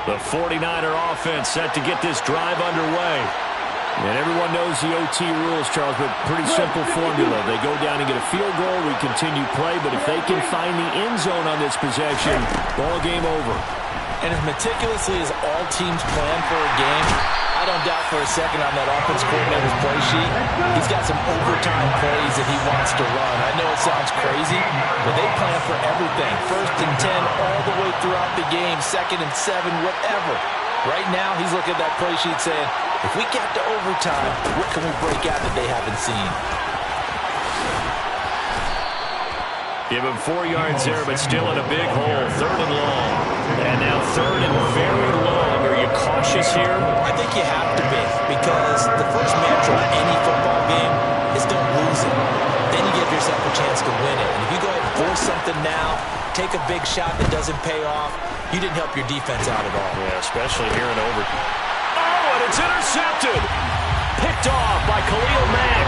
The 49er offense set to get this drive underway. And everyone knows the OT rules, Charles, but pretty simple formula. They go down and get a field goal, we continue play, but if they can find the end zone on this possession, ball game over. And as meticulously as all teams plan for a game, I don't doubt for a second on that offense coordinator's play sheet, he's got some overtime plays that he wants to run. I know it sounds crazy, but they plan for everything. 1st and 10 all the way throughout the game, 2nd and 7, whatever. Right now, he's looking at that play sheet saying, if we get to overtime, what can we break out that they haven't seen? Give him 4 yards there, but still in a big hole. 3rd and long. And now 3rd and very long. Are you cautious here? I think you have to be, because the first mantra of any football game is don't lose it. Then you give yourself a chance to win it. And if you go ahead and force something now, take a big shot that doesn't pay off, you didn't help your defense out at all. Yeah, especially here in overtime. Oh, and it's intercepted. Picked off by Khalil Mack.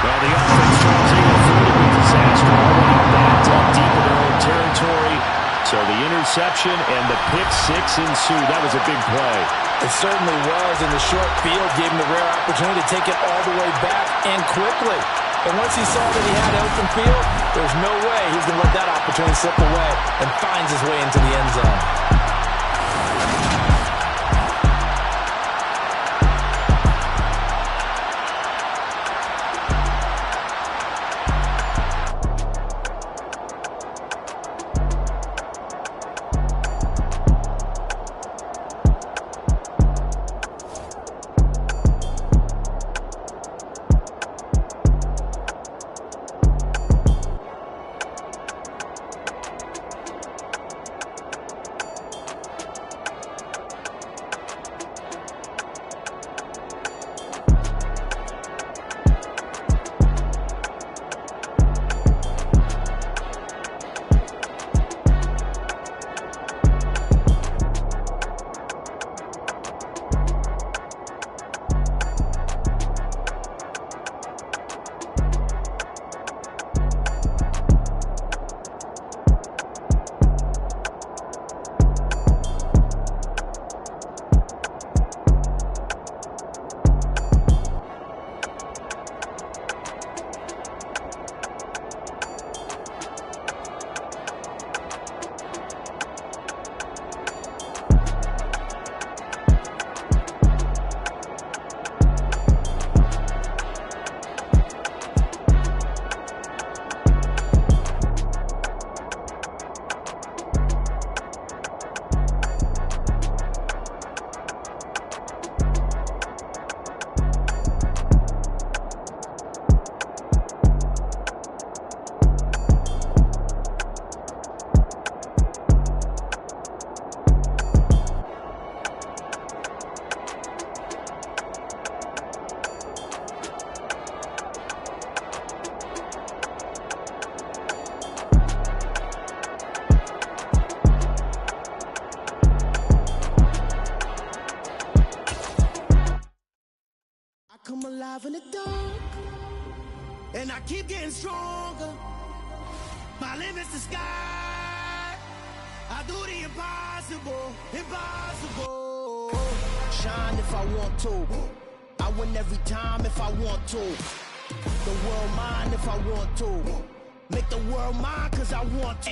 Well, the offense tries to avoid a disaster. Already backed up deep in their own territory. So the interception and the pick six ensued. That was a big play. It certainly was, and the short field gave him the rare opportunity to take it all the way back and quickly. And once he saw that he had open field, there's no way he's going to let that opportunity slip away, and finds his way into the end zone. come alive in the dark, and I keep getting stronger. My limit's the sky. I do the impossible, impossible. Shine if I want to. I win every time if I want to. The world mine if I want to. Make the world mine cause I want to.